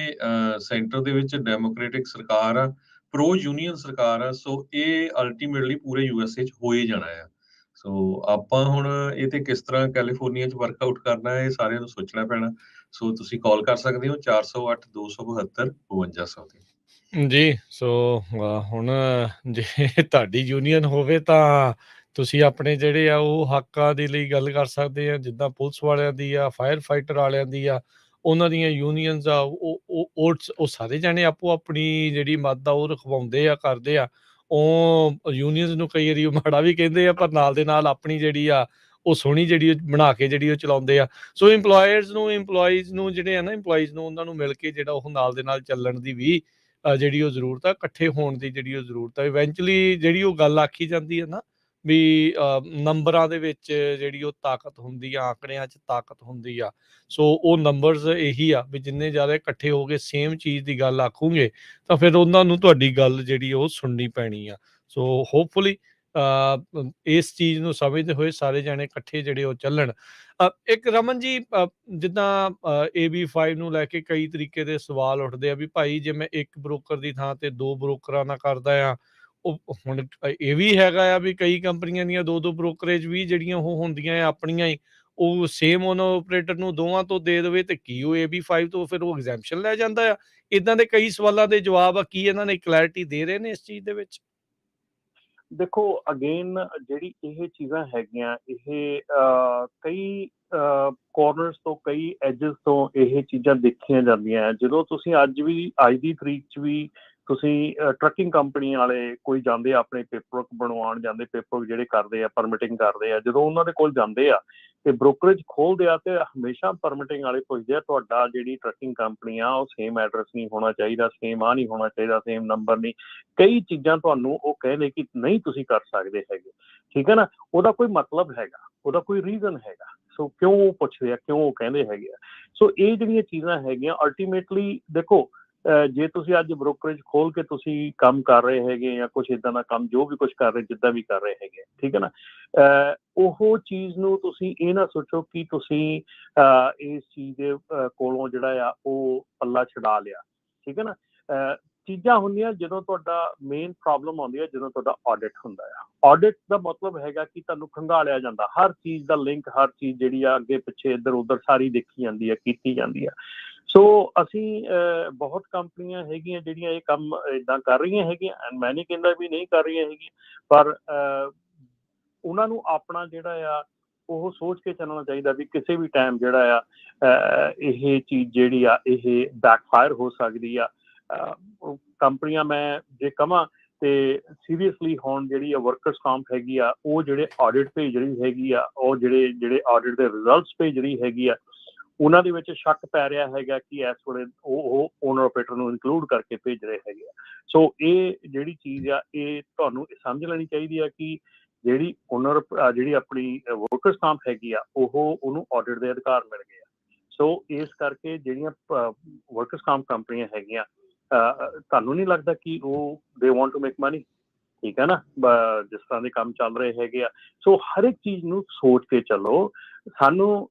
ਸੈਂਟਰ ਦੇ ਵਿੱਚ ਡੈਮੋਕ੍ਰੈਟਿਕ ਸਰਕਾਰ ਆ, ਪ੍ਰੋ ਯੂਨੀਅਨ ਸਰਕਾਰ ਆ, ਸੋ ਇਹ ਅਲਟੀਮੇਟਲੀ ਪੂਰੇ USA 'ਚ ਹੋ ਹੀ ਜਾਣਾ ਆ। ਸੋ ਆਪਾਂ ਹੁਣ ਇਹ ਤੇ ਕਿਸ ਤਰ੍ਹਾਂ ਕੈਲੀਫੋਰਨੀਆ 'ਚ ਵਰਕਆਊਟ ਕਰਨਾ ਹੈ ਇਹ ਸਾਰਿਆਂ ਨੂੰ ਸੋਚਣਾ ਪੈਣਾ। ਸੋ ਤੁਸੀਂ ਕਾਲ ਕਰ ਸਕਦੇ ਹੋ 408 272 5200 ਤੇ। ਜੀ, ਸੋ ਹੁਣ ਜੇ ਤੁਹਾਡੀ ਯੂਨੀਅਨ ਹੋਵੇ ਤਾਂ ਤੁਸੀਂ ਆਪਣੇ ਜਿਹੜੇ ਆ ਉਹ ਹੱਕਾਂ ਦੇ ਲਈ ਗੱਲ ਕਰ ਸਕਦੇ ਆ, ਜਿੱਦਾਂ ਪੁਲਿਸ ਵਾਲਿਆਂ ਦੀ ਆ, ਫਾਇਰ ਫਾਈਟਰ ਵਾਲਿਆਂ ਦੀ ਆ, ਉਹਨਾਂ ਦੀਆਂ ਯੂਨੀਅਨਸ ਆ, ਉਹ ਸਾਰੇ ਜਾਣੇ ਆਪੋ ਆਪਣੀ ਜਿਹੜੀ ਮੱਤ ਆ ਉਹ ਰਖਵਾਉਂਦੇ ਆ, ਕਰਦੇ ਆ। ਉਹ ਯੂਨੀਅਨਸ ਨੂੰ ਕਈ ਵਾਰੀ ਉਹ ਮਾੜਾ ਵੀ ਕਹਿੰਦੇ ਆ, ਪਰ ਨਾਲ ਦੇ ਨਾਲ ਆਪਣੀ ਜਿਹੜੀ ਆ ਉਹ ਸੋਹਣੀ ਜਿਹੜੀ ਉਹ ਬਣਾ ਕੇ ਜਿਹੜੀ ਉਹ ਚਲਾਉਂਦੇ ਆ। ਸੋ ਇੰਪਲੋਇਰਸ ਨੂੰ ਇੰਪਲੋਈਜ਼ ਨੂੰ ਜਿਹੜੇ ਆ ਨਾ ਇੰਪਲੋਈਜ਼ ਨੂੰ ਉਹਨਾਂ ਨੂੰ ਮਿਲ ਕੇ ਜਿਹੜਾ ਉਹ ਨਾਲ ਦੇ ਨਾਲ ਚੱਲਣ ਦੀ ਵੀ ਜਿਹੜੀ ਉਹ ਜ਼ਰੂਰਤ ਆ, ਇਕੱਠੇ ਹੋਣ ਦੀ ਜਿਹੜੀ ਉਹ ਜ਼ਰੂਰਤ ਆ। ਇਵੈਂਚੁਅਲੀ ਜਿਹੜੀ ਉਹ ਗੱਲ ਆਖੀ ਜਾਂਦੀ ਹੈ ਨਾ ਵੀ ਨੰਬਰਾਂ ਦੇ ਵਿੱਚ ਜਿਹੜੀ ਉਹ ਤਾਕਤ ਹੁੰਦੀ ਆ, ਆંકੜਿਆਂ 'ਚ ਤਾਕਤ ਹੁੰਦੀ ਆ। ਸੋ ਉਹ ਨੰਬਰਸ ਇਹੀ ਆ ਵੀ ਜਿੰਨੇ ਜ਼ਿਆਦਾ ਇਕੱਠੇ ਹੋ ਕੇ ਸੇਮ ਚੀਜ਼ ਦੀ ਗੱਲ ਆਖੂਗੇ ਤਾਂ ਫਿਰ ਉਹਨਾਂ ਨੂੰ ਤੁਹਾਡੀ ਗੱਲ ਜਿਹੜੀ ਉਹ ਸੁਣਨੀ ਪੈਣੀ ਆ। ਸੋ ਹੋਪਫੁਲੀ ਇਸ ਚੀਜ਼ ਨੂੰ ਸਮਝਦੇ ਹੋਏ ਸਾਰੇ ਜਾਣੇ ਇਕੱਠੇ ਜਿਹੜੇ ਉਹ ਚੱਲਣ। ਇੱਕ ਰਮਨ ਜੀ, ਜਿੱਦਾਂ AB5 ਨੂੰ ਲੈ ਕੇ ਕਈ ਤਰੀਕੇ ਦੇ ਸਵਾਲ ਉੱਠਦੇ ਆ ਵੀ ਭਾਈ ਜੇ ਮੈਂ ਇੱਕ ਬ੍ਰੋਕਰ ਦੀ ਥਾਂ ਤੇ 2 ਬ੍ਰੋਕਰਾਂ ਨਾਲ ਕਰਦਾ ਆ, ਉਹ ਹੁਣ ਇਹ ਵੀ ਹੈਗਾ ਆ ਵੀ ਕਈ ਕੰਪਨੀਆਂ ਦੀਆਂ 2-2 ਬ੍ਰੋਕਰੇਜ ਵੀ ਜਿਹੜੀਆਂ ਉਹ ਹੁੰਦੀਆਂ ਆ ਆਪਣੀਆਂ ਹੀ, ਉਹ ਸੇਮ ਓਨਰ ਆਪਰੇਟਰ ਨੂੰ ਦੋਵਾਂ ਤੋਂ ਦੇ ਦੇਵੇ ਤੇ ਕੀ ਉਹ AB5 ਤੋਂ ਫਿਰ ਉਹ ਐਗਜ਼ੈਂਪਸ਼ਨ ਲੈ ਜਾਂਦਾ ਆ। ਇਦਾਂ ਦੇ ਕਈ ਸਵਾਲਾਂ ਦੇ ਜਵਾਬ ਆ, ਕੀ ਇਹਨਾਂ ਨੇ ਕਲੈਰਿਟੀ ਦੇ ਰਹੇ ਨੇ ਇਸ ਚੀਜ਼ ਦੇ ਵਿੱਚ? ਦੇਖੋ ਅਗੇਨ ਜਿਹੜੀ ਇਹ ਚੀਜ਼ਾਂ ਹੈਗੀਆਂ ਇਹ ਕਈ ਕਾਰਨਰਸ ਤੋਂ, ਕਈ ਐਜਸ ਤੋਂ ਇਹ ਚੀਜ਼ਾਂ ਦੇਖੀਆਂ ਜਾਂਦੀਆਂ। ਜਦੋਂ ਤੁਸੀਂ ਅੱਜ ਦੀ ਤਰੀਕ 'ਚ ਵੀ ਤੁਸੀਂ ਟਰੱਕਿੰਗ ਕੰਪਨੀ ਵਾਲੇ ਕੋਈ ਜਾਂਦੇ ਆ ਆਪਣੇ ਪੇਪਰਵਰਕ ਬਣਵਾਉਣ ਜਾਂਦੇ, ਪੇਪਰਵਰਕ ਜਿਹੜੇ ਕਰਦੇ ਆ, ਪਰਮਿਟਿੰਗ ਕਰਦੇ ਆ, ਜਦੋਂ ਉਹਨਾਂ ਦੇ ਕੋਲ ਜਾਂਦੇ ਆ ਤੇ ਬ੍ਰੋਕਰੇਜ ਖੋਲ੍ਹਦੇ ਆ ਤੇ ਹਮੇਸ਼ਾ ਪਰਮਿਟਿੰਗ ਵਾਲੇ ਪੁੱਛਦੇ ਆ ਤੁਹਾਡਾ ਜਿਹੜੀ ਟਰੱਕਿੰਗ ਕੰਪਨੀ ਆ ਉਹ ਸੇਮ ਐਡਰੈਸ ਨਹੀਂ ਹੋਣਾ ਚਾਹੀਦਾ, ਸੇਮ ਆ ਨਹੀਂ ਹੋਣਾ ਚਾਹੀਦਾ, ਸੇਮ ਨੰਬਰ ਨਹੀਂ, ਕਈ ਚੀਜ਼ਾਂ ਤੁਹਾਨੂੰ ਉਹ ਕਹਿੰਦੇ ਕਿ ਨਹੀਂ ਤੁਸੀਂ ਕਰ ਸਕਦੇ ਹੈਗੇ, ਠੀਕ ਹੈ ਨਾ। ਉਹਦਾ ਕੋਈ ਮਤਲਬ ਹੈਗਾ, ਉਹਦਾ ਕੋਈ ਰੀਜ਼ਨ ਹੈਗਾ। ਸੋ ਕਿਉਂ ਉਹ ਪੁੱਛਦੇ ਆ, ਕਿਉਂ ਉਹ ਕਹਿੰਦੇ ਹੈਗੇ ਆ। ਸੋ ਇਹ ਜਿਹੜੀਆਂ ਚੀਜ਼ਾਂ ਹੈਗੀਆਂ ਅਲਟੀਮੇਟਲੀ ਦੇਖੋ, ਜੇ ਤੁਸੀਂ ਅੱਜ ਬ੍ਰੋਕਰੇਜ ਖੋਲ ਕੇ ਤੁਸੀਂ ਕੰਮ ਕਰ ਰਹੇ ਹੈਗੇ ਜਾਂ ਕੁਛ ਇੱਦਾਂ ਦਾ ਕੰਮ ਜੋ ਵੀ ਕੁਛ ਕਰ ਰਹੇ, ਜਿੱਦਾਂ ਵੀ ਕਰ ਰਹੇ ਹੈਗੇ, ਠੀਕ ਹੈ ਨਾ, ਉਹ ਚੀਜ਼ ਨੂੰ ਤੁਸੀਂ ਇਹ ਨਾ ਸੋਚੋ ਕਿ ਤੁਸੀਂ ਇਸ ਚੀਜ਼ ਦੇ ਕੋਲੋਂ ਜਿਹੜਾ ਆ ਉਹ ਪੱਲਾ ਛਡਾ ਲਿਆ, ਠੀਕ ਹੈ ਨਾ। ਚੀਜ਼ਾਂ ਹੁੰਦੀਆਂ ਜਦੋਂ ਤੁਹਾਡਾ ਮੇਨ ਪ੍ਰੋਬਲਮ ਆਉਂਦੀ ਹੈ ਜਦੋਂ ਤੁਹਾਡਾ ਆਡਿਟ ਹੁੰਦਾ ਆ। ਆਡਿਟ ਦਾ ਮਤਲਬ ਹੈਗਾ ਕਿ ਤੁਹਾਨੂੰ ਖੰਗਾਲਿਆ ਜਾਂਦਾ, ਹਰ ਚੀਜ਼ ਦਾ ਲਿੰਕ, ਹਰ ਚੀਜ਼ ਜਿਹੜੀ ਆ ਅੱਗੇ ਪਿੱਛੇ ਇੱਧਰ ਉੱਧਰ ਸਾਰੀ ਦੇਖੀ ਜਾਂਦੀ ਹੈ, ਕੀਤੀ ਜਾਂਦੀ ਆ। ਸੋ ਅਸੀਂ ਬਹੁਤ ਕੰਪਨੀਆਂ ਹੈਗੀਆਂ ਜਿਹੜੀਆਂ ਇਹ ਕੰਮ ਇੱਦਾਂ ਕਰ ਰਹੀਆਂ ਹੈਗੀਆਂ, ਐਂਡ ਮੈਂ ਨਹੀਂ ਕਹਿੰਦਾ ਵੀ ਨਹੀਂ ਕਰ ਰਹੀਆਂ ਹੈਗੀਆਂ, ਪਰ ਉਹਨਾਂ ਨੂੰ ਆਪਣਾ ਜਿਹੜਾ ਆ ਉਹ ਸੋਚ ਕੇ ਚੱਲਣਾ ਚਾਹੀਦਾ ਵੀ ਕਿਸੇ ਵੀ ਟਾਈਮ ਜਿਹੜਾ ਆ ਇਹ ਚੀਜ਼ ਜਿਹੜੀ ਆ ਇਹ ਬੈਕਫਾਇਰ ਹੋ ਸਕਦੀ ਆ। ਕੰਪਨੀਆਂ ਮੈਂ ਜੇ ਕਹਾਂ ਤੇ ਸੀਰੀਅਸਲੀ ਹੁਣ ਜਿਹੜੀ ਆ ਵਰਕਰਸ ਕੰਪ ਹੈਗੀ ਆ, ਉਹ ਜਿਹੜੇ ਆਡਿਟ ਭੇਜ ਰਹੀ ਹੈਗੀ ਆ, ਉਹ ਜਿਹੜੇ ਆਡਿਟ ਦੇ ਰਿਜ਼ਲਟਸ ਭੇਜ ਰਹੀ ਹੈਗੀ ਆ, ਉਹਨਾਂ ਦੇ ਵਿੱਚ ਸ਼ੱਕ ਪੈ ਰਿਹਾ ਹੈਗਾ ਕਿ ਇਸ ਵੇਲੇ ਉਹ ਓਨਰ ਆਪਰੇਟਰ ਨੂੰ ਇਨਕਲੂਡ ਕਰਕੇ ਭੇਜ ਰਹੇ ਹੈਗੇ ਆ। ਸੋ ਇਹ ਜਿਹੜੀ ਚੀਜ਼ ਆ ਇਹ ਤੁਹਾਨੂੰ ਸਮਝ ਲੈਣੀ ਚਾਹੀਦੀ ਆ ਕਿ ਜਿਹੜੀ ਓਨਰ ਜਿਹੜੀ ਆਪਣੀ ਵਰਕਰਸ ਕੰਪ ਹੈਗੀ ਆ ਉਹਨੂੰ ਆਡਿਟ ਦੇ ਅਧਿਕਾਰ ਮਿਲ ਗਏ ਆ। ਸੋ ਇਸ ਕਰਕੇ ਜਿਹੜੀਆਂ ਵਰਕਰਸ ਕੰਪ ਕੰਪਨੀਆਂ ਹੈਗੀਆਂ, ਤੁਹਾਨੂੰ ਨਹੀਂ ਲੱਗਦਾ ਕਿ ਉਹ they want to make money, ਠੀਕ ਹੈ ਨਾ, ਜਿਸ ਤਰ੍ਹਾਂ ਦੇ ਕੰਮ ਚੱਲ ਰਹੇ ਹੈਗੇ ਆ। ਸੋ ਹਰ ਇੱਕ ਚੀਜ਼ ਨੂੰ ਸੋਚ ਕੇ ਚੱਲੋ। ਸਾਨੂੰ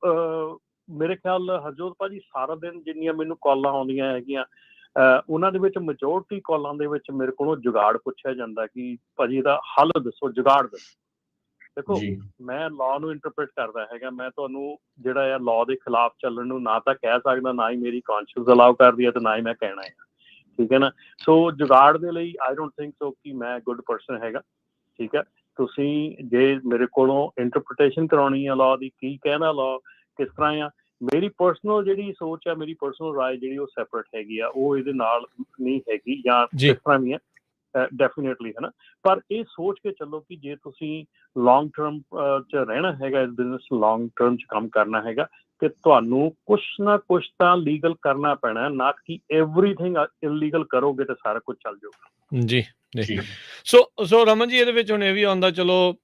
ਮੇਰੇ ਖਿਆਲ ਹਰਜੋਤ ਭਾਜੀ ਸਾਰਾ ਦਿਨ ਜਿੰਨੀਆਂ ਮੈਨੂੰ ਕਾਲਾਂ ਆਉਂਦੀਆਂ ਹੈਗੀਆਂ, ਉਹਨਾਂ ਦੇ ਵਿੱਚ ਮੈਜੋਰਟੀ ਕਾਲਾਂ ਦੇ ਵਿੱਚ ਮੇਰੇ ਕੋਲੋਂ ਜੁਗਾੜ ਪੁੱਛਿਆ ਜਾਂਦਾ ਕਿ ਭਾਜੀ ਇਹਦਾ ਹੱਲ ਦੱਸੋ, ਜੁਗਾੜ ਦੱਸੋ। ਦੇਖੋ ਜੀ ਮੈਂ ਲਾਅ ਨੂੰ ਇੰਟਰਪ੍ਰੀਟ ਕਰਦਾ ਹੈਗਾ, ਮੈਂ ਤੁਹਾਨੂੰ ਜਿਹੜਾ ਆ ਲਾਅ ਦੇ ਖਿਲਾਫ ਚੱਲਣ ਨੂੰ ਨਾ ਤਾਂ ਕਹਿ ਸਕਦਾ, ਨਾ ਹੀ ਮੇਰੀ ਕੌਨਸ਼ੀਅਸ ਅਲਾਉ ਕਰਦੀ ਹੈ ਤੇ ਨਾ ਹੀ ਮੈਂ ਕਹਿਣਾ ਹੈ, ਠੀਕ ਹੈ ਨਾ। ਸੋ ਜੁਗਾੜ ਦੇ ਲਈ ਆਈ ਡੋਂਟ ਥਿੰਕ ਸੋ ਕਿ ਮੈਂ ਗੁੱਡ ਪਰਸਨ ਹੈਗਾ, ਠੀਕ ਹੈ। ਤੁਸੀਂ ਜੇ ਮੇਰੇ ਕੋਲੋਂ ਇੰਟਰਪ੍ਰੀਟੇਸ਼ਨ ਕਰਾਉਣੀ ਆ ਲਾਅ ਦੀ, ਕੀ ਕਹਿਣਾ ਲਾਅ ਕਿਸ ਤਰ੍ਹਾਂ ਆ, ਮੇਰੀ ਪਰਸਨਲ ਜਿਹੜੀ ਸੋਚ ਆ, ਮੇਰੀ ਪਰਸਨਲ ਰਾਏ ਜਿਹੜੀ ਉਹ ਸੈਪਰੇਟ ਹੈਗੀ ਆ, ਉਹ ਇਹਦੇ ਨਾਲ ਨਹੀਂ ਹੈਗੀ ਜਾਂ ਕਿਸ ਤਰ੍ਹਾਂ ਵੀ ਹੈ ਡੈਫੀਨੇਟਲੀ, ਹੈ ਨਾ। ਪਰ ਇਹ ਸੋਚ ਕੇ ਚੱਲੋ ਕਿ ਜੇ ਤੁਸੀਂ ਲੌਂਗ ਟਰਮ 'ਚ ਰਹਿਣਾ ਹੈਗਾ, ਇਸ ਬਿਜ਼ਨਸ ਲੌਂਗ ਟਰਮ 'ਚ ਕੰਮ ਕਰਨਾ ਹੈਗਾ, ਤੇ ਤੁਹਾਨੂੰ ਕੁਛ ਨਾ ਕੁਛ ਤਾਂ ਲੀਗਲ ਕਰਨਾ ਪੈਣਾ, ਨਾ ਕਿ ਐਵਰੀਥਿੰਗ ਇਲੀਗਲ ਕਰੋਗੇ ਤੇ ਸਾਰਾ ਕੁਝ ਚੱਲ ਜਾਊਗਾ। ਜੀ ਜੀ। ਜੀ ਸੋ ਰਮਨ ਜੀ, ਇਹਦੇ ਵਿੱਚ ਹੁਣ ਇਹ ਵੀ ਆਉਂਦਾ, ਚਲੋ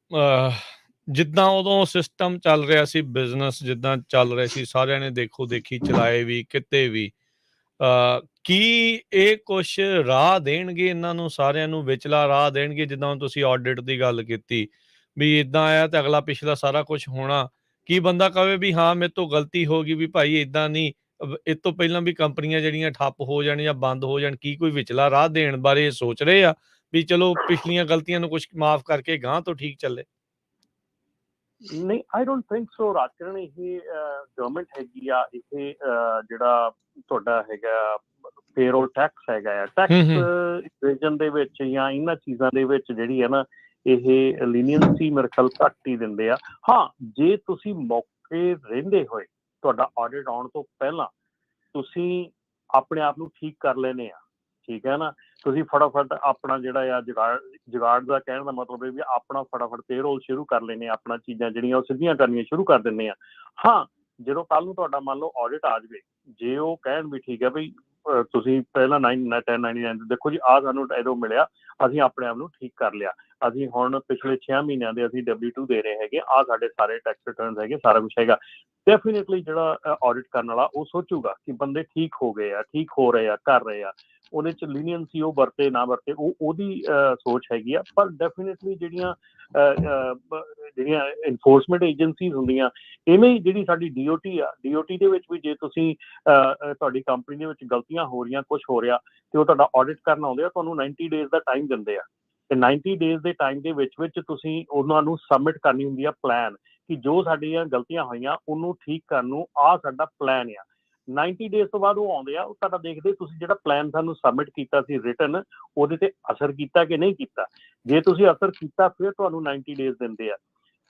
ਜਿੱਦਾਂ ਉਦੋਂ ਸਿਸਟਮ ਚੱਲ ਰਿਹਾ ਸੀ, ਬਿਜ਼ਨਸ ਜਿੱਦਾਂ ਚੱਲ ਰਿਹਾ ਸੀ, ਸਾਰਿਆਂ ਨੇ ਦੇਖੋ ਦੇਖੀ ਚਲਾਏ ਵੀ ਕਿਤੇ ਵੀ, ਕੀ ਇਹ ਕੁਛ ਰਾਹ ਦੇਣਗੇ ਇਹਨਾਂ ਨੂੰ ਸਾਰਿਆਂ ਨੂੰ, ਵਿਚਲਾ ਰਾਹ ਦੇਣਗੇ? ਜਿੱਦਾਂ ਹੁਣ ਤੁਸੀਂ ਆਡਿਟ ਦੀ ਗੱਲ ਕੀਤੀ ਵੀ ਇੱਦਾਂ ਆਇਆ ਤੇ ਅਗਲਾ ਪਿਛਲਾ ਸਾਰਾ ਕੁਝ ਹੋਣਾ, ਕੀ ਬੰਦਾ ਕਵੇ ਵੀ ਹਾਂ ਮੇਰੇ ਤੋਂ ਗਲਤੀ ਹੋ ਗਈ, ਵੀ ਭਾਈ ਇੱਦਾਂ ਨਹੀਂ, ਇਹ ਤੋਂ ਪਹਿਲਾਂ ਵੀ ਕੰਪਨੀਆਂ ਜਿਹੜੀਆਂ ਠੱਪ ਹੋ ਜਾਣ ਜਾਂ ਬੰਦ ਹੋ ਜਾਣ, ਕੀ ਕੋਈ ਵਿਚਲਾ ਰਾਹ ਦੇਣ ਬਾਰੇ ਸੋਚ ਰਹੇ ਆ ਵੀ ਚਲੋ ਪਿਛਲੀਆਂ ਗਲਤੀਆਂ ਨੂੰ ਕੁਝ ਮਾਫ ਕਰਕੇ ਗਾਂਹ ਤੋਂ ਠੀਕ ਚੱਲੇ? ਨਹੀਂ, I don't think so Rajkaran. ਇਹ ਗਵਰਨਮੈਂਟ ਹੈਗੀ ਆ, ਇਹ ਜਿਹੜਾ ਤੁਹਾਡਾ ਹੈਗਾ ਪੇਰੋਲ ਟੈਕਸ ਹੈਗਾ ਆ, ਟੈਕਸ ਇਵੈਜ਼ਨ ਦੇ ਵਿੱਚ ਜਾਂ ਇਹਨਾਂ ਚੀਜ਼ਾਂ ਦੇ ਵਿੱਚ ਜਿਹੜੀ ਹੈ ਨਾ, ਇਹ ਲੀਨੀਅੰਸੀ ਮੇਰੇ ਖਿਆਲ ਘੱਟ ਹੀ ਦਿੰਦੇ ਆ। ਹਾਂ, ਜੇ ਤੁਸੀਂ ਮੌਕੇ ਰਹਿੰਦੇ ਹੋਏ, ਤੁਹਾਡਾ ਆਡਿਟ ਆਉਣ ਤੋਂ ਪਹਿਲਾਂ ਤੁਸੀਂ ਆਪਣੇ ਆਪ ਨੂੰ ਠੀਕ ਕਰ ਲੈਨੇ ਆ, ਠੀਕ ਹੈ ਨਾ, ਤੁਸੀਂ ਫਟਾਫਟ ਆਪਣਾ ਜਿਹੜਾ ਆ ਜੁਗਾੜ ਦਾ ਕਹਿਣ ਦਾ ਮਤਲਬ ਇਹ ਵੀ ਆਪਣਾ ਫਟਾਫਟ ਪੇਰੋਲ ਸ਼ੁਰੂ ਕਰ ਲੈਨੇ ਆ, ਆਪਣਾ ਚੀਜ਼ਾਂ ਜਿਹੜੀਆਂ ਉਹ ਸਿੱਧੀਆਂ ਕਰਨੀਆਂ ਸ਼ੁਰੂ ਕਰ ਦਿੰਦੇ ਆ। ਹਾਂ, ਜਦੋਂ ਕੱਲ੍ਹ ਨੂੰ ਤੁਹਾਡਾ ਮੰਨ ਲਓ ਆਡਿਟ ਆ ਜਾਵੇ, ਜੇ ਉਹ ਕਹਿਣ ਵੀ ਠੀਕ ਹੈ ਬਈ ਤੁਸੀਂ ਪਹਿਲਾਂ 1099 ਦੇਖੋ ਜੀ, ਆਹ ਸਾਨੂੰ ਇਹਦੋਂ ਮਿਲਿਆ, ਅਸੀਂ ਆਪਣੇ ਆਪ ਨੂੰ ਠੀਕ ਕਰ ਲਿਆ, ਅਸੀਂ ਹੁਣ ਪਿਛਲੇ 6 ਮਹੀਨਿਆਂ ਦੇ ਅਸੀਂ W2 ਦੇ ਰਹੇ ਹੈਗੇ, ਆਹ ਸਾਡੇ ਸਾਰੇ ਟੈਕਸ ਰਿਟਰਨਸ ਹੈਗੇ, ਸਾਰਾ ਕੁਛ ਹੈਗਾ, ਡੈਫੀਨੇਟਲੀ ਜਿਹੜਾ ਆਡਿਟ ਕਰਨ ਵਾਲਾ ਉਹ ਸੋਚੂਗਾ ਕਿ ਬੰਦੇ ਠੀਕ ਹੋ ਗਏ ਆ, ਠੀਕ ਹੋ ਰਹੇ ਆ, ਕਰ ਰਹੇ ਆ, ਉਹਦੇ 'ਚ ਲੀਨੀਅੰਸੀ ਉਹ ਵਰਤੇ ਨਾ ਵਰਤੇ ਉਹ ਉਹਦੀ ਸੋਚ ਹੈਗੀ ਆ। ਪਰ ਡੈਫੀਨੇਟਲੀ ਜਿਹੜੀਆਂ ਇਨਫੋਰਸਮੈਂਟ ਏਜੰਸੀਜ਼ ਹੁੰਦੀਆਂ, ਇਵੇਂ ਹੀ ਜਿਹੜੀ ਸਾਡੀ DOT ਆ, DOT ਦੇ ਵਿੱਚ ਵੀ ਜੇ ਤੁਸੀਂ ਤੁਹਾਡੀ ਕੰਪਨੀ ਦੇ ਵਿੱਚ ਗਲਤੀਆਂ ਹੋ ਰਹੀਆਂ, ਕੁਛ ਹੋ ਰਿਹਾ, ਤੇ ਉਹ ਤੁਹਾਡਾ ਆਡਿਟ ਕਰਨ ਆਉਂਦੇ ਆ, ਤੁਹਾਨੂੰ 90 ਡੇਜ਼ ਦਾ ਟਾਈਮ ਦਿੰਦੇ ਆ, ਤੇ 90 ਡੇਜ਼ ਦੇ ਟਾਈਮ ਦੇ ਵਿੱਚ ਤੁਸੀਂ ਉਹਨਾਂ ਨੂੰ ਸਬਮਿਟ ਕਰਨੀ ਹੁੰਦੀ ਆ ਪਲਾਨ, ਕਿ ਜੋ ਸਾਡੀਆਂ ਗਲਤੀਆਂ ਹੋਈਆਂ ਉਹਨੂੰ ਠੀਕ ਕਰਨ ਨੂੰ ਆਹ ਸਾਡਾ ਪਲਾਨ ਆ। 90 ਡੇਜ਼ ਤੋਂ ਬਾਅਦ ਉਹ ਆਉਂਦੇ ਆ, ਉਹ ਤੁਹਾਡਾ ਦੇਖਦੇ ਤੁਸੀਂ ਜਿਹੜਾ ਪਲਾਨ ਸਾਨੂੰ ਸਬਮਿਟ ਕੀਤਾ ਸੀ ਰਿਟਨ, ਉਹਦੇ ਤੇ ਅਸਰ ਕੀਤਾ ਕਿ ਨਹੀਂ ਕੀਤਾ। ਜੇ ਤੁਸੀਂ ਅਸਰ ਕੀਤਾ ਫਿਰ ਤੁਹਾਨੂੰ 90 ਡੇਜ਼ ਦਿੰਦੇ ਆ,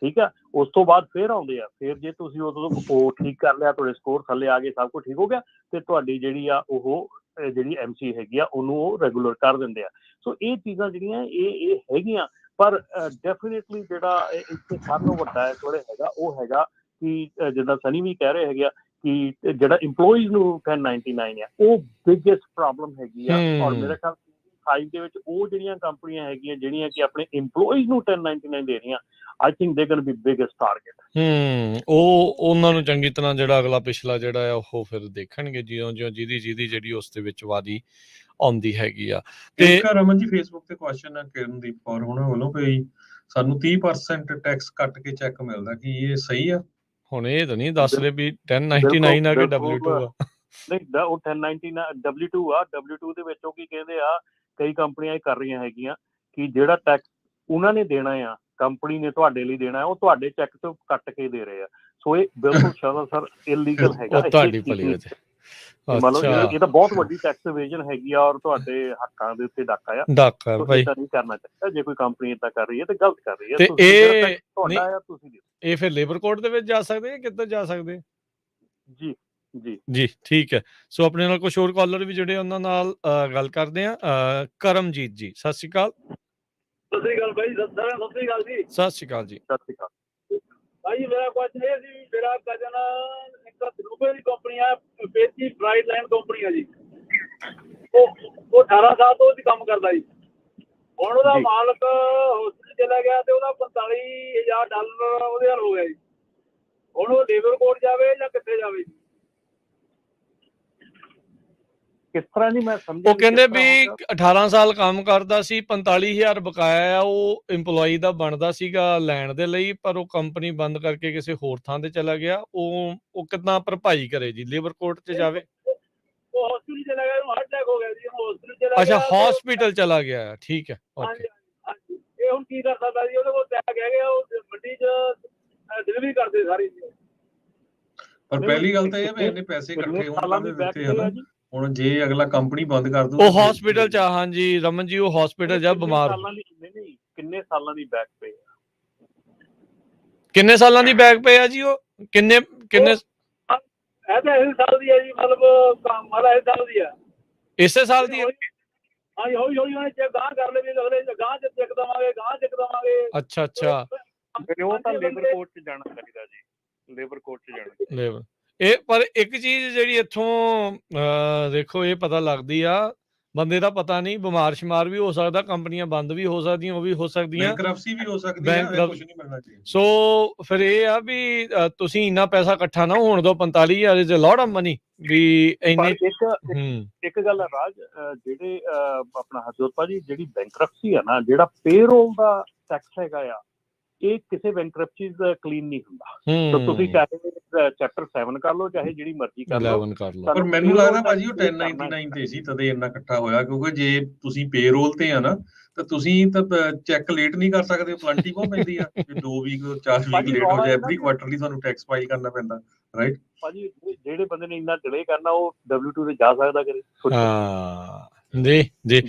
ਠੀਕ ਆ। ਉਸ ਤੋਂ ਬਾਅਦ ਫਿਰ ਆਉਂਦੇ ਆ, ਫਿਰ ਜੇ ਤੁਸੀਂ ਉਦੋਂ ਉਹ ਠੀਕ ਕਰ ਲਿਆ, ਤੁਹਾਡੇ ਸਕੋਰ ਥੱਲੇ ਆ ਗਏ, ਸਭ ਕੁਝ ਠੀਕ ਹੋ ਗਿਆ, ਤੇ ਤੁਹਾਡੀ ਜਿਹੜੀ ਆ ਉਹ ਜਿਹੜੀ MC ਹੈਗੀ ਆ ਉਹਨੂੰ ਉਹ ਰੈਗੂਲਰ ਕਰ ਦਿੰਦੇ ਆ। ਸੋ ਇਹ ਚੀਜ਼ਾਂ ਜਿਹੜੀਆਂ ਇਹ ਹੈਗੀਆਂ, ਪਰ ਡੈਫੀਨੇਟਲੀ ਜਿਹੜਾ ਇੱਥੇ ਸਭ ਤੋਂ ਵੱਡਾ ਇਸ ਵੇਲੇ ਹੈਗਾ ਉਹ ਹੈਗਾ ਕਿ ਜਿੱਦਾਂ ਸਨੀ ਵੀ ਕਹਿ ਰਹੇ ਹੈਗੇ ਆ ਕਿ ਜਿਹੜਾ EMPLOYEES ਨੂੰ 1099 ਆ, ਉਹ ਬਿਗੇਸਟ ਪ੍ਰੋਬਲਮ ਹੈਗੀ ਆ। ਔਰ ਮੇਰੇ ਖਿਆਲ 5 ਦੇ ਵਿੱਚ ਉਹ ਜਿਹੜੀਆਂ ਕੰਪਨੀਆਂ ਹੈਗੀਆਂ ਜਿਹੜੀਆਂ ਕਿ ਆਪਣੇ EMPLOYEES ਨੂੰ 1099 ਦੇ ਰਹੀਆਂ, I think they going to be biggest target. ਉਹ ਉਹਨਾਂ ਨੂੰ ਚੰਗੀ ਤਰ੍ਹਾਂ ਜਿਹੜਾ ਅਗਲਾ ਪਿਛਲਾ ਜਿਹੜਾ ਆ ਉਹ ਫਿਰ ਦੇਖਣਗੇ, ਜਿਉਂ ਜਿਹਦੀ ਜਿਹੜੀ ਉਸ ਦੇ ਵਿੱਚ ਵਾਦੀ ਆਉਂਦੀ ਹੈਗੀ ਆ। ਤੇ ਰਮਨ ਜੀ, ਫੇਸਬੁੱਕ ਤੇ ਕੁਐਸਚਨ ਆ ਕਿਰਨਦੀਪ ਕੌਰ ਉਹਨਾਂ ਵੱਲੋਂ ਵੀ ਸਾਨੂੰ 30% ਟੈਕਸ ਕੱਟ ਕੇ ਚੈੱਕ ਮਿਲਦਾ, ਕੀ ਇਹ ਸਹੀ ਆ? ਹੁਣ ਇਹ ਤਾਂ ਨਹੀਂ ਦੱਸ ਰਹੇ ਵੀ 1099 ਆ ਕਿ W2 ਆ। ਨਹੀਂ, ਉਹ 1099 W2 ਆ। W2 ਦੇ ਵਿੱਚ ਉਹ ਕੀ ਕਹਿੰਦੇ ਆ, ਕਈ ਕੰਪਨੀਆਂ ਇਹ ਕਰ ਰਹੀਆਂ ਹੈਗੀਆਂ ਕਿ ਜਿਹੜਾ ਟੈਕਸ ਉਹਨਾਂ ਨੇ ਦੇਣਾ ਆ, ਕੰਪਨੀ ਨੇ ਤੁਹਾਡੇ ਲਈ ਦੇਣਾ, ਉਹ ਤੁਹਾਡੇ ਚੈੱਕ ਤੋਂ ਕੱਟ ਕੇ ਦੇ ਰਹੇ ਆ। ਸੋ ਇਹ ਬਿਲਕੁਲ ਸਰ ਇਲੀਗਲ ਹੈਗਾ। ਤੁਹਾਡੀ ਭਲੀ ਵਿੱਚ ਮਤਲਬ ਇਹ ਤਾਂ ਬਹੁਤ ਵੱਡੀ ਟੈਕਸ ਇਵੇਜਨ ਹੈਗੀ ਆ, ਔਰ ਤੁਹਾਡੇ ਹੱਕਾਂ ਦੇ ਉੱਤੇ ਡਾਕਾ ਆ। ਭਾਈ ਨਹੀਂ ਕਰਨਾ ਚਾਹੀਦਾ। ਜੇ ਕੋਈ ਕੰਪਨੀ ਏਦਾਂ ਕਰ ਰਹੀ ਹੈ ਤੇ ਗਲਤ ਕਰ ਰਹੀ ਹੈ। ਤੇ ਇਹ ਤੁਹਾਡਾ ਆ, ਤੁਸੀਂ ਇਹ ਫਿਰ ਲੇਬਰ ਕੋਰਟ ਦੇ ਵਿੱਚ ਜਾ ਸਕਦੇ ਆ, ਕਿੱਧਰ ਜਾ ਸਕਦੇ? ਜੀ ਜੀ ਜੀ, ਠੀਕ ਹੈ। ਸੋ ਆਪਣੇ ਨਾਲ ਕੁਝ ਹੋਰ ਕਾਲਰ ਵੀ ਜਿਹੜੇ ਉਹਨਾਂ ਨਾਲ ਗੱਲ ਕਰਦੇ ਆ। ਕਰਮਜੀਤ ਜੀ, ਸਤਿ ਸ਼੍ਰੀ ਅਕਾਲ। ਸਤਿ ਸ਼੍ਰੀ ਅਕਾਲ ਭਾਈ। ਸਤਿ ਸ਼੍ਰੀ ਅਕਾਲ ਜੀ। ਸਤਿ ਸ਼੍ਰੀ ਅਕਾਲ ਜੀ। ਸਤਿ ਸ਼੍ਰੀ ਅਕਾਲ ਭਾਈ। ਮੇਰਾ ਕੁਐਸਚਨ ਇਹ ਸੀ, ਮੇਰਾ ਕਜ਼ਨ ਇੱਕ ਰੂਬੇ ਦੀ ਕੰਪਨੀ ਆ, ਪੇਚੀ ਬ੍ਰਾਈਟ ਲਾਈਨ ਕੰਪਨੀ ਆ ਜੀ, ਉਹ 18 ਸਾਲ ਤੋਂ ਉਹਦੀ ਕੰਮ ਕਰਦਾ ਜੀ। ਹੁਣ ਉਹਦਾ ਮਾਲਕ ਹੌਸਪੀਟਲ ਚਲਾ ਗਿਆ ਤੇ ਉਹਦਾ $45,000 ਉਹਦੇ ਨਾਲ ਹੋ ਗਿਆ ਜੀ। ਹੁਣ ਉਹ ਲੇਬਰ ਕੋਰਟ ਜਾਵੇ ਜਾਂ ਕਿੱਥੇ ਜਾਵੇ? ਕਿਸ ਤਰ੍ਹਾਂ ਦੀ ਮੈਂ ਸਮਝਿਆ। ਉਹ ਕਹਿੰਦੇ ਵੀ 18 ਸਾਲ ਕੰਮ ਕਰਦਾ ਸੀ, 45,000 ਬਕਾਇਆ ਆ ਉਹ EMPLOYEE ਦਾ ਬਣਦਾ ਸੀਗਾ ਲੈਣ ਦੇ ਲਈ, ਪਰ ਉਹ ਕੰਪਨੀ ਬੰਦ ਕਰਕੇ ਕਿਸੇ ਹੋਰ ਥਾਂ ਤੇ ਚਲਾ ਗਿਆ। ਉਹ ਕਿੱਦਾਂ ਭਰਪਾਈ ਕਰੇ ਜੀ? ਲੇਬਰ ਕੋਰਟ 'ਚ ਜਾਵੇ? ਉਹ ਹੌਸਪੀਟਲ ਚਲਾ ਗਿਆ, ਉਹਨੂੰ ਹਾਰਟ ਅਟੈਕ ਹੋ ਗਿਆ ਜੀ। ਹੌਸਪੀਟਲ ਚਲਾ ਗਿਆ। ਅੱਛਾ, ਹੌਸਪੀਟਲ ਚਲਾ ਗਿਆ। ਠੀਕ ਹੈ, ਓਕੇ। ਹਾਂਜੀ। ਇਹ ਇਹ ਹੁਣ ਕੀ ਕਰ ਸਕਦਾ ਜੀ, ਉਹਦੇ ਕੋਲ ਟੈਗ ਹੈਗੇ ਆ, ਉਹ ਮੰਡੀ 'ਚ ਡਿਲੀਵਰੀ ਕਰਦੇ ਸਾਰੀ। ਪਰ ਪਹਿਲੀ ਗੱਲ ਤਾਂ ਇਹ ਵੀ ਇੰਨੇ ਪੈਸੇ ਇਕੱਠੇ ਹੋਣ ਕਾਹਦੇ ਦਿੱਤੇ ਹਨਾ। ਹੁਣ ਜੇ ਅਗਲਾ ਕੰਪਨੀ ਬੰਦ ਕਰ ਦੂ, ਉਹ ਹਸਪੀਟਲ 'ਚ ਹਾਂਜੀ ਰਮਨ ਜੀ, ਉਹ ਹਸਪੀਟਲ 'ਚ ਬਿਮਾਰ। ਕਿੰਨੇ ਸਾਲਾਂ ਦੀ ਬੈਕ ਪੇ ਆ? ਕਿੰਨੇ ਸਾਲਾਂ ਦੀ ਬੈਕ ਪੇ ਆ ਜੀ ਉਹ? ਕਿੰਨੇ ਇਹ ਤਾਂ ਇਸ ਸਾਲ ਦੀ ਹੈ ਜੀ, ਮਤਲਬ ਇਸ ਸਾਲ ਦੀ ਆ, ਇਸੇ ਸਾਲ ਦੀ? ਹਾਂਜੀ, ਹੌਲੀ ਹੌਲੀ ਉਹਨੇ ਚੈੱਕ ਗਾਂ ਕਰ ਲਵੇ, ਅਗਲੇ ਗਾਂ 'ਚ ਚੈੱਕ ਦੇਵਾਂਗੇ, ਗਾਂ ਚੈੱਕ ਦੇਵਾਂਗੇ। ਅੱਛਾ ਅੱਛਾ, ਉਹ ਤਾਂ ਲੇਬਰ ਕੋਰਟ 'ਚ ਜਾਣਾ ਚਾਹੀਦਾ ਜੀ, ਲੇਬਰ ਕੋਰਟ 'ਚ ਜਾਣਾ। ਲੇਬਰ ਇਹ ਪਰ ਇੱਕ ਚੀਜ਼ ਜਿਹੜੀ ਇੱਥੋਂ ਦੇਖੋ ਇਹ ਪਤਾ ਲੱਗਦੀ ਆ, ਬੰਦੇ ਦਾ ਪਤਾ ਨਹੀਂ, ਬਿਮਾਰ ਸ਼ਮਾਰ ਵੀ ਹੋ ਸਕਦਾ, ਕੰਪਨੀਆਂ ਬੰਦ ਵੀ ਹੋ ਸਕਦੀਆਂ, ਉਹ ਵੀ ਹੋ ਸਕਦੀਆਂ, ਬੈਂਕਰਪਸੀ ਵੀ ਹੋ ਸਕਦੀ ਹੈ, ਕੁਝ ਨਹੀਂ ਮਿਲਣਾ ਚਾਹੀਦਾ। ਸੋ ਫਿਰ ਇਹ ਆ ਵੀ ਤੁਸੀਂ ਇੰਨਾ ਪੈਸਾ ਇਕੱਠਾ ਨਾ ਹੋਣ ਦਿਓ, 45,000 is a lot of money ਵੀ ਇੰਨੇ। ਇੱਕ ਗੱਲ ਹੈ ਰਾਜ, ਜਿਹੜੇ ਆਪਣਾ ਹਰਜੋਤ ਭਾਜੀ, ਜਿਹੜੀ ਬੈਂਕਰਪਸੀ ਆ ਨਾ, ਜਿਹੜਾ ਪੇਰੋਲ ਦਾ ਟੈਕਸ ਹੈਗਾ ਆ, ਇਹ ਕਿਸੇ ਬੈਂਕਰਪਸੀ ਕਲੀਨ ਨਹੀਂ ਹੁੰਦਾ। ਤਾਂ ਤੁਸੀਂ ਚਾਹੇ ਚੈਪਟਰ 7 ਕਰ ਲਓ, ਚਾਹੇ ਜਿਹੜੀ ਮਰਜ਼ੀ ਕਰ ਲਓ। ਪਰ ਮੈਨੂੰ ਲੱਗਦਾ ਭਾਜੀ ਉਹ 1099 ਤੇ ਸੀ ਤਦੇ ਇੰਨਾ ਇਕੱਠਾ ਹੋਇਆ, ਕਿਉਂਕਿ ਜੇ ਤੁਸੀਂ ਪੇਰੋਲ ਤੇ ਆ ਨਾ ਤਾਂ ਤੁਸੀਂ ਤਾਂ ਚੈੱਕ ਲੇਟ ਨਹੀਂ ਕਰ ਸਕਦੇ, ਪਲੰਟੀ ਬਹੁਤ ਪੈਂਦੀ ਆ, 2 ਵੀਕ 4 ਵੀਕ ਲੇਟ ਹੋ ਜਾਏ, ਐਵਰੀ ਕੁਆਟਰਲੀ ਤੁਹਾਨੂੰ ਟੈਕਸ ਫਾਈਲ ਕਰਨਾ ਪੈਂਦਾ, ਰਾਈਟ? ਭਾਜੀ ਜਿਹੜੇ ਬੰਦੇ ਨੇ ਇੰਨਾ ਡਿਲੇ ਕਰਨਾ, ਉਹ W2 ਤੇ ਜਾ ਸਕਦਾ ਕਦੇ? ਹਾਂ ਜੀ ਜੀ,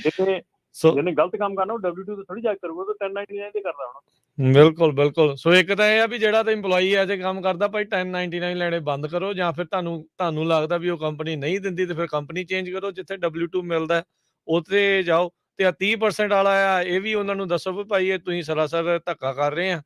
ਜਿਹਨੇ ਗਲਤ ਕੰਮ ਕਰਨਾ ਉਹ W2 ਤੇ ਥੋੜੀ ਜਾ ਕਰੂਗਾ, ਉਹ 1099 ਤੇ ਕਰਦਾ ਹੋਣਾ। ਬਿਲਕੁਲ ਬਿਲਕੁਲ। ਸੋ ਇੱਕ ਤਾਂ ਇਹ ਆ ਵੀ ਜਿਹੜਾ ਤਾਂ ਇੰਪਲੋਈ ਐਜ ਕੰਮ ਕਰਦਾ, ਭਾਈ 1099 ਲੈਣੇ ਬੰਦ ਕਰੋ, ਜਾਂ ਫਿਰ ਤੁਹਾਨੂੰ ਲੱਗਦਾ ਵੀ ਉਹ ਕੰਪਨੀ ਨਹੀਂ ਦਿੰਦੀ ਤੇ ਫਿਰ ਕੰਪਨੀ ਚੇਂਜ ਕਰੋ, ਜਿੱਥੇ W2 ਮਿਲਦਾ ਉੱਥੇ ਜਾਓ। ਤੇ 30% ਵਾਲਾ ਆ, ਇਹ ਵੀ ਉਹਨਾਂ ਨੂੰ ਦੱਸੋ ਵੀ ਭਾਈ ਇਹ ਤੁਸੀਂ ਸਰਾਸਰ ਧੱਕਾ ਕਰ ਰਹੇ ਆ,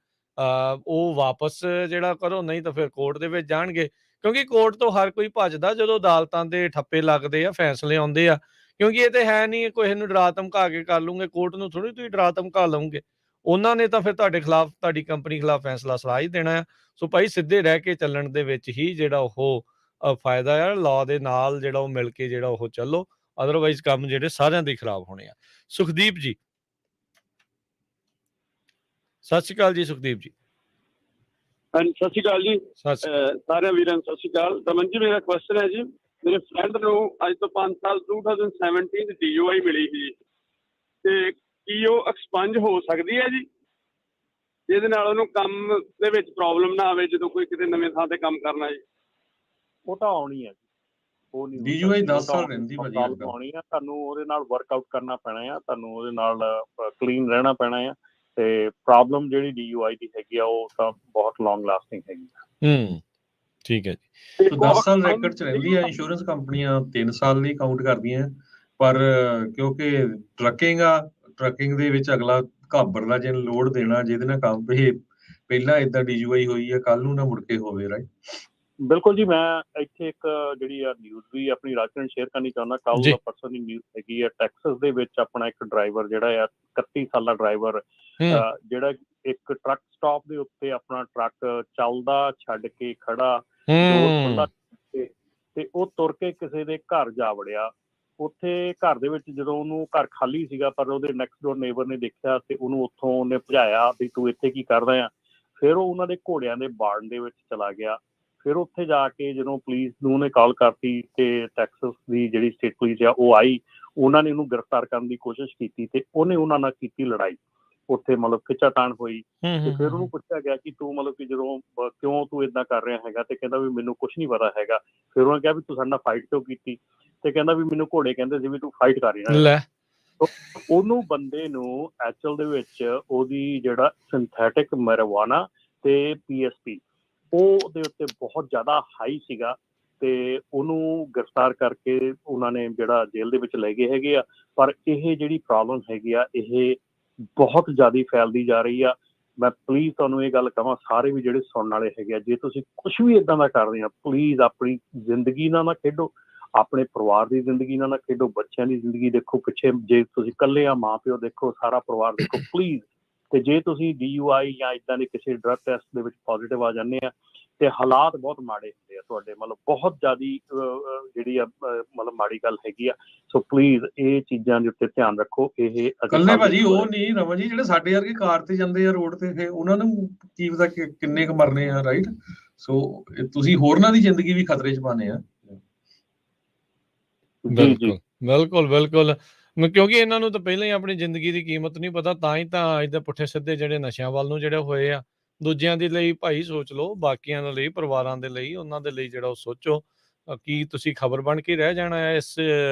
ਉਹ ਵਾਪਸ ਜਿਹੜਾ ਕਰੋ, ਨਹੀਂ ਤਾਂ ਫਿਰ ਕੋਰਟ ਦੇ ਵਿੱਚ ਜਾਣਗੇ, ਕਿਉਂਕਿ ਕੋਰਟ ਤੋਂ ਹਰ ਕੋਈ ਭੱਜਦਾ ਜਦੋਂ ਅਦਾਲਤਾਂ ਦੇ ਠੱਪੇ ਲੱਗਦੇ ਆ, ਫੈਸਲੇ ਆਉਂਦੇ ਆ, ਕਿਉਂਕਿ ਇਹ ਤੇ ਹੈ ਨਹੀਂ ਕਿਸੇ ਨੂੰ ਡਰਾ ਧਮਕਾ ਕੇ ਕਰ ਲੂੰਗੇ, ਕੋਰਟ ਨੂੰ ਥੋੜੀ ਤੁਸੀਂ ਡਰਾ ਧਮਕਾ ਲਓਗੇ, ਉਹਨਾਂ ਨੇ ਤਾਂ ਫਿਰ ਤੁਹਾਡੇ ਖਿਲਾਫ, ਤੁਹਾਡੀ ਕੰਪਨੀ ਖਿਲਾਫ ਫੈਸਲਾ ਸੁਣਾ ਹੀ ਦੇਣਾ ਆ। ਸੋ ਭਾਈ ਸਿੱਧੇ ਰਹਿ ਕੇ ਚੱਲਣ ਦੇ ਵਿੱਚ ਹੀ ਜਿਹੜਾ ਉਹ ਫਾਇਦਾ ਆ, ਲਾਅ ਦੇ ਨਾਲ ਜਿਹੜਾ ਉਹ ਮਿਲ ਕੇ ਜਿਹੜਾ ਉਹ ਚੱਲੋ, ਅਦਰਵਾਈਜ਼ ਕੰਮ ਜਿਹੜੇ ਸਾਰਿਆਂ ਦੇ ਖਰਾਬ ਹੋਣੇ ਆ। ਸੁਖਦੀਪ ਜੀ, ਸਤਿ ਸ਼੍ਰੀ ਅਕਾਲ ਜੀ। ਸੁਖਦੀਪ ਜੀ, ਸਤਿ ਸ਼੍ਰੀ ਅਕਾਲ ਜੀ, ਸਾਰਿਆਂ ਵੀਰਾਂ ਨੂੰ ਸਤਿ ਸ਼੍ਰੀ ਅਕਾਲ। ਰਮਨ ਜੀ, ਮੇਰਾ ਕੁਐਸਚਨ ਹੈ ਜੀ, ਮੇਰੇ ਫਰੈਂਡ ਨੂੰ ਅੱਜ ਤੋਂ 5 ਸਾਲ 2017 DUI ਮਿਲੀ ਸੀ, ਤੇ ਕੀ ਉਹ ਐਕਸਪੰਜ ਹੋ ਸਕਦੀ ਹੈ ਜੀ, ਜਿਹਦੇ ਨਾਲ ਉਹਨੂੰ ਕੰਮ ਦੇ ਵਿੱਚ ਪ੍ਰੋਬਲਮ ਨਾ ਆਵੇ ਜਦੋਂ ਕੋਈ ਕਿਤੇ ਨਵੇਂ ਥਾਂ ਤੇ ਕੰਮ ਕਰਨਾ ਜੀ? ਉਹ ਤਾਂ ਆਉਣੀ ਹੈ ਜੀ, ਉਹ ਨਹੀਂ DUI 10 ਸਾਲ ਰਹਿੰਦੀ ਭਾਜੀ, ਆਉਣੀ ਆ, ਤੁਹਾਨੂੰ ਉਹਦੇ ਨਾਲ ਵਰਕਆਊਟ ਕਰਨਾ ਪੈਣਾ ਆ, ਤੁਹਾਨੂੰ ਉਹਦੇ ਨਾਲ ਕਲੀਨ ਰਹਿਣਾ ਪੈਣਾ ਆ, ਤੇ ਪ੍ਰੋਬਲਮ ਜਿਹੜੀ DUI ਦੀ ਹੈਗੀ ਆ ਉਹ ਤਾਂ ਬਹੁਤ ਲੌਂਗ ਲਾਸਟਿੰਗ ਹੈਗੀ ਆ। ਠੀਕ ਹੈ ਜੀ। 10 ਸਾਲ ਰੈਕਡ 'ਚ ਰਹਿੰਦੀ ਆ। ਇੰਸ਼ੋਰੈਂਸ ਕੰਪਨੀਆਂ 3 ਸਾਲ ਲਈ ਕਾਊਂਟ ਕਰਦੀਆਂ, ਪਰ ਕਿਉਂਕਿ ਟਰੱਕਿੰਗ ਦੇ ਵਿੱਚ ਅਗਲਾ ਘਾਬਰਦਾ, ਜੇ ਲੋਡ ਦੇਣਾ ਜਿਹਦੇ ਨਾਲ ਕੰਮ ਪਹਿਲਾਂ ਏਦਾਂ DUI ਹੋਈ ਆ, ਕੱਲ ਨੂੰ ਨਾ ਮੁੜ ਕੇ ਹੋਵੇ, ਰਾਈਟ? ਬਿਲਕੁਲ ਜੀ, ਮੈਂ ਇੱਥੇ ਇੱਕ ਜਿਹੜੀ ਆ ਨਿਊਜ਼ ਵੀ ਆਪਣੀ ਰਾਜ ਨਾਲ ਸ਼ੇਅਰ ਕਰਨੀ ਚਾਹੁੰਦਾ। ਕੱਲ ਦਾ ਪਰਸੋਂ ਦੀ ਨਿਊਜ਼ ਹੈਗੀ ਆ, ਟੈਕਸਸ ਦੇ ਵਿੱਚ ਆਪਣਾ ਇੱਕ ਡਰਾਈਵਰ ਜਿਹੜਾ ਆ 31 ਸਾਲਾ ਡਰਾਈਵਰ, ਜਿਹੜਾ ਇੱਕ ਟਰੱਕ ਸਟਾਪ ਦੇ ਉੱਤੇ ਆਪਣਾ ਟਰੱਕ ਚੱਲਦਾ ਛੱਡ ਕੇ ਖੜਾ, ਤੇ ਉਹ ਤੁਰ ਕੇ ਕਿਸੇ ਦੇ ਘਰ ਜਾ ਵੜਿਆ। ਉੱਥੇ ਘਰ ਦੇ ਵਿੱਚ ਜਦੋਂ ਉਹਨੂੰ, ਘਰ ਖਾਲੀ ਸੀਗਾ, ਪਰ ਉਹਦੇ ਨੈਕਸਟ ਡੋਰ ਨੇਬਰ ਨੇ ਦੇਖਿਆ ਤੇ ਉਹਨੂੰ ਉੱਥੋਂ ਉਹਨੇ ਭਜਾਇਆ ਵੀ ਤੂੰ ਇੱਥੇ ਕੀ ਕਰਦਾ ਆ। ਫਿਰ ਉਹ ਉਹਨਾਂ ਦੇ ਘੋੜਿਆਂ ਦੇ ਬਾਰਨ ਦੇ ਵਿੱਚ ਚਲਾ ਗਿਆ। ਫਿਰ ਉੱਥੇ ਜਾ ਕੇ ਜਦੋਂ ਪੁਲਿਸ ਨੂੰ ਉਹਨੇ ਕਾਲ ਕਰਤੀ ਤੇ ਟੈਕਸਸ ਦੀ ਜਿਹੜੀ ਸਟੇਟ ਪੁਲਿਸ ਆ ਉਹ ਆਈ, ਉਹਨਾਂ ਨੇ ਉਹਨੂੰ ਗ੍ਰਿਫਤਾਰ ਕਰਨ ਦੀ ਕੋਸ਼ਿਸ਼ ਕੀਤੀ ਤੇ ਉਹਨੇ ਉਹਨਾਂ ਨਾਲ ਕੀਤੀ ਲੜਾਈ। ਉੱਥੇ ਮਤਲਬ ਖਿੱਚਾਤਾਣ ਹੋਈ ਤੇ ਫਿਰ ਉਹਨੂੰ ਪੁੱਛਿਆ ਗਿਆ ਕਿ ਤੂੰ ਮਤਲਬ ਕਿ ਜਦੋਂ ਕਿਉਂ ਤੂੰ ਏਦਾਂ ਕਰ ਰਿਹਾ ਹੈਗਾ, ਤੇ ਕਹਿੰਦਾ ਵੀ ਮੈਨੂੰ ਕੁਛ ਨਹੀਂ ਪਤਾ ਹੈਗਾ। ਫਿਰ ਉਹਨਾਂ ਕਿਹਾ ਵੀ ਤੂੰ ਸਾਡੇ ਨਾਲ ਫਾਈਟ ਕਿਉਂ ਕੀਤੀ, ਤੇ ਕਹਿੰਦਾ ਵੀ ਮੈਨੂੰ ਘੋੜੇ ਕਹਿੰਦੇ ਸੀ ਵੀ ਤੂੰ ਫਾਈਟ ਕਰ ਰਿਹਾ। ਉਹਨੂੰ ਬੰਦੇ ਨੂੰ ਐਕਚੁਅਲ ਦੇ ਵਿੱਚ ਉਹਦੀ ਜਿਹੜਾ ਸਿੰਥੈਟਿਕ ਮੈਰੀਜੁਆਨਾ ਤੇ PSP ਉਹਦੇ ਉੱਤੇ ਬਹੁਤ ਜ਼ਿਆਦਾ ਹਾਈ ਸੀਗਾ, ਤੇ ਉਹਨੂੰ ਗ੍ਰਿਫਤਾਰ ਕਰਕੇ ਉਹਨਾਂ ਨੇ ਜਿਹੜਾ ਜੇਲ੍ਹ ਦੇ ਵਿੱਚ ਲੈ ਗਏ ਹੈਗੇ ਆ। ਪਰ ਇਹ ਜਿਹੜੀ ਪ੍ਰੋਬਲਮ ਹੈਗੀ ਆ, ਇਹ ਬਹੁਤ ਜ਼ਿਆਦਾ ਫੈਲਦੀ ਜਾ ਰਹੀ ਆ। ਮੈਂ ਪਲੀਜ਼ ਤੁਹਾਨੂੰ ਇਹ ਗੱਲ ਕਹਾਂ, ਸਾਰੇ ਵੀ ਜਿਹੜੇ ਸੁਣਨ ਵਾਲੇ ਹੈਗੇ ਆ, ਜੇ ਤੁਸੀਂ ਕੁਛ ਵੀ ਇੱਦਾਂ ਦਾ ਕਰਦੇ ਆ, ਪਲੀਜ਼ ਆਪਣੀ ਜ਼ਿੰਦਗੀ ਨਾਲ ਨਾ ਖੇਡੋ, ਆਪਣੇ ਪਰਿਵਾਰ ਦੀ ਜ਼ਿੰਦਗੀ ਨਾਲ ਨਾ ਖੇਡੋ, ਬੱਚਿਆਂ ਦੀ ਜ਼ਿੰਦਗੀ ਦੇਖੋ ਪਿੱਛੇ। ਜੇ ਤੁਸੀਂ ਇਕੱਲੇ ਆ, ਮਾਂ ਪਿਓ ਦੇਖੋ, ਸਾਰਾ ਪਰਿਵਾਰ ਦੇਖੋ ਪਲੀਜ਼। ਤੇ ਜੇ ਤੁਸੀਂ DUI ਜਾਂ ਇੱਦਾਂ ਦੇ ਕਿਸੇ ਡਰੱਗ ਟੈਸਟ ਦੇ ਵਿੱਚ ਪੋਜ਼ੀਟਿਵ ਆ ਜਾਂਦੇ ਆ, ਤੇ ਹਾਲਾਤ ਬਹੁਤ ਮਾੜੇ ਹੁੰਦੇ ਆ ਤੁਹਾਡੇ, ਮਤਲਬ ਬਹੁਤ ਜ਼ਿਆਦਾ ਜਿਹੜੀ ਆ ਮਤਲਬ ਮਾੜੀ ਗੱਲ ਹੈਗੀ ਆ। ਸੋ ਪਲੀਜ਼ ਇਹ ਚੀਜ਼ਾਂ ਦੇ ਉੱਤੇ ਧਿਆਨ ਰੱਖੋ। ਇਹ ਇਕੱਲੇ ਭਾਜੀ ਉਹ ਨਹੀਂ ਰਮਨ ਜੀ, ਜਿਹੜੇ ਸਾਡੇ ਵਰਗੇ ਕਾਰ ਤੇ ਜਾਂਦੇ ਆ ਰੋਡ ਤੇ, ਫਿਰ ਉਹਨਾਂ ਨੂੰ ਕੀ ਪਤਾ ਕਿੰਨੇ ਕੁ ਮਰਨੇ ਆ, ਰਾਈਟ? ਸੋ ਤੁਸੀਂ ਹੋਰਨਾਂ ਦੀ ਜ਼ਿੰਦਗੀ ਵੀ ਖਤਰੇ 'ਚ ਪਾਉਂਦੇ ਆ। ਬਿਲਕੁਲ ਬਿਲਕੁਲ ਬਿਲਕੁਲ। ਕਿਉਂਕਿ ਇਹਨਾਂ ਨੂੰ ਤਾਂ ਪਹਿਲਾਂ ਹੀ ਆਪਣੀ ਜ਼ਿੰਦਗੀ ਦੀ ਕੀਮਤ ਨਹੀਂ ਪਤਾ, ਤਾਂ ਹੀ ਤਾਂ ਇੱਦਾਂ ਪੁੱਠੇ ਸਿੱਧੇ ਜਿਹੜੇ ਨਸ਼ਿਆਂ ਵੱਲ ਨੂੰ ਜਿਹੜੇ ਹੋਏ ਆ। ਦੂਜਿਆਂ ਦੇ ਲਈ ਭਾਈ ਸੋਚ ਲਓ, ਬਾਕੀਆਂ ਦੇ ਲਈ, ਪਰਿਵਾਰਾਂ ਦੇ ਲਈ, ਉਹਨਾਂ ਦੇ ਲਈ ਜਿਹੜਾ ਉਹ ਸੋਚੋ। ਕੀ ਤੁਸੀਂ ਖਬਰ ਬਣ ਕੇ ਰਹਿ ਜਾਣਾ ਹੈ ਇਸ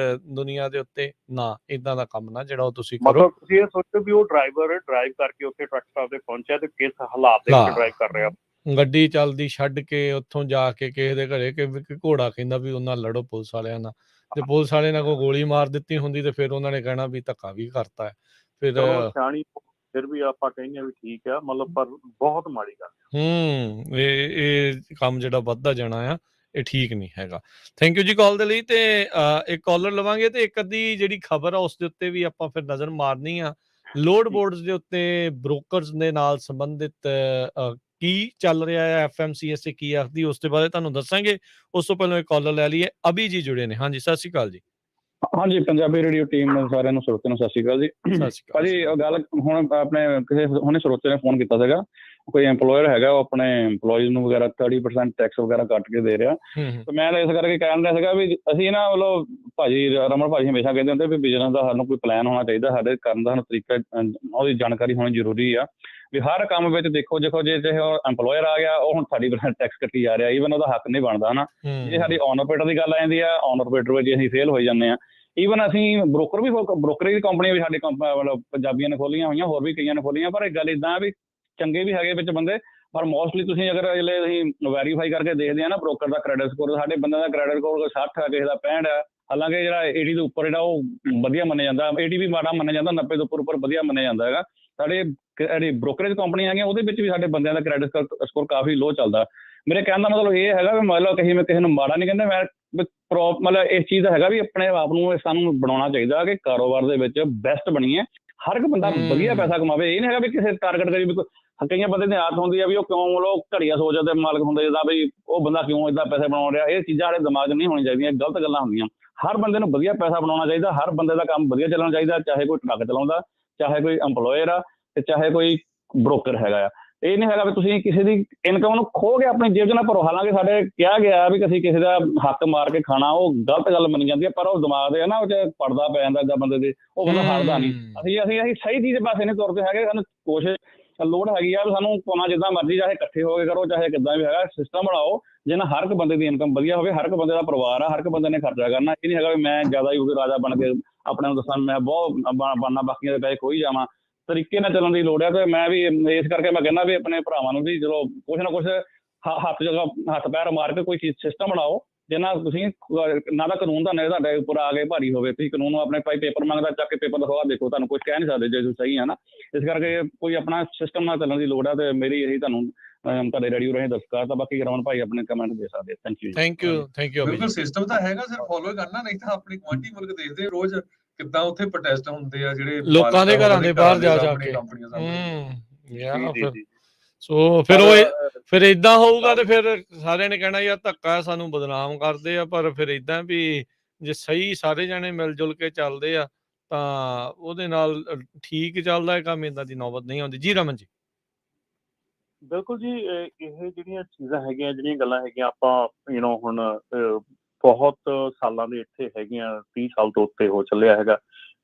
ਦੁਨੀਆ ਦੇ ਉੱਤੇ? ਨਾ, ਇੱਦਾਂ ਦਾ ਕੰਮ ਨਾ ਜਿਹੜਾ ਉਹ ਤੁਸੀਂ ਕਰੋ। ਮਤਲਬ ਤੁਸੀਂ ਇਹ ਸੋਚੋ ਵੀ ਉਹ ਡਰਾਈਵਰ ਡਰਾਈਵ ਕਰਕੇ ਉੱਥੇ ਟਰੱਕ ਸਟਾਪ ਤੇ ਪਹੁੰਚਿਆ ਤੇ ਕਿਸ ਹਾਲਾਤ ਦੇ ਵਿੱਚ ਡਰਾਈਵ ਕਰ ਰਿਹਾ। ਗੱਡੀ ਚੱਲਦੀ ਛੱਡ ਕੇ ਉੱਥੋਂ ਜਾ ਕੇ ਕਿਸੇ ਦੇ ਘਰੇ ਕਿ ਘੋੜਾ ਕਹਿੰਦਾ ਵੀ ਉਹਨਾਂ ਲੜੋ ਪੁਲਿਸ ਵਾਲਿਆਂ ਨਾਲ, ਤੇ ਪੁਲਿਸ ਵਾਲੇ ਨਾਲ ਕੋਈ ਗੋਲੀ ਮਾਰ ਦਿੱਤੀ ਹੁੰਦੀ ਤੇ ਫਿਰ ਉਹਨਾਂ ਨੇ ਕਹਿਣਾ ਵੀ ਧੱਕਾ ਵੀ ਕਰਤਾ ਹੈ। ਫਿਰ ਫਿਰ ਵੀ ਆਪਾਂ ਕਹਿੰਦੇ ਵੀ ਠੀਕ ਆ, ਮਤਲਬ ਪਰ ਬਹੁਤ ਮਾੜੀ ਗੱਲ। ਇਹ ਕੰਮ ਜਿਹੜਾ ਵੱਧਦਾ ਜਾਣਾ ਆ, ਇਹ ਠੀਕ ਨਹੀਂ ਹੈਗਾ। ਥੈਂਕ ਯੂ ਜੀ ਕਾਲ ਦੇ ਲਈ। ਤੇ ਇੱਕ ਕਾਲਰ ਲਵਾਂਗੇ ਤੇ ਇੱਕ ਅੱਧੀ ਜਿਹੜੀ ਖਬਰ ਆ ਉਸ ਦੇ ਉੱਤੇ ਵੀ ਆਪਾਂ ਫਿਰ ਨਜ਼ਰ ਮਾਰਨੀ ਆ। ਲੋਡ ਬੋਰਡਸ ਦੇ ਉੱਤੇ ਬ੍ਰੋਕਰਸ ਦੇ ਨਾਲ ਸੰਬੰਧਿਤ ਕੀ ਚੱਲ ਰਿਹਾ ਹੈ, FMCSA ਕੀ ਆਖਦੀ, ਉਸ ਦੇ ਬਾਰੇ ਤੁਹਾਨੂੰ ਦੱਸਾਂਗੇ। ਉਸ ਤੋਂ ਪਹਿਲਾਂ ਇੱਕ ਕਾਲਰ ਲੈ ਲਈਏ। ਅਭੀ ਜੀ ਜੁੜੇ ਨੇ। ਹਾਂਜੀ, ਸਤਿ ਸ਼੍ਰੀ ਅਕਾਲ ਜੀ। ਹਾਂਜੀ, ਪੰਜਾਬੀ ਰੇਡੀਓ ਟੀਮ ਨੂੰ ਸਾਰਿਆਂ ਨੂੰ, ਸਰੋਤਿਆਂ ਨੂੰ ਸਤਿ ਸ਼੍ਰੀ ਅਕਾਲ ਜੀ। ਭਾਜੀ ਗੱਲ ਹੁਣ ਆਪਣੇ ਕਿਸੇ ਹੁਣੇ ਸਰੋਤੇ ਨੇ ਫੋਨ ਕੀਤਾ ਸੀਗਾ, ਕੋਈ ਐਮਪਲੋਇਰ ਹੈਗਾ, ਉਹ ਆਪਣੇ EMPLOYEES ਨੂੰ ਵਗੈਰਾ 30% ਟੈਕਸ ਵਗੈਰਾ ਕੱਟ ਕੇ ਦੇ ਰਿਹਾ। ਤੇ ਮੈਂ ਤਾਂ ਇਸ ਕਰਕੇ ਕਹਿਣ ਰਿਹਾ ਸੀਗਾ ਵੀ ਅਸੀਂ ਨਾ ਮਤਲਬ ਭਾਜੀ ਰਮਨ ਭਾਜੀ ਹਮੇਸ਼ਾ ਕਹਿੰਦੇ ਹੁੰਦੇ ਵੀ ਬਿਜ਼ਨਸ ਦਾ ਸਾਨੂੰ ਕੋਈ ਪਲਾਨ ਹੋਣਾ ਚਾਹੀਦਾ, ਸਾਡੇ ਕਰਨ ਦਾ ਸਾਨੂੰ ਤਰੀਕਾ, ਉਹਦੀ ਜਾਣਕਾਰੀ ਹੋਣੀ ਜ਼ਰੂਰੀ ਆ। ਵੀ ਹਰ ਕੰਮ ਵਿੱਚ ਦੇਖੋ ਜੇ ਚਾਹੇ ਉਹ ਐਮਪਲੋਇਰ ਆ ਗਿਆ, ਉਹ ਹੁਣ 30% ਟੈਕਸ ਕੱਟੀ ਜਾ ਰਿਹਾ, ਈਵਨ ਉਹਦਾ ਹੱਕ ਨਹੀਂ ਬਣਦਾ ਨਾ। ਜੇ ਸਾਡੀ ਔਨ ਆਪਰੇਟਰ ਦੀ ਗੱਲ ਆ ਜਾਂਦੀ ਆ, ਔਨ ਆਪਰੇਟਰ ਵਿੱਚ ਅਸੀਂ ਫੇਲ ਹੋਈ ਜਾਂਦੇ ਹਾਂ। ਈਵਨ ਅਸੀਂ ਬ੍ਰੋਕਰੇਜ ਕੰਪਨੀਆਂ ਵੀ ਸਾਡੇ ਮਤਲਬ ਪੰਜਾਬੀਆਂ ਨੇ ਖੋਲੀਆਂ ਹੋਈਆਂ, ਹੋਰ ਵੀ ਕਈਆਂ ਨੇ ਖੋਲੀਆਂ। ਪਰ ਇਹ ਗੱਲ ਇੱਦਾਂ ਵੀ ਚੰਗੇ ਵੀ ਹੈਗੇ ਵਿੱਚ ਬੰਦੇ, ਪਰ ਮੋਸਟਲੀ ਤੁਸੀਂ ਅਗਰ ਜਿਹੜੇ ਅਸੀਂ ਵੈਰੀਫਾਈ ਕਰਕੇ ਦੇਖਦੇ ਹਾਂ ਨਾ ਬ੍ਰੋਕਰ ਦਾ ਕ੍ਰੈਡਿਟ ਸਕੋਰ, ਸਾਡੇ ਬੰਦੇ ਦਾ ਕ੍ਰੈਡਿਟ ਸਕੋਰ 60 ਆ, ਕਿਸੇ ਦਾ 65 ਆ। ਹਾਲਾਂਕਿ ਜਿਹੜਾ 80 ਦੇ ਉੱਪਰ ਜਿਹੜਾ ਉਹ ਵਧੀਆ ਮੰਨਿਆ ਜਾਂਦਾ, 80 ਵੀ ਮਾੜਾ ਮੰਨਿਆ ਜਾਂਦਾ, 90 ਦੇ ਉੱਪਰ ਵਧੀਆ ਮੰਨਿਆ ਜਾਂਦਾ ਹੈਗਾ। ਸਾਡੇ ਜਿਹੜੀ ਬ੍ਰੋਕਰੇਜ ਕੰਪਨੀਆਂ ਹੈਗੀਆਂ ਉਹਦੇ ਵਿੱਚ ਵੀ ਸਾਡੇ ਬੰਦਿਆਂ ਦਾ ਕ੍ਰੈਡਿਟ ਸਕੋਰ ਕਾਫੀ ਲੋ ਚੱਲਦਾ। ਮੇਰੇ ਕਹਿਣ ਦਾ ਮਤਲਬ ਇਹ ਹੈਗਾ ਵੀ ਮਤਲਬ ਕਿਸੇ ਨੂੰ ਮਾੜਾ ਨਹੀਂ ਕਹਿੰਦੇ, ਮੈਂ ਮਤਲਬ ਇਸ ਚੀਜ਼ ਦਾ ਹੈਗਾ ਵੀ ਆਪਣੇ ਆਪ ਨੂੰ ਸਾਨੂੰ ਬਣਾਉਣਾ ਚਾਹੀਦਾ ਕਿ ਕਾਰੋਬਾਰ ਦੇ ਵਿੱਚ ਬੈਸਟ ਬਣੀਏ, ਹਰ ਇੱਕ ਬੰਦਾ ਵਧੀਆ ਪੈਸਾ ਕਮਾਵੇ। ਇਹ ਨਹੀਂ ਹੈਗਾ ਵੀ ਕਿਸੇ ਟਾਰਗੇਟ ਕਰੀ ਵੀ ਕਈਆਂ ਬੰਦੇ ਦੀ ਆਦਤ ਹੁੰਦੀ ਆ ਵੀ ਉਹ ਕਿਉਂ ਮਤਲਬ ਘੜੀਆ ਸੋਚ ਦੇ ਮਾਲਕ ਹੁੰਦੇ, ਜਿੱਦਾਂ ਵੀ ਉਹ ਬੰਦਾ ਕਿਉਂ ਏਦਾਂ ਪੈਸੇ ਬਣਾਉਣ ਰਿਹਾ। ਇਹ ਚੀਜ਼ਾਂ ਸਾਡੇ ਦਿਮਾਗ 'ਚ ਨਹੀਂ ਹੋਣੀਆਂ ਚਾਹੀਦੀਆਂ, ਗਲਤ ਗੱਲਾਂ ਹੁੰਦੀਆਂ। ਹਰ ਬੰਦੇ ਨੂੰ ਵਧੀਆ ਪੈਸਾ ਬਣਾਉਣਾ ਚਾਹੀਦਾ, ਹਰ ਬੰਦੇ ਦਾ ਕੰਮ ਵਧੀਆ ਚੱਲਣਾ ਚਾਹੀਦਾ, ਚਾਹੇ ਕੋਈ ਟਰੱਕ ਚਲਾਉਂਦਾ, ਚਾਹੇ ਕੋਈ EMPLOYER ਆ, ਤੇ ਚਾਹੇ ਕੋਈ ਬ੍ਰੋਕਰ ਹੈਗਾ ਆ। ਇਹ ਨਹੀਂ ਹੈਗਾ ਵੀ ਤੁਸੀਂ ਕਿਸੇ ਦੀ ਇਨਕਮ ਨੂੰ ਖੋ ਕੇ ਆਪਣੀ ਜੇਬ 'ਚ ਨਾ ਭਰੋ। ਹਾਲਾਂਕਿ ਸਾਡੇ ਕਿਹਾ ਗਿਆ ਵੀ ਅਸੀਂ ਕਿਸੇ ਦਾ ਹੱਕ ਮਾਰ ਕੇ ਖਾਣਾ, ਉਹ ਗਲਤ ਗੱਲ ਮੰਨੀ ਜਾਂਦੀ ਹੈ, ਪਰ ਉਹ ਦਿਮਾਗ ਦੇ ਨਾ ਉਹ 'ਚ ਪੜਦਾ ਪੈ ਜਾਂਦਾ ਏਦਾਂ ਬੰਦੇ ਦੇ, ਉਹ ਬੰਦਾ ਹਟਦਾ ਨਹੀਂ। ਅਸੀਂ ਸਹੀ ਚੀਜ਼ ਪਾਸੇ ਨਹੀਂ ਤੁਰਦੇ ਹੈਗੇ। ਸਾਨੂੰ ਕੋਸ਼ਿਸ਼ ਲੋੜ ਹੈਗੀ ਆ, ਸਾਨੂੰ ਭਾਵੇਂ ਜਿੱਦਾਂ ਮਰਜ਼ੀ, ਚਾਹੇ ਇਕੱਠੇ ਹੋ ਕੇ ਕਰੋ, ਚਾਹੇ ਕਿੱਦਾਂ ਵੀ ਹੈਗਾ, ਸਿਸਟਮ ਬਣਾਓ ਜਿਹਦੇ ਨਾਲ ਹਰ ਇੱਕ ਬੰਦੇ ਦੀ ਇਨਕਮ ਵਧੀਆ ਹੋਵੇ, ਹਰ ਇੱਕ ਬੰਦੇ ਦਾ ਪਰਿਵਾਰ ਆ, ਹਰ ਇੱਕ ਬੰਦੇ ਨੇ ਖਰਚਾ ਕਰਨਾ। ਇਹ ਨਹੀਂ ਹੈਗਾ ਵੀ ਮੈਂ ਜ਼ਿਆਦਾ ਹੀ ਰਾਜਾ ਬਣ ਕੇ ਆਪਣੇ ਨੂੰ ਦੱਸਾਂ ਮੈਂ ਬਹੁਤ ਬਣਨਾ, ਬਾਕੀਆਂ ਦੇ ਪੈਸੇ ਖੋਈ ਜਾਵਾਂ। ਤਰੀਕੇ ਨਾਲ ਚੱਲਣ ਦੀ ਲੋੜ ਹੈ। ਤੇ ਮੈਂ ਵੀ ਇਸ ਕਰਕੇ ਮੈਂ ਕਹਿੰਦਾ ਵੀ ਆਪਣੇ ਭਰਾਵਾਂ ਨੂੰ ਵੀ ਚਲੋ ਕੁਛ ਨਾ ਕੁਛ ਹੱਥ ਪੈਰ ਮਾਰ ਕੇ ਕੋਈ ਚੀਜ਼ ਸਿਸਟਮ ਬਣਾਓ, ਜਿਹਨਾਂ ਤੁਸੀਂ ਨਾ ਤਾਂ ਕਾਨੂੰਨ ਤੁਹਾਡੇ ਤੁਹਾਡੇ ਉੱਪਰ ਆ ਕੇ ਭਾਰੀ ਹੋਵੇ। ਤੁਸੀਂ ਕਾਨੂੰਨ ਨੂੰ ਆਪਣੇ ਭਾਈ ਪੇਪਰ ਮੰਗਦਾ ਚੱਕ ਕੇ ਪੇਪਰ ਦਿਖਾ, ਦੇਖੋ ਤੁਹਾਨੂੰ ਕੁਛ ਕਹਿ ਨਹੀਂ ਸਕਦੇ ਜੇ ਤੁਸੀਂ ਸਹੀ ਹੈ ਨਾ। ਇਸ ਕਰਕੇ ਕੋਈ ਆਪਣਾ ਸਿਸਟਮ ਨਾਲ ਚੱਲਣ ਦੀ ਲੋੜ ਹੈ। ਤੇ ਮੇਰੀ ਇਹੀ ਤੁਹਾਨੂੰ ਤੁਹਾਡੇ ਰੇਡੀਓ ਰਾਹੀਂ ਦੱਸਦਾ। ਤਾਂ ਬਾਕੀ ਰਮਨ ਭਾਈ ਆਪਣੇ ਕਮੈਂਟ ਦੇ ਸਕਦੇ। Thank you. ਬਿਲਕੁਲ ਸਿਸਟਮ ਤਾਂ ਹੈਗਾ, ਸਿਰ ਫੋਲੋ ਕਰਨਾ। ਨਹੀਂ ਤਾਂ ਆਪਣੀ ਗੁਆਂਢੀ ਮੁਲਕ ਦੇਖਦੇ ਰੋਜ਼ ਕਿੱਦਾਂ ਉੱਥੇ ਪ੍ਰੋਟੈਸਟ ਹੁੰਦੇ ਆ, ਜਿਹੜੇ ਲੋਕਾਂ ਦੇ ਘਰਾਂ ਦੇ ਬਾਹਰ ਜਾ ਕੇ। ਸੋ ਫਿਰ ਏਦਾਂ ਹੋਊਗਾ ਤੇ ਫਿਰ ਸਾਰਿਆਂ ਨੇ ਕਹਿਣਾ ਯਾਰ ਧੱਕਾ, ਸਾਨੂੰ ਬਦਨਾਮ ਕਰਦੇ ਆ। ਪਰ ਫਿਰ ਏਦਾਂ ਵੀ ਜੇ ਸਹੀ ਸਾਰੇ ਜਾਣੇ ਮਿਲ ਜੁਲ ਕੇ ਚੱਲਦੇ ਆ ਤਾਂ ਉਹਦੇ ਨਾਲ ਠੀਕ ਚੱਲਦਾ ਹੈ ਕੰਮ, ਏਦਾਂ ਦੀ ਨੌਬਤ ਨਹੀਂ ਆਉਂਦੀ। ਜੀ ਰਮਨ ਜੀ। ਬਿਲਕੁਲ ਜੀ, ਇਹ ਜਿਹੜੀਆਂ ਚੀਜ਼ਾਂ ਹੈਗੀਆਂ, ਜਿਹੜੀਆਂ ਗੱਲਾਂ ਹੈਗੀਆਂ, ਆਪਾਂ ਹੁਣ ਬਹੁਤ ਸਾਲਾਂ ਦੇ ਇੱਥੇ ਹੈਗੀਆਂ, 30 ਸਾਲ ਤੋਂ ਉੱਤੇ ਹੋ ਚੱਲਿਆ ਹੈਗਾ,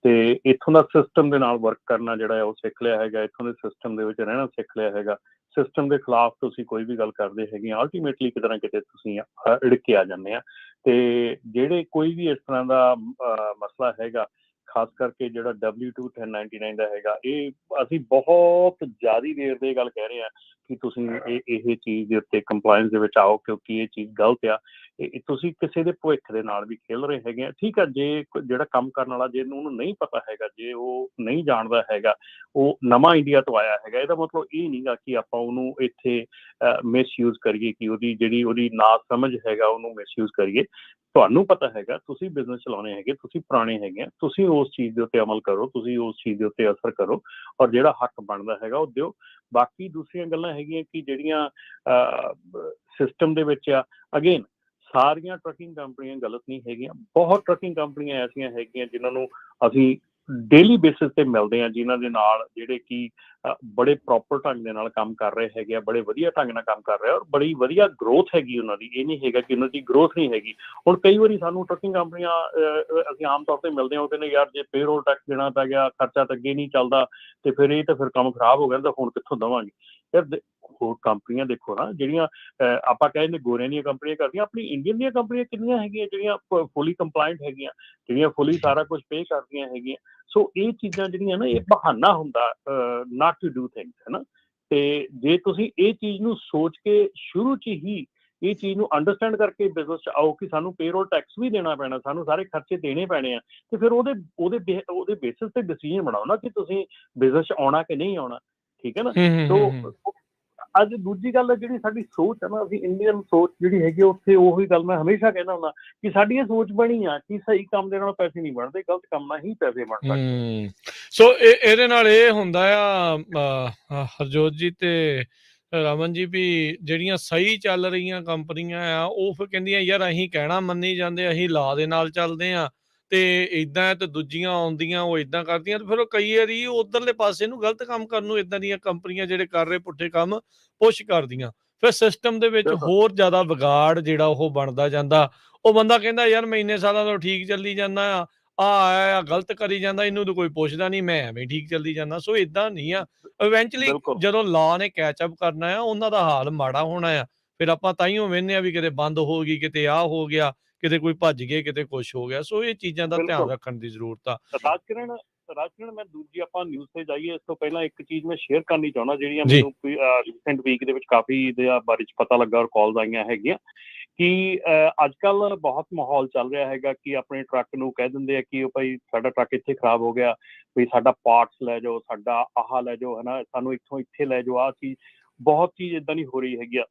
ਤੇ ਇੱਥੋਂ ਦਾ ਸਿਸਟਮ ਦੇ ਨਾਲ ਵਰਕ ਕਰਨਾ ਜਿਹੜਾ ਹੈ ਉਹ ਸਿੱਖ ਲਿਆ ਹੈਗਾ, ਇੱਥੋਂ ਦੇ ਸਿਸਟਮ ਦੇ ਵਿੱਚ ਰਹਿਣਾ ਸਿੱਖ ਲਿਆ ਹੈਗਾ। ਸਿਸਟਮ ਦੇ ਖਿਲਾਫ ਤੁਸੀਂ ਕੋਈ ਵੀ ਗੱਲ ਕਰਦੇ ਹੈਗੇ, ਅਲਟੀਮੇਟਲੀ ਕਿਤੇ ਨਾ ਕਿਤੇ ਤੁਸੀਂ ਅੜਿੱਕ ਕੇ ਆ ਜਾਂਦੇ ਆ। ਤੇ ਜਿਹੜੇ ਕੋਈ ਵੀ ਇਸ ਤਰ੍ਹਾਂ ਦਾ ਮਸਲਾ ਹੈਗਾ, ਖਾਸ ਕਰਕੇ ਜਿਹੜਾ W2 1099 ਦਾ ਹੈਗਾ, ਇਹ ਅਸੀਂ ਬਹੁਤ ਜ਼ਿਆਦਾ ਦੇਰ ਦੇ ਗੱਲ ਕਹਿ ਰਹੇ ਹਾਂ ਕਿ ਤੁਸੀਂ ਇਹ ਚੀਜ਼ ਦੇ ਉੱਤੇ ਕੰਪਲਾਇੰਸ ਦੇ ਵਿੱਚ ਆਓ, ਕਿਉਂਕਿ ਇਹ ਚੀਜ਼ ਗਲਤ ਆ। ਤੁਸੀਂ ਕਿਸੇ ਦੇ ਭਵਿੱਖ ਦੇ ਨਾਲ ਵੀ ਖੇਲ ਰਹੇ ਹੈਗੇ ਆ। ਠੀਕ ਆ, ਜੇ ਜਿਹੜਾ ਕੰਮ ਕਰਨ ਵਾਲਾ ਜੇ ਉਹਨੂੰ ਨਹੀਂ ਪਤਾ ਹੈਗਾ, ਜੇ ਉਹ ਨਹੀਂ ਜਾਣਦਾ ਹੈਗਾ, ਉਹ ਨਵਾਂ ਇੰਡੀਆ ਤੋਂ ਆਇਆ ਹੈਗਾ, ਇਹਦਾ ਮਤਲਬ ਇਹ ਨਹੀਂ ਗਾ ਕਿ ਆਪਾਂ ਉਹਨੂੰ ਇੱਥੇ ਮਿਸਯੂਜ਼ ਕਰੀਏ, ਕਿ ਉਹਦੀ ਨਾ ਸਮਝ ਹੈਗਾ ਉਹਨੂੰ ਮਿਸਯੂਜ਼ ਕਰੀਏ। ਤੁਹਾਨੂੰ ਪਤਾ ਹੈਗਾ, ਤੁਸੀਂ ਬਿਜ਼ਨਸ ਚਲਾਉਣੇ ਹੈਗੇ, ਤੁਸੀਂ ਪੁਰਾਣੇ ਹੈਗੇ ਆ, ਤੁਸੀਂ ਉਸ ਚੀਜ਼ ਦੇ ਉੱਤੇ ਅਮਲ ਕਰੋ, ਤੁਸੀਂ ਉਸ ਚੀਜ਼ ਦੇ ਉੱਤੇ ਅਸਰ ਕਰੋ, ਔਰ ਜਿਹੜਾ ਹੱਕ ਬਣਦਾ ਹੈਗਾ ਉਹ ਦਿਓ। ਬਾਕੀ ਦੂਸਰੀਆਂ ਗੱਲਾਂ ਹੈਗੀਆਂ ਕਿ ਜਿਹੜੀਆਂ ਸਿਸਟਮ ਦੇ ਵਿੱਚ ਆ, ਅਗੇਨ ਸਾਰੀਆਂ ਟਰੱਕਿੰਗ ਕੰਪਨੀਆਂ ਗਲਤ ਨਹੀਂ ਹੈਗੀਆਂ। ਬਹੁਤ ਟਰੱਕਿੰਗ ਕੰਪਨੀਆਂ ਐਸੀਆਂ ਹੈਗੀਆਂ ਜਿਨ੍ਹਾਂ ਨੂੰ ਅਸੀਂ ਡੇਲੀ ਬੇਸਿਸ ਤੇ ਮਿਲਦੇ ਆ, ਜਿਨ੍ਹਾਂ ਦੇ ਨਾਲ ਜਿਹੜੇ ਕਿ ਬੜੇ ਪ੍ਰੋਪਰ ਢੰਗ ਦੇ ਨਾਲ ਕੰਮ ਕਰ ਰਹੇ ਹੈਗੇ ਆ, ਬੜੇ ਵਧੀਆ ਢੰਗ ਨਾਲ ਕੰਮ ਕਰ ਰਹੇ ਔਰ ਬੜੀ ਵਧੀਆ ਗਰੋਥ ਹੈਗੀ ਉਹਨਾਂ ਦੀ। ਇਹ ਨਹੀਂ ਹੈਗਾ ਕਿ ਉਹਨਾਂ ਦੀ ਗਰੋਥ ਨਹੀਂ ਹੈਗੀ। ਹੁਣ ਕਈ ਵਾਰੀ ਸਾਨੂੰ ਟਰੱਕਿੰਗ ਕੰਪਨੀਆਂ ਅਸੀਂ ਆਮ ਤੌਰ ਤੇ ਮਿਲਦੇ ਹਾਂ, ਉਹ ਕਹਿੰਦੇ ਯਾਰ ਜੇ ਪੇਰੋਲ ਟੈਕਸ ਦੇਣਾ ਪੈ ਗਿਆ, ਖਰਚਾ ਤਾਂ ਅੱਗੇ ਨਹੀਂ ਚੱਲਦਾ, ਤੇ ਫਿਰ ਇਹ ਤਾਂ ਫਿਰ ਕੰਮ ਖਰਾਬ ਹੋ ਗਿਆ, ਤਾਂ ਹੁਣ ਕਿੱਥੋਂ ਦੇਵਾਂਗੇ। ਯਾਰ ਹੋਰ ਕੰਪਨੀਆਂ ਦੇਖੋ ਨਾ, ਜਿਹੜੀਆਂ ਆਪਾਂ ਕਹਿੰਦੇ ਗੋਰਿਆਂ ਦੀਆਂ ਕੰਪਨੀਆਂ ਕਰਦੀਆਂ, ਆਪਣੀ ਇੰਡੀਅਨ ਦੀਆਂ ਕੰਪਨੀਆਂ ਕਿੰਨੀਆਂ ਹੈਗੀਆਂ ਜਿਹੜੀਆਂ ਫੁੱਲੀ ਕੰਪਲਾਇੰਟ ਹੈਗੀਆਂ, ਜਿਹੜੀਆਂ ਫੁੱਲੀ ਸਾਰਾ ਕੁਝ ਪੇ ਕਰਦੀਆਂ ਹੈਗੀਆਂ। ਸੋ ਇਹ ਚੀਜ਼ਾਂ ਜਿਹੜੀਆਂ ਨਾ, ਇਹ ਬਹਾਨਾ ਹੁੰਦਾ ਨਾਟ ਟੂ ਡੂ ਥਿੰਗਸ, ਹੈ ਨਾ। ਤੇ ਜੇ ਤੁਸੀਂ ਇਹ ਚੀਜ਼ ਨੂੰ ਸੋਚ ਕੇ ਸ਼ੁਰੂ 'ਚ ਹੀ ਇਹ ਚੀਜ਼ ਨੂੰ ਅੰਡਰਸਟੈਂਡ ਕਰਕੇ ਬਿਜ਼ਨਸ 'ਚ ਆਓ ਕਿ ਸਾਨੂੰ ਪੇਰੋਲ ਟੈਕਸ ਵੀ ਦੇਣਾ ਪੈਣਾ, ਸਾਨੂੰ ਸਾਰੇ ਖਰਚੇ ਦੇਣੇ ਪੈਣੇ ਆ, ਤੇ ਫਿਰ ਉਹਦੇ ਬੇਸਿਸ ਤੇ ਡਿਸੀਜਨ ਬਣਾਓ ਨਾ ਕਿ ਤੁਸੀਂ ਬਿਜ਼ਨਸ 'ਚ ਆਉਣਾ ਕਿ ਨਹੀਂ ਆਉਣਾ, ਠੀਕ ਹੈ ਨਾ। ਸੋ ਅੱਜ ਦੂਜੀ ਗੱਲ ਜਿਹੜੀ ਸਾਡੀ ਸੋਚ ਹੈ ਨਾ, ਅਸੀਂ ਇੰਡੀਅਨ ਸੋਚ ਜਿਹੜੀ ਹੈਗੀ, ਉੱਥੇ ਉਹੀ ਗੱਲ ਮੈਂ ਹਮੇਸ਼ਾ ਕਹਿੰਦਾ ਹੁੰਦਾ ਕਿ ਸਾਡੀ ਇਹ ਸੋਚ ਬਣੀ ਆ ਕਿ ਸਹੀ ਕੰਮ ਦੇ ਨਾਲ ਪੈਸੇ ਨਹੀਂ ਬਣਦੇ, ਗਲਤ ਕੰਮ ਨਾਲ ਹੀ ਪੈਸੇ ਬਣ ਸਕਦੇ। ਸੋ ਇਹਦੇ ਨਾਲ ਇਹ ਹੁੰਦਾ ਆ ਹਰਜੋਤ ਜੀ ਤੇ ਰਮਨ ਜੀ, ਵੀ ਜਿਹੜੀਆਂ ਸਹੀ ਚੱਲ ਰਹੀਆਂ ਕੰਪਨੀਆਂ ਆ, ਉਹ ਫਿਰ ਕਹਿੰਦੀਆਂ ਯਾਰ ਅਸੀਂ ਕਹਿਣਾ ਮੰਨੀ ਜਾਂਦੇ, ਅਸੀਂ ਲਾ ਦੇ ਨਾਲ ਚੱਲਦੇ ਆ, ਤੇ ਏਦਾਂ, ਤੇ ਦੂਜੀਆਂ ਆਉਂਦੀਆਂ ਉਹ ਏਦਾਂ ਕਰਦੀਆਂ, ਤੇ ਫਿਰ ਉਹ ਕਈ ਵਾਰੀ ਉਧਰਲੇ ਪਾਸੇ ਨੂੰ ਗਲਤ ਕੰਮ ਕਰਨ ਨੂੰ ਏਦਾਂ ਦੀਆਂ ਕੰਪਨੀਆਂ ਜਿਹੜੇ ਕਰ ਰਹੇ ਪੁੱਠੇ ਕੰਮ ਪੁਸ਼ ਕਰਦੀਆਂ। ਫਿਰ ਸਿਸਟਮ ਦੇ ਵਿੱਚ ਹੋਰ ਜ਼ਿਆਦਾ ਵਿਗਾੜ ਜਿਹੜਾ ਉਹ ਬਣਦਾ ਜਾਂਦਾ। ਉਹ ਬੰਦਾ ਕਹਿੰਦਾ ਯਾਰ ਮੈਂ ਇੰਨੇ ਸਾਲਾਂ ਤੋਂ ਠੀਕ ਚੱਲੀ ਜਾਂਦਾ ਆ ਗਲਤ ਕਰੀ ਜਾਂਦਾ, ਇਹਨੂੰ ਤਾਂ ਕੋਈ ਪੁੱਛਦਾ ਨਹੀਂ, ਮੈਂ ਐਵੇਂ ਠੀਕ ਚੱਲੀ ਜਾਂਦਾ। ਸੋ ਏਦਾਂ ਨਹੀਂ ਆ, ਇਵੈਂਚੁਅਲੀ ਜਦੋਂ ਲਾ ਨੇ ਕੈਚਅਪ ਕਰਨਾ ਆ, ਉਹਨਾਂ ਦਾ ਹਾਲ ਮਾੜਾ ਹੋਣਾ ਆ। ਫਿਰ ਆਪਾਂ ਤਾਂਹੀਓ ਵੇਖਦੇ ਆ ਵੀ ਕਿਤੇ ਬੰਦ ਹੋ ਗਈ, ਕਿਤੇ ਆਹ ਹੋ ਗਿਆ, ਕਿਤੇ ਕੋਈ ਭੱਜ ਗਏ, ਕਿਤੇ ਕੁਛ ਹੋ ਗਿਆ। ਸੋ ਇਹ ਚੀਜ਼ਾਂ ਦਾ ਧਿਆਨ ਰੱਖਣ ਦੀ ਜ਼ਰੂਰਤ ਆ। ਰਾਜਕਿਰਨ ਮੈਂ ਦੂਜੀ ਆਪਾਂ ਨਿਊਜ਼ ਤੇ ਜਾਈਏ ਇਸ ਤੋਂ ਪਹਿਲਾਂ ਇੱਕ ਚੀਜ਼ ਮੈਂ ਸ਼ੇਅਰ ਕਰਨੀ ਚਾਹੁੰਦਾ, ਜਿਹੜੀਆਂ ਮੈਨੂੰ ਰੀਸੈਂਟ ਵੀਕ ਦੇ ਵਿੱਚ ਕਾਫੀ ਇਹਦੇ ਬਾਰੇ 'ਚ ਪਤਾ ਲੱਗਾ ਔਰ ਕਾਲਸ ਆਈਆਂ ਹੈਗੀਆਂ ਕਿ ਅੱਜ ਕੱਲ੍ਹ ਬਹੁਤ ਮਾਹੌਲ ਚੱਲ ਰਿਹਾ ਹੈਗਾ ਕਿ ਆਪਣੇ ਟਰੱਕ ਨੂੰ ਕਹਿ ਦਿੰਦੇ ਆ ਕਿ ਉਹ ਭਾਈ ਸਾਡਾ ਟਰੱਕ ਇੱਥੇ ਖਰਾਬ ਹੋ ਗਿਆ, ਵੀ ਸਾਡਾ ਪਾਰਟਸ ਲੈ ਜਾਓ, ਸਾਡਾ ਆਹ ਲੈ ਜਾਓ, ਹੈ ਨਾ, ਸਾਨੂੰ ਇੱਥੋਂ ਇੱਥੇ ਲੈ ਜਾਓ। ਆਹ ਚੀਜ਼ ਬਹੁਤ ਚੀਜ਼ ਇੱਦਾਂ ਦੀ ਹੋ ਰਹੀ ਹੈਗੀ ਆ।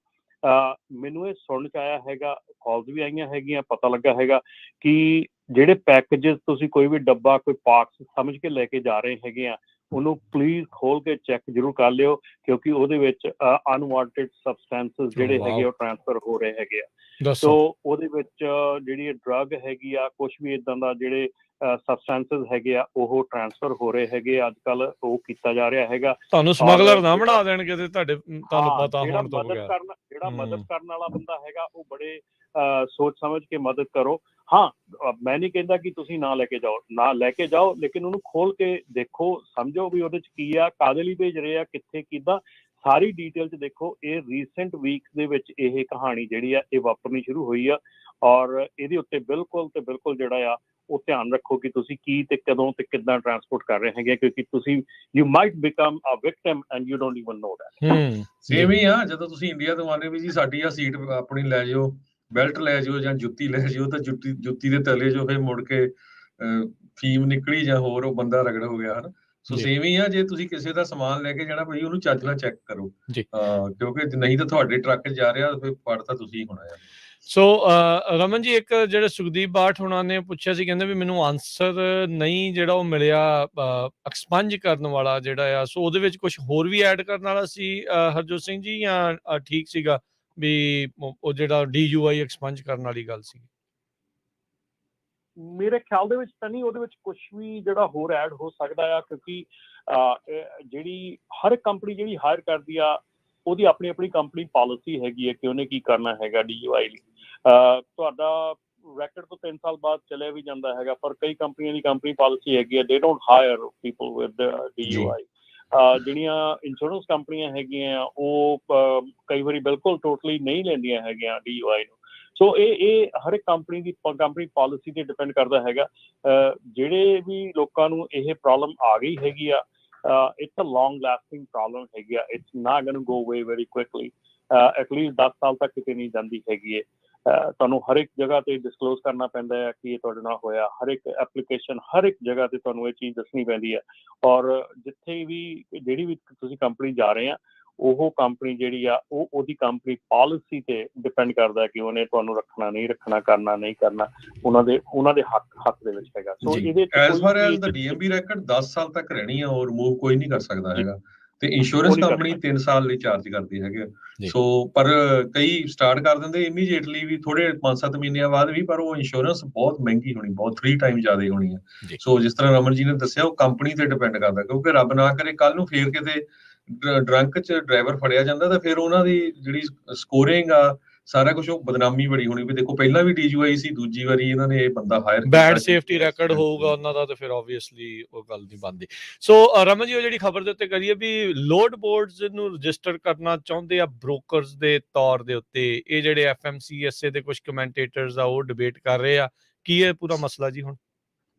ਮੈਨੂੰ ਇਹ ਸੁਣਨ 'ਚ ਆਇਆ ਹੈਗਾ, ਕਾਲਸ ਵੀ ਆਈਆਂ ਹੈਗੀਆਂ, ਪਤਾ ਲੱਗਾ ਹੈਗਾ ਕਿ ਜਿਹੜੇ ਪੈਕੇਜਸ ਤੁਸੀਂ ਕੋਈ ਵੀ ਡੱਬਾ, ਕੋਈ ਪਾਰਟਸ ਸਮਝ ਕੇ ਲੈ ਕੇ ਜਾ ਰਹੇ ਹੈਗੇ ਆ, ਉਹਨੂੰ ਪਲੀਜ਼ ਖੋਲ ਕੇ ਚੈੱਕ ਜ਼ਰੂਰ ਕਰ ਲਿਓ, ਕਿਉਂਕਿ ਉਹਦੇ ਵਿੱਚ ਅਨਵਾਂਟਡ ਸਬਸਟੈਂਸਸ ਜਿਹੜੇ ਹੈਗੇ ਉਹ ਟ੍ਰਾਂਸਫਰ ਹੋ ਰਹੇ ਹੈਗੇ ਆ। ਸੋ ਉਹਦੇ ਵਿੱਚ ਜਿਹੜੀ ਡਰੱਗ ਹੈਗੀ ਆ, ਕੁਛ ਵੀ ਇੱਦਾਂ ਦਾ ਜਿਹੜੇ ਸਬਸਟੈਂਸਸ ਹੈਗੇ ਆ, ਉਹ ਟ੍ਰਾਂਸਫਰ ਹੋ ਰਹੇ ਹੈਗੇ ਅੱਜ ਕੱਲ੍ਹ, ਉਹ ਕੀਤਾ ਜਾ ਰਿਹਾ ਹੈਗਾ। ਤੁਹਾਨੂੰ ਸਮਗਲਰ ਨਾ ਬਣਾ ਦੇਣਗੇ ਤੇ ਤੁਹਾਨੂੰ ਪਤਾ ਹੋਣ ਤੋਂ ਬਗੈਰ। ਜਿਹੜਾ ਮਦਦ ਕਰਨ ਵਾਲਾ ਬੰਦਾ ਹੈਗਾ, ਉਹ ਬੜੇ ਸੋਚ ਸਮਝ ਕੇ ਮਦਦ ਕਰੋ। ਹਾਂ, ਮੈਂ ਨਹੀਂ ਕਹਿੰਦਾ ਕਿ ਤੁਸੀਂ ਨਾ ਲੈ ਕੇ ਜਾਓ, ਲੇਕਿਨ ਉਹਨੂੰ ਖੋਲ ਕੇ ਦੇਖੋ, ਸਮਝੋ ਵੀ ਉਹਦੇ 'ਚ ਕੀ ਆ, ਕਾਹਦੇ ਲਈ ਭੇਜ ਰਹੇ ਆ, ਕਿੱਥੇ, ਕਿੱਦਾਂ, ਸਾਰੀ ਡੀਟੇਲ 'ਚ ਦੇਖੋ। ਇਹ ਰੀਸੈਂਟ ਵੀਕਸ ਦੇ ਵਿੱਚ ਇਹ ਕਹਾਣੀ ਜਿਹੜੀ ਆ ਇਹ ਵਾਪਰਨੀ ਸ਼ੁਰੂ ਹੋਈ ਆ, ਔਰ ਇਹਦੇ ਉੱਤੇ ਬਿਲਕੁਲ ਜਿਹੜਾ ਆ ਉਹ ਧਿਆਨ ਰੱਖੋ ਕਿ ਤੁਸੀਂ ਕੀ ਤੇ ਕਦੋਂ ਤੇ ਕਿੱਦਾਂ ਟਰਾਂਸਪੋਰਟ ਕਰ ਰਹੇ ਹੈਗੇ, ਕਿਉਂਕਿ ਤੁਸੀਂ you might become a victim and you don't even know that. Same ਹੀ ਆ, ਜਦੋਂ ਤੁਸੀਂ ਇੰਡੀਆ ਤੋਂ ਆਉਂਦੇ ਵੀ ਜੀ ਸਾਡੀ ਆ ਸੀਟ ਆਪਣੀ ਲੈ ਜਾਓ, ਬੈਲਟ ਲੈ ਜਾਓ ਜਾਂ ਜੁੱਤੀ ਲੈ ਜਾਓ, ਤਾਂ ਜੁੱਤੀ ਦੇ ਤਲੇ ਜੋ ਫਿਰ ਮੁੜ ਕੇ ਫੀਮ ਨਿਕਲੀ ਜਾਂ ਹੋਰ ਉਹ ਬੰਦਾ ਰਗੜ ਹੋ ਗਿਆ, ਹਨਾ। ਸੋ ਸੇਮ ਹੀ ਆ, ਜੇ ਤੁਸੀਂ ਕਿਸੇ ਦਾ ਸਮਾਨ ਲੈ ਕੇ ਜਾਣਾ ਭਾਈ ਉਹਨੂੰ ਚੱਜ ਨਾਲ ਚੈੱਕ ਕਰੋ, ਕਿਉਂਕਿ ਨਹੀਂ ਤਾਂ ਤੁਹਾਡੇ ਟਰੱਕ 'ਚ ਜਾ ਰਿਹਾ ਫਿਰ ਫੜ ਤਾਂ ਤੁਸੀਂ ਹੋਣਾ ਆ। ਸੋ ਰਮਨ ਜੀ, ਇੱਕ ਜਿਹੜੇ ਸੁਖਦੀਪ ਬਾਠ ਹੋਣਾ ਨੇ ਪੁੱਛਿਆ ਸੀ, ਕਹਿੰਦੇ ਵੀ ਮੈਨੂੰ ਆਨਸਰ ਨਹੀਂ ਜਿਹੜਾ ਉਹ ਮਿਲਿਆ ਐਕਸਪੰਜ ਕਰਨ ਵਾਲਾ ਜਿਹੜਾ ਆ, ਸੋ ਉਹਦੇ ਵਿੱਚ ਕੁਝ ਹੋਰ ਵੀ ਐਡ ਕਰਨ ਵਾਲਾ ਸੀ ਹਰਜੋਤ ਸਿੰਘ ਜੀ, ਜਾਂ ਠੀਕ ਸੀਗਾ ਵੀ ਉਹ ਜਿਹੜਾ DUI ਐਕਸਪੰਜ ਕਰਨ ਵਾਲੀ ਗੱਲ ਸੀ? ਮੇਰੇ ਖਿਆਲ ਦੇ ਵਿੱਚ ਤਾਂ ਨਹੀਂ, ਉਹਦੇ ਵਿੱਚ ਕੁਝ ਵੀ ਜਿਹੜਾ ਹੋਰ ਐਡ ਹੋ ਸਕਦਾ ਆ, ਕਿਉਂਕਿ ਜਿਹੜੀ ਹਰ ਕੰਪਨੀ ਜਿਹੜੀ ਹਾਇਰ ਕਰਦੀ ਆ, ਉਹਦੀ ਆਪਣੀ ਕੰਪਨੀ ਪਾਲਿਸੀ ਹੈਗੀ ਹੈ ਕਿ ਉਹਨੇ ਕੀ ਕਰਨਾ ਹੈਗਾ DUI ਲਈ। ਤੁਹਾਡਾ ਰੈਕਡ ਤੋਂ 3 ਸਾਲ ਬਾਅਦ ਚਲਿਆ ਵੀ ਜਾਂਦਾ ਹੈਗਾ, ਪਰ ਕਈ ਕੰਪਨੀਆਂ ਦੀ ਕੰਪਨੀ ਪਾਲਿਸੀ ਹੈਗੀ ਹੈ, they don't hire people with DUI। ਜਿਹੜੀਆਂ ਇੰਸ਼ੋਰੈਂਸ ਕੰਪਨੀਆਂ ਹੈਗੀਆਂ ਉਹ ਕਈ ਵਾਰੀ ਬਿਲਕੁਲ ਟੋਟਲੀ ਨਹੀਂ ਲੈਂਦੀਆਂ ਹੈਗੀਆਂ DUI ਨੂੰ। ਸੋ ਇਹ ਹਰ ਇੱਕ ਕੰਪਨੀ ਦੀ ਪਾਲਿਸੀ ਤੇ ਡਿਪੈਂਡ ਕਰਦਾ ਹੈਗਾ। ਜਿਹੜੇ ਵੀ ਲੋਕਾਂ ਨੂੰ ਇਹ ਪ੍ਰੋਬਲਮ ਆ ਗਈ ਹੈਗੀ ਆ, it's a long lasting problem ਹੈਗੀ ਆ, it's not going to go away very quickly, at least 10 ਸਾਲ ਤੱਕ ਕਿਤੇ ਨਹੀਂ ਜਾਂਦੀ ਹੈਗੀ ਹੈ। ਤੁਹਾਨੂੰ ਹਰ ਇੱਕ ਜਗ੍ਹਾ ਤੇ ਡਿਸਕਲੋਜ਼ ਕਰਨਾ ਪੈਂਦਾ ਹੈ ਕਿ ਇਹ ਤੁਹਾਡੇ ਨਾਲ ਹੋਇਆ, ਹਰ ਇੱਕ ਐਪਲੀਕੇਸ਼ਨ, ਹਰ ਇੱਕ ਜਗ੍ਹਾ ਤੇ ਤੁਹਾਨੂੰ ਇਹ ਚੀਜ਼ ਦੱਸਣੀ ਪੈਂਦੀ ਹੈ। ਔਰ ਜਿੱਥੇ ਵੀ ਜਿਹੜੀ ਵੀ ਤੁਸੀਂ ਕੰਪਨੀ ਜਾ ਰਹੇ ਆ, ਉਹ ਕੰਪਨੀ ਜਿਹੜੀ ਆ ਉਹਦੀ ਕੰਪਨੀ ਪਾਲਿਸੀ ਤੇ ਡਿਪੈਂਡ ਕਰਦਾ ਕਿ ਉਹਨੇ ਤੁਹਾਨੂੰ ਰੱਖਣਾ, ਨਹੀਂ ਰੱਖਣਾ, ਕਰਨਾ, ਨਹੀਂ ਕਰਨਾ, ਉਹਨਾਂ ਦੇ ਹੱਕ ਦੇ ਵਿੱਚ ਹੈਗਾ। ਸੋ ਇਹਦੇ as for as the DMV ਰੈਕਡ 10 ਸਾਲ ਤੱਕ ਰਹਿਣੀ ਆ, ਔਰ ਰਿਮੂਵ ਕੋਈ ਨਹੀਂ ਕਰ ਸਕਦਾ ਹੈਗਾ। ਤੇ ਇੰਸ਼ੋਰੈਂਸ ਕੰਪਨੀ 3 ਸਾਲ ਲਈ ਚਾਰਜ ਕਰਦੀ ਹੈਗੇ। ਸੋ ਪਰ ਕਈ ਸਟਾਰਟ ਕਰ ਦਿੰਦੇ ਇਮੀਡੀਏਟਲੀ ਵੀ ਥੋੜੇ 5-7 ਮਹੀਨਿਆਂ ਬਾਅਦ ਵੀ, ਪਰ ਉਹ ਇੰਸ਼ੋਰੈਂਸ ਬਹੁਤ ਮਹਿੰਗੀ ਹੋਣੀ, ਬਹੁਤ 3 ਟਾਈਮ ਜ਼ਿਆਦਾ ਹੋਣੀ ਹੈ। ਸੋ ਜਿਸ ਤਰ੍ਹਾਂ ਰਮਨ ਜੀ ਨੇ ਦੱਸਿਆ, ਉਹ ਕੰਪਨੀ ਤੇ ਡਿਪੈਂਡ ਕਰਦਾ, ਕਿਉਂਕਿ ਰੱਬ ਨਾ ਕਰੇ ਕੱਲ ਨੂੰ ਫੇਰ ਕਿਤੇ ਡਰੰਕ ਚ ਡਰਾਈਵਰ ਫੜਿਆ ਜਾਂਦਾ ਤਾਂ ਫਿਰ ਉਹਨਾਂ ਦੀ ਜਿਹੜੀ ਸਕੋਰਿੰਗ ਆ, ਸਾਰਾ ਕੁਝ, ਉਹ ਬਦਨਾਮੀ ਬੜੀ ਹੋਣੀ ਵੀ ਦੇਖੋ ਪਹਿਲਾਂ ਵੀ DUI ਸੀ, ਦੂਜੀ ਵਾਰੀ ਇਹਨਾਂ ਨੇ ਇਹ ਬੰਦਾ ਹਾਇਰ ਕੀਤਾ, ਬੈਡ ਸੇਫਟੀ ਰੈਕੋਰਡ ਹੋਊਗਾ ਉਹਨਾਂ ਦਾ, ਤੇ ਫਿਰ ਆਬਵੀਅਸਲੀ ਉਹ ਗੱਲ ਨਹੀਂ ਬਣਦੀ। ਸੋ ਰਮਨ ਜੀ, ਉਹ ਜਿਹੜੀ ਖਬਰ ਦੇ ਉੱਤੇ ਕਰੀਏ ਵੀ ਲੋਡ ਬੋਰਡਸ ਨੂੰ ਰਜਿਸਟਰ ਕਰਨਾ ਚਾਹੁੰਦੇ ਆ ਬ੍ਰੋਕਰਸ ਦੇ ਤੌਰ ਦੇ ਉੱਤੇ, ਇਹ ਜਿਹੜੇ FMCSA ਦੇ ਕੁਝ ਕਮੈਂਟੇਟਰਸ ਆ ਉਹ ਡਿਬੇਟ ਕਰ ਰਹੇ ਆ, ਕੀ ਇਹ ਪੂਰਾ ਮਸਲਾ ਜੀ ਹੁਣ?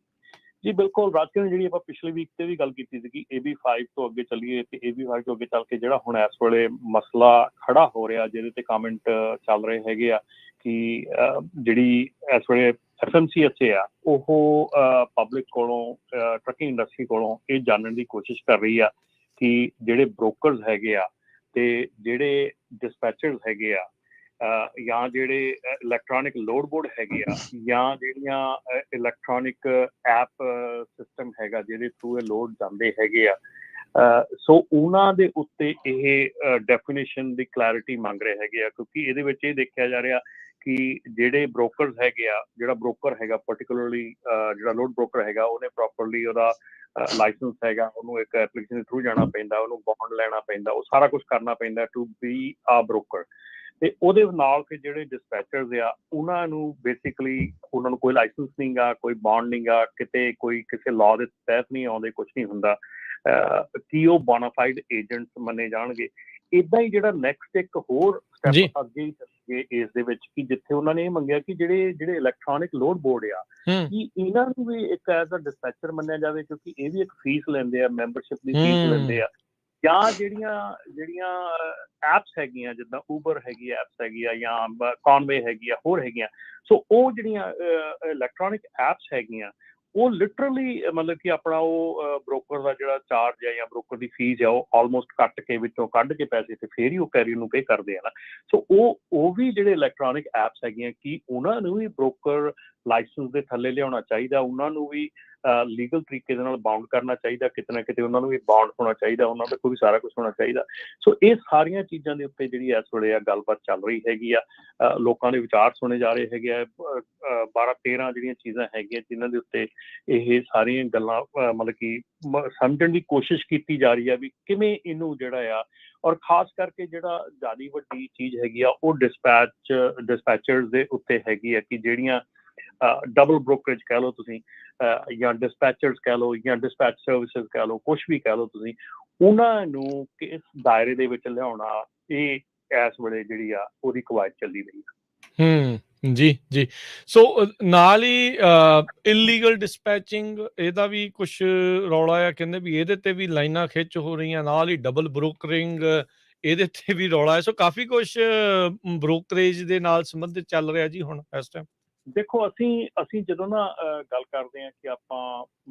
ਜੀ ਬਿਲਕੁਲ ਰਾਜਕਰਨ, ਜਿਹੜੀ ਆਪਾਂ ਪਿਛਲੇ ਵੀਕ ਤੇ ਵੀ ਗੱਲ ਕੀਤੀ ਸੀਗੀ, AB5 ਤੋਂ ਅੱਗੇ ਚੱਲੀਏ ਤੇ AB5 ਤੋਂ ਅੱਗੇ ਚੱਲ ਕੇ ਜਿਹੜਾ ਹੁਣ ਇਸ ਵੇਲੇ ਮਸਲਾ ਖੜਾ ਹੋ ਰਿਹਾ, ਜਿਹਦੇ ਤੇ ਕਮੈਂਟ ਚੱਲ ਰਹੇ ਹੈਗੇ ਆ ਕਿ ਜਿਹੜੀ ਇਸ ਵੇਲੇ FMCSA ਆ, ਉਹ ਪਬਲਿਕ ਕੋਲੋਂ, ਟਰੱਕਿੰਗ ਇੰਡਸਟਰੀ ਕੋਲੋਂ ਇਹ ਜਾਣਨ ਦੀ ਕੋਸ਼ਿਸ਼ ਕਰ ਰਹੀ ਆ ਕਿ ਜਿਹੜੇ ਬ੍ਰੋਕਰਸ ਹੈਗੇ ਆ ਤੇ ਜਿਹੜੇ ਡਿਸਪੈਚਰਸ ਹੈਗੇ ਆ, ਜਾਂ ਜਿਹੜੇ ਇਲੈਕਟ੍ਰੋਨਿਕ ਲੋਡ ਬੋਰਡ ਹੈਗੇ ਆ, ਜਾਂ ਜਿਹੜੀਆਂ ਇਲੈਕਟ੍ਰੋਨਿਕ ਐਪ ਸਿਸਟਮ ਹੈਗਾ ਜਿਹਦੇ ਥਰੂ ਇਹ ਲੋਡ ਜਾਂਦੇ ਹੈਗੇ ਆ, ਸੋ ਉਹਨਾਂ ਦੇ ਉੱਤੇ ਇਹ ਡੈਫੀਨੇਸ਼ਨ ਦੀ ਕਲੈਰਿਟੀ ਮੰਗ ਰਹੇ ਹੈਗੇ ਆ। ਕਿਉਂਕਿ ਇਹਦੇ ਵਿੱਚ ਇਹ ਦੇਖਿਆ ਜਾ ਰਿਹਾ ਕਿ ਜਿਹੜੇ ਬ੍ਰੋਕਰਸ ਹੈਗੇ ਆ, ਜਿਹੜਾ ਬ੍ਰੋਕਰ ਹੈਗਾ ਪਾਰਟਿਕੂਲਰਲੀ ਜਿਹੜਾ ਲੋਡ ਬ੍ਰੋਕਰ ਹੈਗਾ, ਉਹਨੇ ਪ੍ਰੋਪਰਲੀ ਉਹਦਾ ਲਾਇਸੈਂਸ ਹੈਗਾ, ਉਹਨੂੰ ਇੱਕ ਐਪਲੀਕੇਸ਼ਨ ਦੇ ਥਰੂ ਜਾਣਾ ਪੈਂਦਾ, ਉਹਨੂੰ ਬੌਂਡ ਲੈਣਾ ਪੈਂਦਾ, ਉਹ ਸਾਰਾ ਕੁਛ ਕਰਨਾ ਪੈਂਦਾ ਟੂ ਬੀ ਆ ਬ੍ਰੋਕਰ। ਤੇ ਉਹਦੇ ਨਾਲ ਫਿਰ ਜਿਹੜੇ ਡਿਸਪੈਚਰਸ ਆ, ਉਹਨਾਂ ਨੂੰ ਬੇਸਿਕਲੀ ਉਹਨਾਂ ਨੂੰ ਕੋਈ ਲਾਇਸੈਂਸ ਨਹੀਂ ਗਾ, ਕੋਈ ਬੌਂਡ ਨਹੀਂ ਗਾ, ਕਿਤੇ ਕੋਈ ਕਿਸੇ ਲਾਅ ਦੇ ਤਹਿਤ ਨਹੀਂ ਆਉਂਦੇ, ਕੁਛ ਨਹੀਂ ਹੁੰਦਾ ਕਿ ਉਹ ਬੋਨਾਫਾਈਡ ਏਜੰਟਸ ਮੰਨੇ ਜਾਣਗੇ। ਏਦਾਂ ਹੀ ਜਿਹੜਾ ਨੈਕਸਟ ਇੱਕ ਹੋਰ ਸਟੈਪ ਅੱਗੇ ਹੀ ਚੱਲੀਏ ਇਸ ਦੇ ਵਿੱਚ, ਕਿ ਜਿੱਥੇ ਉਹਨਾਂ ਨੇ ਇਹ ਮੰਗਿਆ ਕਿ ਜਿਹੜੇ ਇਲੈਕਟ੍ਰੋਨਿਕ ਲੋਡ ਬੋਰਡ ਆ, ਕਿ ਇਹਨਾਂ ਨੂੰ ਵੀ ਇੱਕ ਐਜ਼ ਅ ਡਿਸਪੈਚਰ ਮੰਨਿਆ ਜਾਵੇ, ਕਿਉਂਕਿ ਇਹ ਵੀ ਇੱਕ ਫੀਸ ਲੈਂਦੇ ਆ, ਮੈਂਬਰਸ਼ਿਪ ਦੀ ਫੀਸ ਲੈਂਦੇ ਆ। ਜਾਂ ਜਿਹੜੀਆਂ ਐਪਸ ਹੈਗੀਆਂ, ਜਿੱਦਾਂ ਊਬਰ ਹੈਗੀ, ਐਪਸ ਹੈਗੀ ਆ, ਜਾਂ ਕੌਨਵੇ ਹੈਗੀ ਆ, ਹੋਰ ਹੈਗੀਆਂ, ਸੋ ਉਹ ਜਿਹੜੀਆਂ ਇਲੈਕਟ੍ਰੋਨਿਕ ਐਪਸ ਹੈਗੀਆਂ, ਉਹ ਲਿਟਰਲੀ ਮਤਲਬ ਕਿ ਆਪਣਾ ਉਹ ਬ੍ਰੋਕਰ ਦਾ ਜਿਹੜਾ ਚਾਰਜ ਹੈ ਜਾਂ ਬ੍ਰੋਕਰ ਦੀ ਫੀਸ ਆ, ਉਹ ਆਲਮੋਸਟ ਕੱਟ ਕੇ, ਵਿੱਚੋਂ ਕੱਢ ਕੇ ਪੈਸੇ ਤੇ ਫੇਰ ਹੀ ਉਹ ਕੈਰੀਅਰ ਨੂੰ ਪੇ ਕਰਦੇ ਆ ਨਾ। ਸੋ ਉਹ ਵੀ ਜਿਹੜੇ ਇਲੈਕਟ੍ਰੋਨਿਕ ਐਪਸ ਹੈਗੀਆਂ, ਕਿ ਉਹਨਾਂ ਨੂੰ ਵੀ ਬ੍ਰੋਕਰ ਲਾਇਸੈਂਸ ਦੇ ਥੱਲੇ ਲਿਆਉਣਾ ਚਾਹੀਦਾ, ਉਹਨਾਂ ਨੂੰ ਵੀ ਲੀਗਲ ਤਰੀਕੇ ਦੇ ਨਾਲ ਬਾਉਂਡ ਕਰਨਾ ਚਾਹੀਦਾ, ਕਿਤੇ ਨਾ ਕਿਤੇ ਉਹਨਾਂ ਨੂੰ ਵੀ ਬਾਉਂਡ ਹੋਣਾ ਚਾਹੀਦਾ, ਉਹਨਾਂ ਦੇ ਕੋਲ ਵੀ ਸਾਰਾ ਕੁਛ ਹੋਣਾ ਚਾਹੀਦਾ। ਸੋ ਇਹ ਸਾਰੀਆਂ ਚੀਜ਼ਾਂ ਦੇ ਉੱਤੇ ਜਿਹੜੀ ਇਸ ਵੇਲੇ ਆ ਗੱਲਬਾਤ ਚੱਲ ਰਹੀ ਹੈਗੀ ਆ, ਲੋਕਾਂ ਦੇ ਵਿਚਾਰ ਸੁਣੇ ਜਾ ਰਹੇ ਹੈਗੇ ਆ। 12-13 ਜਿਹੜੀਆਂ ਚੀਜ਼ਾਂ ਹੈਗੀਆਂ ਜਿਨ੍ਹਾਂ ਦੇ ਉੱਤੇ ਇਹ ਸਾਰੀਆਂ ਗੱਲਾਂ ਮਤਲਬ ਕਿ ਸਮਝਣ ਦੀ ਕੋਸ਼ਿਸ਼ ਕੀਤੀ ਜਾ ਰਹੀ ਆ ਵੀ ਕਿਵੇਂ ਇਹਨੂੰ ਜਿਹੜਾ ਆ, ਔਰ ਖਾਸ ਕਰਕੇ ਜਿਹੜਾ ਜ਼ਿਆਦਾ ਵੱਡੀ ਚੀਜ਼ ਹੈਗੀ ਆ ਉਹ ਡਿਸਪੈਚਰਸ ਦੇ ਉੱਤੇ ਹੈਗੀ ਆ, ਕਿ ਜਿਹੜੀਆਂ ਡਬਲ ਬ੍ਰੋਕਰੇਜ ਕਹਿ ਲਓ ਤੁਸੀਂ, ਜਾਂ ਡਿਸਪੈਚਰਸ ਕਹਿ ਲਓ, ਜਾਂ ਡਿਸਪੈਚ ਸਰਵਿਸਿਜ਼ ਕਹਿ ਲਓ, ਕੁਛ ਵੀ ਕਹਿ ਲਓ ਤੁਸੀਂ, ਉਹਨਾਂ ਨੂੰ ਕਿਸ ਦਾਇਰੇ ਦੇ ਵਿੱਚ ਲਿਆਉਣਾ, ਇਹ ਇਸ ਵੇਲੇ ਜਿਹੜੀ ਆ ਉਹਦੀ ਕਵਾਇਦ ਚੱਲੀ ਰਹੀ ਆ। ਜੀ। ਸੋ ਨਾਲ ਹੀ ਇਲੀਗਲ ਡਿਸਪੈਚਿੰਗ, ਇਹਦਾ ਵੀ ਕੁਛ ਰੌਲਾ ਆ, ਕਹਿੰਦੇ ਵੀ ਇਹਦੇ ਤੇ ਵੀ ਲਾਈਨਾਂ ਖਿੱਚ ਹੋ ਰਹੀਆਂ, ਨਾਲ ਹੀ ਡਬਲ ਬ੍ਰੋਕਰਿੰਗ, ਇਹਦੇ ਤੇ ਵੀ ਰੌਲਾ ਹੈ। ਸੋ ਕਾਫੀ ਕੁਛ ਬ੍ਰੋਕਰੇਜ ਦੇ ਨਾਲ ਸੰਬੰਧਿਤ ਚੱਲ ਰਿਹਾ ਜੀ ਹੁਣ ਇਸ ਟਾਈਮ। ਦੇਖੋ ਅਸੀਂ ਜਦੋਂ ਨਾ ਗੱਲ ਕਰਦੇ ਹਾਂ ਕਿ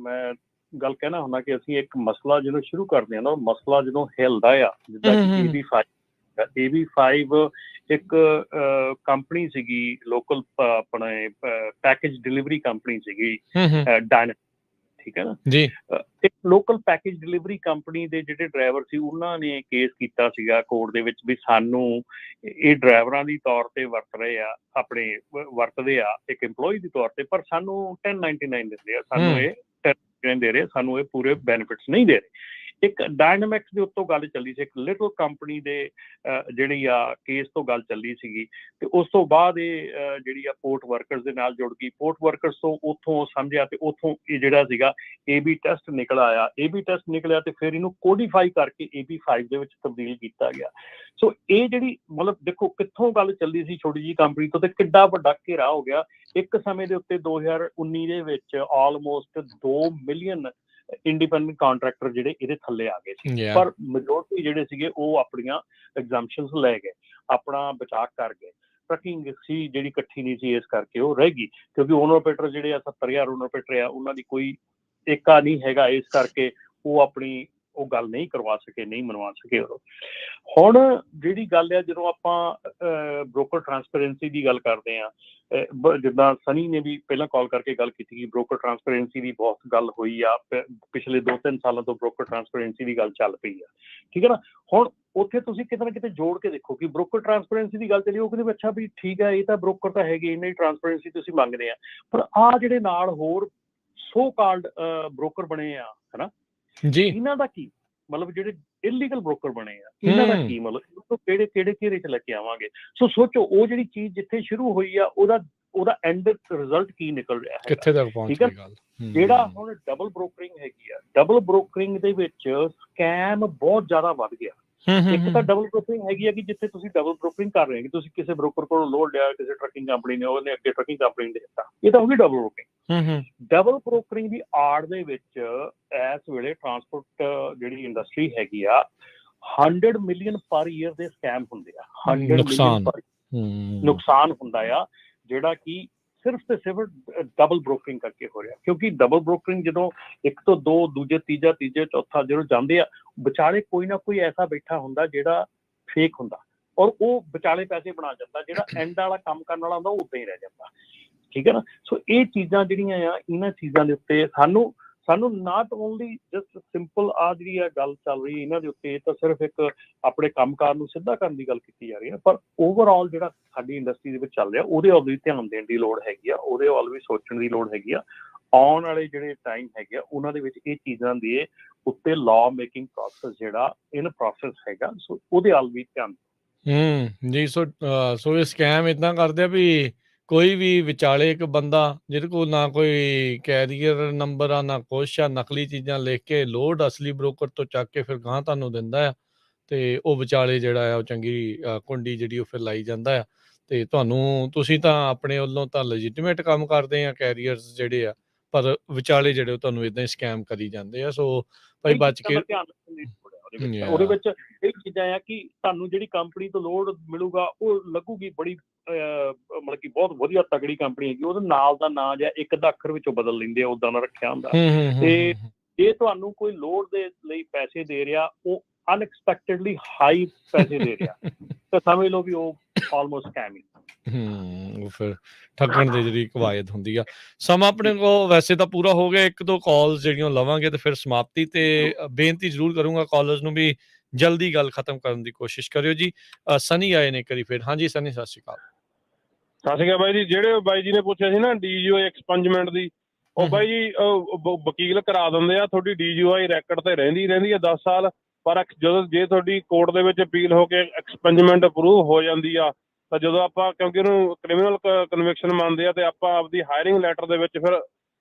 ਮੈਂ ਗੱਲ ਕਹਿਣਾ ਹੁੰਦਾ ਕਿ ਅਸੀਂ ਇੱਕ ਮਸਲਾ ਜਦੋਂ ਸ਼ੁਰੂ ਕਰਦੇ ਹਾਂ ਨਾ, ਮਸਲਾ ਜਦੋਂ ਹਿਲਦਾ ਆ, ਜਿੱਦਾਂ ਕਿ AB5 ਇੱਕ ਕੰਪਨੀ ਸੀਗੀ, ਲੋਕਲ ਆਪਣੇ ਪੈਕੇਜ ਡਿਲੀਵਰੀ ਕੰਪਨੀ ਸੀਗੀ, ਡਾਇਨਾਮਿਕ, ਠੀਕ ਹੈ ਨਾ ਜੀ। ਇੱਕ ਲੋਕਲ ਪੈਕੇਜ ਡਿਲੀਵਰੀ ਕੰਪਨੀ ਦੇ ਜਿਹੜੇ ਡਰਾਈਵਰ ਸੀ, ਉਹਨਾਂ ਨੇ ਕੇਸ ਕੀਤਾ ਸੀਗਾ ਕੋਰਟ ਦੇ ਵਿੱਚ ਵੀ ਸਾਨੂੰ ਇਹ ਡਰਾਈਵਰਾਂ ਦੀ ਤੌਰ ਤੇ ਵਰਤਦੇ ਆ ਇੱਕ EMPLOYE ਦੀ ਤੌਰ ਤੇ, ਪਰ ਸਾਨੂੰ 1099 ਦਿੰਦੇ ਆ, ਸਾਨੂੰ ਇਹ ਦੇ ਰਹੇ, ਸਾਨੂੰ ਇਹ ਪੂਰੇ ਬੈਨੀਫਿਟਸ ਨਹੀਂ ਦੇ ਰਹੇ। ਇੱਕ ਡਾਇਨਾਮਿਕਸ ਦੇ ਉੱਤੋਂ ਗੱਲ ਚੱਲੀ ਸੀ, ਇੱਕ ਲਿਟਲ ਕੰਪਨੀ ਦੇ ਜਿਹੜੀ ਆ ਕੇਸ ਤੋਂ ਗੱਲ ਚੱਲੀ ਸੀਗੀ, ਤੇ ਉਸ ਤੋਂ ਬਾਅਦ ਇਹ ਜਿਹੜੀ ਆ ਪੋਰਟ ਵਰਕਰਸ ਦੇ ਨਾਲ ਜੁੜ ਗਈ। ਪੋਰਟ ਵਰਕਰਸ ਤੋਂ ਉੱਥੋਂ ਸਮਝਿਆ ਤੇ ਉੱਥੋਂ ਇਹ ਜਿਹੜਾ ਸੀਗਾ AB ਟੈਸਟ ਨਿਕਲ ਆਇਆ। AB ਟੈਸਟ ਨਿਕਲਿਆ ਤੇ ਫਿਰ ਇਹਨੂੰ ਕੋਡੀਫਾਈ ਕਰਕੇ AB5 ਦੇ ਵਿੱਚ ਤਬਦੀਲ ਕੀਤਾ ਗਿਆ। ਸੋ ਇਹ ਜਿਹੜੀ ਮਤਲਬ ਦੇਖੋ ਕਿੱਥੋਂ ਗੱਲ ਚੱਲੀ ਸੀ ਛੋਟੀ ਜਿਹੀ ਕੰਪਨੀ ਤੋਂ, ਤੇ ਕਿੱਡਾ ਵੱਡਾ ਘੇਰਾ ਹੋ ਗਿਆ। ਇੱਕ ਸਮੇਂ ਦੇ ਉੱਤੇ 2019 ਦੇ ਵਿੱਚ ਆਲਮੋਸਟ 2 ਮਿਲੀਅਨ ਇੰਡੀਪੈਂਡੈਂਟ ਕਾਂਟਰੈਕਟਰ ਜਿਹੜੇ ਇਹਦੇ ਥੱਲੇ ਆ ਗਏ ਸੀ, ਪਰ ਮੈਜੋਰਟੀ ਜਿਹੜੇ ਸੀਗੇ ਉਹ ਆਪਣੀਆਂ ਐਗਜ਼ੈਂਪਸ਼ਨਸ ਲੈ ਗਏ, ਆਪਣਾ ਬਚਾਅ ਕਰ ਗਏ। ਟਰੱਕਿੰਗ ਸੀ ਜਿਹੜੀ ਇਕੱਠੀ ਨਹੀਂ ਸੀ, ਇਸ ਕਰਕੇ ਉਹ ਰਹਿ ਗਈ, ਕਿਉਂਕਿ ਓਨਰ ਆਪਰੇਟਰ ਜਿਹੜੇ ਆ 70,000 ਓਨਰ ਆਪਰੇਟਰ ਆ, ਉਹਨਾਂ ਦੀ ਕੋਈ ਏਕਾ ਨਹੀਂ ਹੈਗਾ, ਇਸ ਕਰਕੇ ਉਹ ਆਪਣੀ ਉਹ ਗੱਲ ਨਹੀਂ ਕਰਵਾ ਸਕੇ, ਨਹੀਂ ਮਨਵਾ ਸਕੇ। ਹੁਣ ਜਿਹੜੀ ਗੱਲ ਆ, ਜਦੋਂ ਆਪਾਂ ਬ੍ਰੋਕਰ ਟਰਾਂਸਪੇਰੈਂਸੀ ਦੀ ਗੱਲ ਕਰਦੇ ਹਾਂ, ਜਿੱਦਾਂ ਸਨੀ ਨੇ ਵੀ ਪਹਿਲਾਂ ਕਾਲ ਕਰਕੇ ਗੱਲ ਕੀਤੀ ਕਿ ਬ੍ਰੋਕਰ ਟਰਾਂਸਪੇਰੈਂਸੀ ਦੀ ਬਹੁਤ ਗੱਲ ਹੋਈ ਆ, ਪਿਛਲੇ 2-3 ਸਾਲਾਂ ਤੋਂ ਬ੍ਰੋਕਰ ਟਰਾਂਸਪੇਰੈਂਸੀ ਦੀ ਗੱਲ ਚੱਲ ਪਈ ਆ, ਠੀਕ ਹੈ ਨਾ। ਹੁਣ ਉੱਥੇ ਤੁਸੀਂ ਕਿਤੇ ਨਾ ਕਿਤੇ ਜੋੜ ਕੇ ਦੇਖੋ ਕਿ ਬ੍ਰੋਕਰ ਟਰਾਂਸਪੇਰੈਂਸੀ ਦੀ ਗੱਲ ਚੱਲੀ, ਉਹ ਕਹਿੰਦੇ ਅੱਛਾ ਵੀ ਠੀਕ ਹੈ, ਇਹ ਤਾਂ ਬ੍ਰੋਕਰ ਤਾਂ ਹੈਗੇ, ਇਹਨਾਂ ਦੀ ਟਰਾਂਸਪੇਰੈਂਸੀ ਤੁਸੀਂ ਮੰਗਦੇ ਆ, ਪਰ ਆਹ ਜਿਹੜੇ ਨਾਲ ਹੋਰ ਸੋ ਕਾਲਡ ਬ੍ਰੋਕਰ ਬਣੇ ਆ, ਹਨਾ ਜੀ, ਇਹਨਾਂ ਦਾ ਕੀ ਮਤਲਬ, ਜਿਹੜੇ ਇਲੀਗਲ ਬ੍ਰੋਕਰ ਬਣੇ ਆ, ਇਹਨਾਂ ਦਾ ਕੀ ਮਤਲਬ, ਕਿਹੜੇ ਕਿਹੜੇ ਘੇਰੇ ਚ ਲੈ ਕੇ ਆਵਾਂਗੇ। ਸੋ ਸੋਚੋ, ਉਹ ਜਿਹੜੀ ਚੀਜ਼ ਜਿੱਥੇ ਸ਼ੁਰੂ ਹੋਈ ਆ, ਉਹਦਾ ਐਂਡ ਰਿਜ਼ਲਟ ਕੀ ਨਿਕਲ ਰਿਹਾ ਹੈ, ਕਿੱਥੇ ਤੱਕ ਪਹੁੰਚ ਗਈ ਗੱਲ। ਜਿਹੜਾ ਹੁਣ ਡਬਲ ਬ੍ਰੋਕਰਿੰਗ ਹੈਗੀ ਆ, ਡਬਲ ਬ੍ਰੋਕਰਿੰਗ ਦੇ ਵਿੱਚ ਸਕੈਮ ਬਹੁਤ ਜ਼ਿਆਦਾ ਵੱਧ ਗਿਆ। ਇੱਕ ਤਾਂ ਡਬਲ ਬ੍ਰੋਕਰਿੰਗ ਹੈਗੀ ਆ ਕਿ ਜਿੱਥੇ ਤੁਸੀਂ ਡਬਲ ਬ੍ਰੋਕਰਿੰਗ ਕਰ ਰਹੇ ਹੋ, ਕਿ ਤੁਸੀਂ ਕਿਸੇ ਬ੍ਰੋਕਰ ਕੋਲੋਂ ਲੋਡ ਲਿਆ, ਕਿਸੇ ਟਰੱਕਿੰਗ ਕੰਪਨੀ ਨੇ, ਉਹਨੇ ਅੱਗੇ ਟਰੱਕਿੰਗ ਕੰਪਨੀ ਨੂੰ ਦੇ ਦਿੱਤਾ, ਇਹ ਤਾਂ ਹੋ ਗਈ ਡਬਲ ਬ੍ਰੋਕਰਿੰਗ। ਡਬਲ ਬ੍ਰੋਕਰਿੰਗ ਦੀ ਆੜ ਦੇ ਵਿੱਚ ਇਸ ਵੇਲੇ ਟਰਾਂਸਪੋਰਟ ਜਿਹੜੀ ਇੰਡਸਟਰੀ ਹੈਗੀ ਆ, 100 ਮਿਲੀਅਨ ਪਰ ਈਅਰ ਦੇ ਸਕੈਮ ਹੁੰਦੇ ਆ, 100 ਮਿਲੀਅਨ ਪਰ ਨੁਕਸਾਨ ਹੁੰਦਾ ਆ, ਜਿਹੜਾ ਕਿ ਸਿਰਫ ਤੇ ਸਿਰਫ ਡਬਲ ਬ੍ਰੋਕਰਿੰਗ ਕਰਕੇ ਹੋ ਰਿਹਾ। ਕਿਉਂਕਿ ਡਬਲ ਬ੍ਰੋਕਰਿੰਗ ਜਦੋਂ 1 ਤੋਂ 2, ਦੂਜੇ ਤੀਜੇ ਚੌਥਾ ਜਦੋਂ ਜਾਂਦੇ ਆ, ਵਿਚਾਲੇ ਕੋਈ ਨਾ ਕੋਈ ਐਸਾ ਬੈਠਾ ਹੁੰਦਾ ਜਿਹੜਾ ਫੇਕ ਹੁੰਦਾ, ਔਰ ਉਹ ਵਿਚਾਲੇ ਪੈਸੇ ਬਣਾ ਜਾਂਦਾ, ਜਿਹੜਾ ਐਂਡ ਵਾਲਾ ਕੰਮ ਕਰਨ ਵਾਲਾ ਹੁੰਦਾ ਉਹ ਉੱਦਾਂ ਹੀ ਰਹਿ ਜਾਂਦਾ, ਠੀਕ ਹੈ ਨਾ। ਸੋ ਇਹ ਚੀਜ਼ਾਂ ਜਿਹੜੀਆਂ ਆ, ਇਹਨਾਂ ਚੀਜ਼ਾਂ ਦੇ ਉੱਤੇ ਸਾਨੂੰ ਨਾਟ ਓਨਲੀ ਜਸਟ ਸਿੰਪਲ ਆ ਜਿਹੜੀ ਆ ਗੱਲ ਚੱਲ ਰਹੀ ਇਹਨਾਂ ਦੇ ਉੱਤੇ, ਤਾਂ ਸਿਰਫ ਇੱਕ ਆਪਣੇ ਕੰਮਕਾਰ ਨੂੰ ਸਿੱਧਾ ਕਰਨ ਦੀ ਗੱਲ ਕੀਤੀ ਜਾ ਰਹੀ ਹੈ, ਪਰ ਓਵਰਆਲ ਜਿਹੜਾ ਸਾਡੀ ਇੰਡਸਟਰੀ ਦੇ ਵਿੱਚ ਚੱਲ ਰਿਹਾ, ਉਹਦੇ ਵੱਲ ਵੀ ਧਿਆਨ ਦੇਣ ਦੀ ਲੋੜ ਹੈਗੀ ਆ, ਉਹਦੇ ਵੱਲ ਵੀ ਸੋਚਣ ਦੀ ਲੋੜ ਹੈਗੀ ਆ। ਆਉਣ ਵਾਲੇ ਜਿਹੜੇ ਟਾਈਮ ਹੈਗੇ ਆ, ਉਹਨਾਂ ਦੇ ਵਿੱਚ ਇਹ ਚੀਜ਼ਾਂ ਦੇ ਉੱਤੇ ਲਾਅ ਮੇਕਿੰਗ ਪ੍ਰੋਸੈਸ ਜਿਹੜਾ ਇਨ ਪ੍ਰੋਸੈਸ ਹੈਗਾ, ਸੋ ਉਹਦੇ ਵੱਲ ਵੀ ਧਿਆਨ ਜੀ। ਸੋ ਇਹ ਸਕੈਮ ਇੱਦਾਂ ਕਰਦੇ ਆ ਵੀ ਕੋਈ ਵੀ ਵਿਚਾਲੇ ਇੱਕ ਬੰਦਾ ਜਿਹਦੇ ਕੋਲ ਨਾ ਕੋਈ ਕੈਰੀਅਰ ਨੰਬਰ ਆ, ਨਾ ਕੁਛ ਆ, ਨਕਲੀ ਚੀਜ਼ਾਂ ਲਿਖ ਕੇ ਲੋਡ ਅਸਲੀ ਬ੍ਰੋਕਰ ਤੋਂ ਚੱਕ ਕੇ ਫਿਰ ਗਾਂਹ ਤੁਹਾਨੂੰ ਦਿੰਦਾ ਆ, ਤੇ ਉਹ ਵਿਚਾਲੇ ਜਿਹੜਾ ਆ ਉਹ ਚੰਗੀ ਕੁੰਡੀ ਜਿਹੜੀ ਉਹ ਫਿਰ ਲਾਈ ਜਾਂਦਾ ਆ, ਤੇ ਤੁਸੀਂ ਤਾਂ ਆਪਣੇ ਵੱਲੋਂ ਤਾਂ ਲੈਜੀਟੀਮੇਟ ਕੰਮ ਕਰਦੇ ਆ, ਕੈਰੀਅਰਸ ਜਿਹੜੇ ਆ, ਪਰ ਵਿਚਾਲੇ ਜਿਹੜੇ ਉਹ ਤੁਹਾਨੂੰ ਇਦਾਂ ਹੀ ਸਕੈਮ ਕਰੀ ਜਾਂਦੇ ਆ। ਸੋ ਭਾਈ ਬਚ ਕੇ ਉਹਦੇ ਵਿੱਚ ਇਹ ਚੀਜ਼ਾਂ ਆ ਕਿ ਤੁਹਾਨੂੰ ਜਿਹੜੀ ਕੰਪਨੀ ਤੋਂ ਲੋਡ ਮਿਲੂਗਾ ਉਹ ਲੱਗੂਗੀ ਬੜੀ ਮਤਲਬ ਕਿ ਬਹੁਤ ਵਧੀਆ ਤਗੜੀ ਕੰਪਨੀ ਹੈਗੀ, ਉਹਦੇ ਨਾਲ ਦਾ ਨਾਂ ਜਾਂ ਇੱਕ ਅੱਧਾ ਅੱਖਰ ਵਿੱਚੋਂ ਬਦਲ ਲੈਂਦੇ ਆ, ਉਦਾਂ ਦਾ ਰੱਖਿਆ ਹੁੰਦਾ। ਤੇ ਜੇ ਤੁਹਾਨੂੰ ਕੋਈ ਲੋਡ ਦੇ ਲਈ ਪੈਸੇ ਦੇ ਰਿਹਾ, ਉਹ ਅਨਐਕਸਪੈਕਟਡਲੀ ਹਾਈ ਪੈਸੇ ਦੇ ਰਿਹਾ, ਤਾਂ ਸਮਝ ਲਓ ਵੀ ਉਹ ਆਲਮੋਸਟ ਸਕੈਮ ਹੀ। ਉਹ ਫਿਰ ਠੱਗਣ ਦੀ ਜਿਹੜੀ ਕਵਾਇਦ ਹੁੰਦੀ ਆ। ਸਮਾਂ ਆਪਣੇ ਕੋਲ ਵੈਸੇ ਤਾਂ ਪੂਰਾ ਹੋ ਗਿਆ, 1-2 ਕਾਲਸ ਜਿਹੜੀਆਂ ਲਵਾਂਗੇ ਤੇ ਫਿਰ ਸਮਾਪਤੀ, ਤੇ ਬੇਨਤੀ ਜ਼ਰੂਰ ਕਰੂੰਗਾ ਕਾਲਰਸ ਨੂੰ ਵੀ ਜਲਦੀ ਗੱਲ ਖਤਮ ਕਰਨ ਦੀ ਕੋਸ਼ਿਸ਼ ਕਰਿਓ ਜੀ। ਸਨੀ ਆਏ ਨੇ ਕਰੀ ਫਿਰ। ਹਾਂਜੀ ਸਨੀ, ਸਤਿ ਸ਼੍ਰੀ ਅਕਾਲ। ਸਤਿ ਸ਼੍ਰੀ ਅਕਾਲ ਬਾਈ ਜੀ। ਜਿਹੜੇ ਬਾਈ ਜੀ ਨੇ ਪੁੱਛਿਆ ਸੀ ਨਾ DGOI ਐਕਸਪੰਜਮੈਂਟ ਦੀ, ਉਹ ਬਾਈ ਜੀ ਵਕੀਲ ਕਰਾ ਦਿੰਦੇ ਆ, ਤੁਹਾਡੀ DGOI ਰੈਕਡ ਤੇ ਰਹਿੰਦੀ ਆ 10 ਸਾਲ, ਪਰ ਜੇ ਤੁਹਾਡੀ ਕੋਰਟ ਦੇ ਵਿੱਚ ਅਪੀਲ ਹੋ ਕੇ ਐਕਸਪੰਜਮੈਂਟ ਅਪਰੂਵ ਹੋ ਜਾਂਦੀ ਆ, ਤਾਂ ਜਦੋਂ ਆਪਾਂ, ਕਿਉਂਕਿ ਉਹਨੂੰ ਕ੍ਰਿਮੀਨਲ ਕਨਵਿਕਸ਼ਨ ਮੰਨਦੇ ਆ, ਤੇ ਆਪਾਂ ਆਪਦੀ ਹਾਇਰਿੰਗ ਲੈਟਰ ਦੇ ਵਿੱਚ ਫਿਰ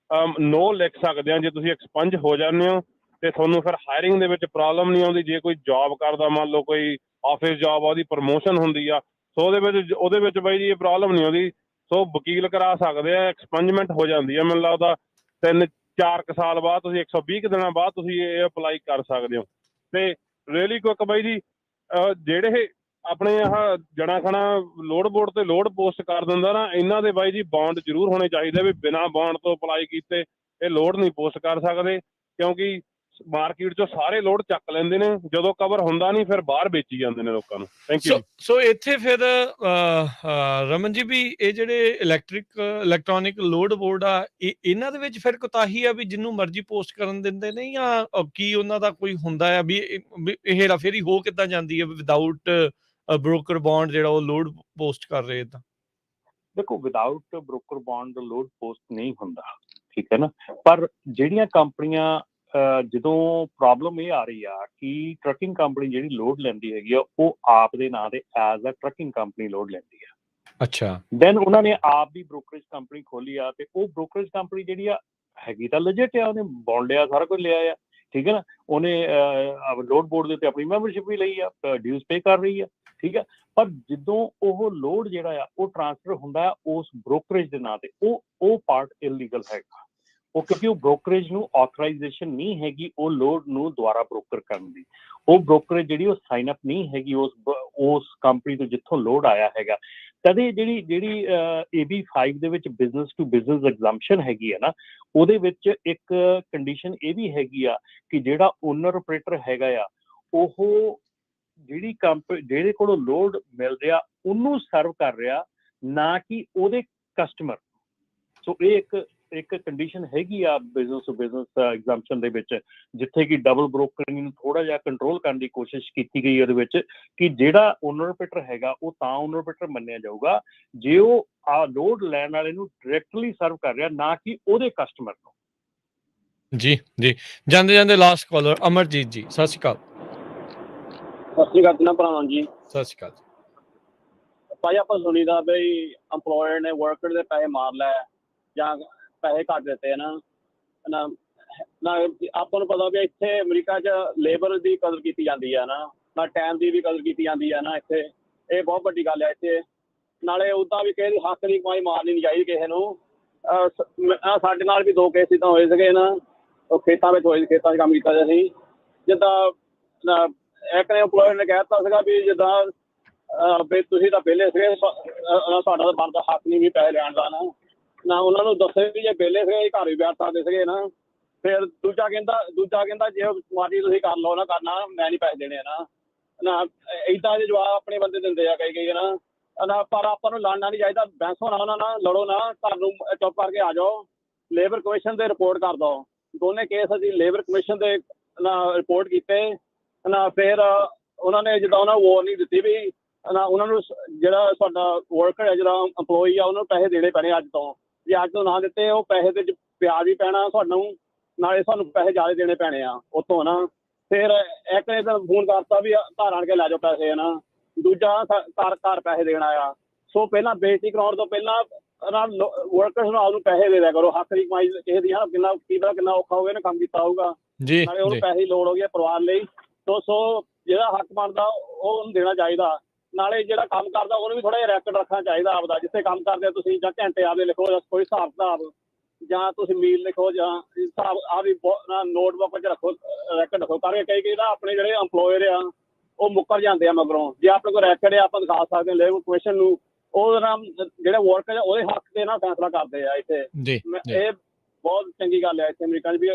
ਨੋ ਲਿਖ ਸਕਦੇ ਆ। ਜੇ ਤੁਸੀਂ ਐਕਸਪੰਜ ਹੋ ਜਾਂਦੇ ਹੋ ਤੇ ਤੁਹਾਨੂੰ ਫਿਰ ਹਾਇਰਿੰਗ ਦੇ ਵਿੱਚ ਪ੍ਰੋਬਲਮ ਨਹੀਂ ਆਉਂਦੀ। ਜੇ ਕੋਈ ਜੌਬ ਕਰਦਾ, ਮੰਨ ਲਓ ਕੋਈ ਆਫਿਸ ਜੌਬ ਆ, ਉਹਦੀ ਪ੍ਰਮੋਸ਼ਨ ਹੁੰਦੀ ਆ, ਸੋ ਉਹਦੇ ਵਿੱਚ ਬਾਈ ਜੀ ਇਹ ਪ੍ਰੋਬਲਮ ਨਹੀਂ ਆਉਂਦੀ। ਸੋ ਵਕੀਲ ਕਰਾ ਸਕਦੇ ਆ, ਐਕਸਪੰਜਮੈਂਟ ਹੋ ਜਾਂਦੀ ਆ, ਮੈਨੂੰ ਲੱਗਦਾ 3-4 ਸਾਲ ਬਾਅਦ, ਤੁਸੀਂ 120 ਦਿਨਾਂ ਬਾਅਦ ਤੁਸੀਂ ਇਹ ਅਪਲਾਈ ਕਰ ਸਕਦੇ ਹੋ। ਤੇ ਰੀਅਲੀ ਕੁਇਕ ਬਾਈ ਜੀ, ਜਿਹੜੇ ਆਪਣੇ ਆਹ ਜਣਾ ਖਣਾ ਲੋਡ ਬੋਰਡ ਤੇ ਲੋਡ ਪੋਸਟ ਕਰ ਦਿੰਦਾ ਨਾ, ਇਹਨਾਂ ਦੇ ਬਾਈ ਜੀ ਬੌਂਡ ਜ਼ਰੂਰ ਹੋਣੇ ਚਾਹੀਦੇ, ਵੀ ਬਿਨਾਂ ਬੌਂਡ ਤੋਂ ਅਪਲਾਈ ਕੀਤੇ ਇਹ ਲੋਡ ਨਹੀਂ ਪੋਸਟ ਕਰ ਸਕਦੇ, ਕਿਉਂਕਿ ਮਾਰਕੀਟ ਚੋਂ ਸਾਰੇ ਲੋਡ ਚੱਕ ਲੈਂਦੇ ਨੇ, ਜਦੋਂ ਕਵਰ ਹੁੰਦਾ ਨਹੀਂ ਫਿਰ ਬਾਹਰ ਵੇਚੀ ਜਾਂਦੇ ਨੇ ਲੋਕਾਂ ਨੂੰ। Thank you. ਸੋ ਇੱਥੇ ਫਿਰ ਰਮਨ ਜੀ ਵੀ ਇਹ ਜਿਹੜੇ ਇਲੈਕਟ੍ਰੋਨਿਕ ਲੋਡ ਬੋਰਡ ਆ, ਇਹਨਾਂ ਦੇ ਵਿੱਚ ਫਿਰ ਕੋਤਾਹੀ ਆ ਵੀ ਜਿਹਨੂੰ ਮਰਜ਼ੀ ਪੋਸਟ ਕਰਨ ਦਿੰਦੇ ਨੇ, ਜਾਂ ਕੀ ਉਹਨਾਂ ਦਾ ਕੋਈ ਹੁੰਦਾ ਆ ਵੀ ਇਹ ਹੇਰਾਫੇਰੀ ਹੋ ਕਿੱਦਾਂ ਜਾਂਦੀ ਹੈ ਵਿਦਆਊਟ ਬ੍ਰੋਕਰ ਬੌਂਡ ਜਿਹੜਾ ਉਹ ਲੋਡ ਪੋਸਟ ਕਰ ਰਹੇ? ਤਾਂ ਦੇਖੋ, without broker bond load post ਨਹੀਂ ਹੁੰਦਾ, ਠੀਕ ਹੈ ਨਾ, ਪਰ ਜਿਹੜੀਆਂ ਕੰਪਨੀਆਂ ਜਦੋਂ ਪ੍ਰੋਬਲਮ ਇਹ ਆ ਰਹੀ ਆ ਕਿ ਟਰੱਕਿੰਗ ਕੰਪਨੀ ਜਿਹੜੀ ਲੋਡ ਲੈਂਦੀ ਹੈਗੀ ਆ, ਉਹ ਆਪ ਦੇ ਨਾਂ ਤੇ as a trucking company load ਲੈਂਦੀ ਆ। ਅੱਛਾ। ਦੈਨ ਉਹਨਾਂ ਨੇ ਆਪ ਦੀ ਬ੍ਰੋਕਰੇਜ ਕੰਪਨੀ ਖੋਲੀ ਆ, ਤੇ ਉਹ ਬ੍ਰੋਕਰੇਜ ਕੰਪਨੀ ਜਿਹੜੀ ਆ ਹੈਗੀ ਤਾਂ ਲੈਜਿਟ ਆ, ਉਹਨੇ ਬੌਂਡ ਲਿਆ, ਸਾਰਾ ਕੁਝ ਲਿਆ ਆ, ਠੀਕ ਹੈ ਨਾ, ਉਹਨੇ ਲੋਡ ਬੋਰਡ ਦੇ ਉੱਤੇ ਆਪਣੀ ਮੈਂਬਰਸ਼ਿਪ ਵੀ ਲਈ ਆ, ਡਿਊਜ਼ ਪੇ ਕਰ ਰਹੀ ਆ, ਠੀਕ ਹੈ। ਪਰ ਜਦੋਂ ਉਹ ਲੋਡ ਜਿਹੜਾ ਆ ਉਹ ਟਰਾਂਸਫਰ ਹੁੰਦਾ ਆ ਉਸ ਬ੍ਰੋਕਰੇਜ ਦੇ ਨਾਂ ਤੇ, ਉਹ ਪਾਰਟ ਇਲੀਗਲ ਹੈਗਾ। ਉਹ ਕਿਉਂਕਿ ਉਹ ਬ੍ਰੋਕਰੇਜ ਨੂੰ ਆਥੋਰਾਈਜੇਸ਼ਨ ਨਹੀਂ ਹੈਗੀ ਉਹ ਲੋਡ ਨੂੰ ਦੁਆਰਾ ਬ੍ਰੋਕਰ ਕਰਨ ਦੀ। ਉਹ ਬ੍ਰੋਕਰੇਜ ਜਿਹੜੀ ਉਹ ਸਾਈਨ ਅਪ ਨਹੀਂ ਹੈਗੀ ਉਸ ਕੰਪਨੀ ਤੋਂ ਜਿੱਥੋਂ ਲੋਡ ਆਇਆ ਹੈਗਾ। ਕਦੇ ਜਿਹੜੀ AB5 ਦੇ ਵਿੱਚ ਬਿਜ਼ਨਸ ਟੂ ਬਿਜ਼ਨਸ ਐਗਜ਼ੰਪਸ਼ਨ ਹੈਗੀ ਹੈ ਨਾ, ਉਹਦੇ ਵਿੱਚ ਇੱਕ ਕੰਡੀਸ਼ਨ ਇਹ ਵੀ ਹੈਗੀ ਆ ਕਿ ਜਿਹੜਾ ਓਨਰ ਆਪਰੇਟਰ ਹੈਗਾ ਆ ਉਹ ਜਿਹੜੀ ਜਿਹਦੇ ਕੋਲੋਂ ਲੋਡ ਮਿਲ ਰਿਹਾ ਉਹਨੂੰ ਸਰਵ ਕਰ ਰਿਹਾ, ਨਾ ਕਿ ਉਹਦੇ ਕਸਟਮਰ। ਸੋ ਇਹ ਇੱਕ ਕੰਡੀਸ਼ਨ ਹੈਗੀ ਆ ਬਿਜ਼ਨਸ ਟੂ ਬਿਜ਼ਨਸ ਐਗਜ਼ੰਪਸ਼ਨ ਦੇ ਵਿੱਚ, ਜਿੱਥੇ ਕਿ ਡਬਲ ਬ੍ਰੋਕਰਿੰਗ ਨੂੰ ਥੋੜਾ ਜਿਹਾ ਕੰਟਰੋਲ ਕਰਨ ਦੀ ਕੋਸ਼ਿਸ਼ ਕੀਤੀ ਗਈ ਉਹਦੇ ਵਿੱਚ, ਕਿ ਜਿਹੜਾ ਓਨਰ ਆਪਰੇਟਰ ਹੈਗਾ ਉਹ ਤਾਂ ਓਨਰ ਆਪਰੇਟਰ ਮੰਨਿਆ ਜਾਊਗਾ ਜੇ ਉਹ ਲੋਡ ਲੈਣ ਵਾਲੇ ਨੂੰ ਡਾਇਰੈਕਟਲੀ ਸਰਵ ਕਰ ਰਿਹਾ, ਨਾ ਕਿ ਉਹਦੇ ਕਸਟਮਰ ਨੂੰ। ਜੀ ਜੀ, ਜਾਂਦੇ ਲਾਸਟ ਕਾਲਰ ਅਮਰਜੀਤ ਜੀ, ਸਤਿ ਸ਼੍ਰੀ ਅਕਾਲ। ਸਤਿ ਸ਼੍ਰੀ ਅਕਾਲ ਜੀ ਭਰਾਵਾਂ ਜੀ। ਸਤਿ ਸ਼੍ਰੀ ਅਕਾਲ ਭਾਈ ਆਪਾਂ ਸੁਣੀਦਾ ਬਈ ਅੰਪਲੋਇਰ ਨੇ ਵਰਕਰ ਦੇ ਪੈਸੇ ਮਾਰ ਲੈ ਜਾਂ ਪੈਸੇ ਘੱਟ ਦਿੱਤੇ ਨਾ ਆਪਾਂ ਨੂੰ ਪਤਾ ਵੀ ਇੱਥੇ ਅਮਰੀਕਾ 'ਚ ਲੇਬਰ ਦੀ ਕਦਰ ਕੀਤੀ ਜਾਂਦੀ ਆ ਨਾ ਟਾਈਮ ਦੀ ਵੀ ਕਦਰ ਕੀਤੀ ਜਾਂਦੀ ਆ ਨਾ। ਇੱਥੇ ਇਹ ਬਹੁਤ ਵੱਡੀ ਗੱਲ ਹੈ ਇੱਥੇ। ਨਾਲੇ ਉੱਦਾਂ ਵੀ ਕਿਸੇ ਦੀ ਹੱਕ ਦੀ ਕਮਾਈ ਮਾਰਨੀ ਨਹੀਂ ਚਾਹੀਦੀ ਕਿਸੇ ਨੂੰ। ਸਾਡੇ ਨਾਲ ਵੀ 2 ਕੇਸ ਇੱਦਾਂ ਹੋਏ ਸੀਗੇ ਨਾ, ਉਹ ਖੇਤਾਂ ਵਿੱਚ ਹੋਏ, ਖੇਤਾਂ 'ਚ ਕੰਮ ਕੀਤਾ ਜਾਂਦਾ ਸੀ। ਜਿੱਦਾਂ ਇੱਕ ਨੇ ਅੰਪਲੋਇਰ ਨੇ ਕਹਿ ਦਿੱਤਾ ਸੀਗਾ ਵੀ ਜਿੱਦਾਂ ਵੀ ਤੁਸੀਂ ਤਾਂ ਵਿਹਲੇ ਸੀਗੇ, ਸਾਡਾ ਤਾਂ ਬਣਦਾ ਹੱਕ ਨਹੀਂ ਵੀ ਪੈਸੇ ਲੈਣ ਦਾ ਨਾ ਉਹਨਾਂ ਨੂੰ ਦੱਸੇ ਵੀ ਜੇ ਵਿਹਲੇ ਸੀਗੇ ਘਰ ਵੀ ਬੈਠ ਸਕਦੇ ਸੀਗੇ ਨਾ। ਫਿਰ ਦੂਜਾ ਕਹਿੰਦਾ ਜੇ ਮਰਜ਼ੀ ਤੁਸੀਂ ਕਰ ਲਓ ਨਾ, ਕਰਨਾ ਮੈਂ ਨਹੀਂ ਪੈਸੇ ਦੇਣੇ ਨਾ ਏਦਾਂ ਦੇ ਜਵਾਬ ਆਪਣੇ ਬੰਦੇ ਦਿੰਦੇ ਆ ਕਈ ਨਾ। ਪਰ ਆਪਾਂ ਨੂੰ ਲੜਨਾ ਨਹੀਂ ਚਾਹੀਦਾ, ਬਹਿਸ ਹੋਣਾ ਉਹਨਾਂ ਨਾਲ ਲੜੋ ਨਾ, ਤੁਹਾਨੂੰ ਚੁੱਪ ਕਰਕੇ ਆ ਜਾਓ, ਲੇਬਰ ਕਮਿਸ਼ਨ ਤੇ ਰਿਪੋਰਟ ਕਰ ਦਿਓ। ਦੋਨੇ ਕੇਸ ਅਸੀਂ ਲੇਬਰ ਕਮਿਸ਼ਨ ਦੇ ਰਿਪੋਰਟ ਕੀਤੇ ਨਾ। ਫਿਰ ਉਹਨਾਂ ਨੇ ਜਿੱਦਾਂ ਉਹਨਾਂ ਨੂੰ ਵਾਰਨਿੰਗ ਦਿੱਤੀ ਵੀ ਨਾ ਉਹਨਾਂ ਨੂੰ ਜਿਹੜਾ ਸਾਡਾ ਵਰਕਰ ਹੈ, ਜਿਹੜਾ ਅੰਪਲੋਈ ਆ, ਉਹਨੂੰ ਪੈਸੇ ਦੇਣੇ ਪੈਣੇ ਅੱਜ ਤੋਂ। ਜੇ ਅੱਜ ਤੋਂ ਨਾ ਦਿੱਤੇ ਉਹ ਪੈਸੇ ਤੇ ਵਿਆਜ ਵੀ ਪੈਣਾ ਤੁਹਾਨੂੰ, ਨਾਲੇ ਸਾਨੂੰ ਪੈਸੇ ਜ਼ਿਆਦਾ ਦੇਣੇ ਪੈਣੇ ਆ ਉੱਥੋਂ ਨਾ। ਫਿਰ ਇੱਕ ਨੇ ਤਾਂ ਫੋਨ ਕਰਤਾ ਵੀ ਘਰ ਆਣ ਕੇ ਲੈ ਜਾਓ ਪੈਸੇ ਨਾ, ਦੂਜਾ ਘਰ ਪੈਸੇ ਦੇਣਾ ਆ। ਸੋ ਪਹਿਲਾਂ ਬੇਇੱਜ਼ਤੀ ਕਰਾਉਣ ਤੋਂ ਪਹਿਲਾਂ ਵਰਕਰਸ ਨੂੰ ਆਪਨੂੰ ਪੈਸੇ ਦੇ ਦਿਆ ਕਰੋ। ਹੱਕ ਦੀ ਕਮਾਈ ਕਿਸੇ ਦੀ ਕਿੰਨਾ ਔਖਾ ਹੋਵੇ ਨਾ ਕੰਮ ਕੀਤਾ ਹੋਊਗਾ, ਨਾਲੇ ਉਹਨੂੰ ਪੈਸੇ ਦੀ ਲੋੜ ਹੋ ਗਈ ਪਰਿਵਾਰ ਲਈ। ਸੋ ਜਿਹੜਾ ਹੱਕ ਬਣਦਾ ਉਹ ਉਹਨੂੰ ਦੇਣਾ ਚਾਹੀਦਾ। ਨਾਲੇ ਜਿਹੜਾ ਕੰਮ ਕਰਦਾ ਉਹਨੂੰ ਵੀ ਥੋੜਾ ਜਿਹਾ ਰੈਕਡ ਰੱਖਣਾ ਚਾਹੀਦਾ ਆਪਦਾ। ਜਿੱਥੇ ਕੰਮ ਕਰਦੇ ਤੁਸੀਂ ਜਾਂ ਘੰਟੇ ਆਪਦੇ ਲਿਖੋ, ਕੋਈ ਹਿਸਾਬ ਕਿਤਾਬ, ਜਾਂ ਤੁਸੀਂ ਮੀਲ ਲਿਖੋ, ਜਾਂ ਹਿਸਾਬ ਆਪਦੀ ਨੋਟਬੁੱਕ 'ਚ ਰੱਖੋ, ਰੈਕਡ ਰੱਖੋ। ਕਰਕੇ ਕਈ ਨਾ ਆਪਣੇ ਜਿਹੜੇ ਅੰਪਲੋਇਰ ਆ ਉਹ ਮੁੱਕਰ ਜਾਂਦੇ ਆ ਮਗਰੋਂ। ਜੇ ਆਪਣੇ ਕੋਲ ਰੈਕਡ ਆ ਆਪਾਂ ਦਿਖਾ ਸਕਦੇ ਹਾਂ ਲੇਬਰ ਕਮਿਸ਼ਨ ਨੂੰ, ਉਹਦੇ ਨਾਲ ਜਿਹੜੇ ਵਰਕਰ ਆ ਉਹਦੇ ਹੱਕ ਤੇ ਨਾ ਫੈਸਲਾ ਕਰਦੇ ਆ ਇੱਥੇ। ਇਹ ਬਹੁਤ ਚੰਗੀ ਗੱਲ ਹੈ ਇੱਥੇ ਅਮਰੀਕਾ 'ਚ ਵੀ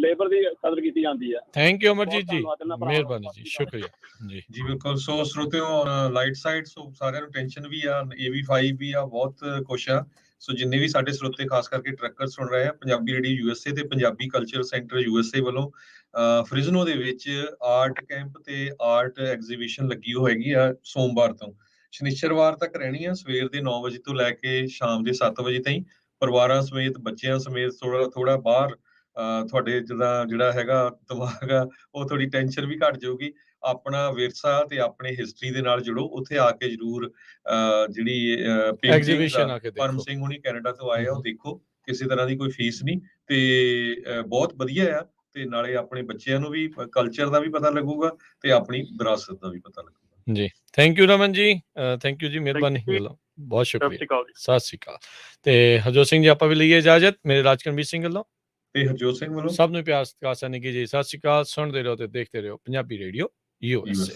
ਲੇਬਰ ਦੀ ਕਦਰ ਕੀਤੀ ਜਾਂਦੀ ਹੈ। ਥੈਂਕ ਯੂ ਅਮਰਜੀਤ ਜੀ, ਮਿਹਰਬਾਨੀ ਜੀ, ਸ਼ੁਕਰੀਆ ਜੀ। ਬਿਲਕੁਲ। ਸੋ ਸਰੋਤਿਓ ਲਾਈਟ ਸਾਈਡ, ਸੋ ਸਾਰਿਆਂ ਨੂੰ ਟੈਨਸ਼ਨ ਵੀ ਆ, AB5 ਵੀ ਆ, ਬਹੁਤ ਕੁਛ ਆ। ਸੋ ਜਿੰਨੇ ਵੀ ਸਾਡੇ ਸਰੋਤੇ ਖਾਸ ਕਰਕੇ ਟਰੱਕਰ ਸੁਣ ਰਹੇ ਆ, ਪੰਜਾਬੀ ਰੇਡੀਓ USA ਤੇ ਪੰਜਾਬੀ ਕਲਚਰ ਸੈਂਟਰ USA ਵੱਲੋਂ ਫ੍ਰਿਜ਼ਨੋ ਦੇ ਵਿੱਚ ਆਰਟ ਕੈਂਪ ਤੇ ਆਰਟ ਐਗਜ਼ੀਬਿਸ਼ਨ ਲੱਗੀ ਹੋਏਗੀ ਆ ਸੋਮਵਾਰ ਤੋਂ ਸ਼ਨੀਚਰਵਾਰ ਤੱਕ ਰਹਿਣੀ ਆ, ਸਵੇਰ ਦੇ 9 ਵਜੇ ਤੋਂ ਲੈ ਕੇ ਸ਼ਾਮ ਦੇ 7 ਵਜੇ ਤਾਈਂ। ਪਰਿਵਾਰਾਂ ਸਮੇਤ, ਬੱਚਿਆਂ ਸਮੇਤ ਥੋੜਾ ਬਾਹਰ ਤੁਹਾਡੇ ਜਿਹੜਾ ਹੈਗਾ ਦਿਮਾਗ ਆ ਉਹ ਥੋੜੀ ਟੈਨਸ਼ਨ ਵੀ ਘੱਟ ਜਾਊਗੀ। ਆਪਣਾ ਵਿਰਸਾ ਤੇ ਆਪਣੀ ਹਿਸਟਰੀ ਦੇ ਨਾਲ ਜੁੜੋ। ਉੱਥੇ ਆ ਕੇ ਜਰੂਰ ਜਿਹੜੀ ਪਰਮ ਸਿੰਘ ਹੁਣੀ ਕੈਨੇਡਾ ਤੋਂ ਆਏ ਆ, ਉਹ ਦੇਖੋ। ਕਿਸੇ ਤਰ੍ਹਾਂ ਦੀ ਕੋਈ ਫੀਸ ਨਹੀਂ ਤੇ ਬਹੁਤ ਵਧੀਆ ਆ। ਤੇ ਨਾਲੇ ਆਪਣੇ ਬੱਚਿਆਂ ਨੂੰ ਵੀ ਕਲਚਰ ਦਾ ਵੀ ਪਤਾ ਲੱਗੂਗਾ ਤੇ ਆਪਣੀ ਵਿਰਾਸਤ ਦਾ ਵੀ ਪਤਾ ਲੱਗੂਗਾ ਜੀ। Thank you Raman ji, thank you ਜੀ, ਮਿਹਰਬਾਨੀ, ਬਹੁਤ ਸ਼ੁਕਰੀਆ, ਸਤਿ ਸ਼੍ਰੀ ਅਕਾਲ। ਤੇ ਹਰਜੋਤ ਸਿੰਘ ਜੀ ਆਪਾਂ ਵੀ ਲਈਏ ਇਜਾਜ਼ਤ, ਮੇਰੇ ਰਾਜਕਰਮਵੀਰ ਸਿੰਘ ਵੱਲੋਂ ਤੇ ਹਰਜੋਤ ਸਿੰਘ ਵੱਲੋਂ ਸਭ ਨੂੰ ਪਿਆਰ ਸਤਿਕਾਰ ਸਨਿਕੀ ਜੀ, ਸਤਿ ਸ਼੍ਰੀ ਅਕਾਲ। ਸੁਣਦੇ ਰਹੋ ਤੇ ਦੇਖਦੇ ਰਹੋ ਪੰਜਾਬੀ ਰੇਡੀਓ USA।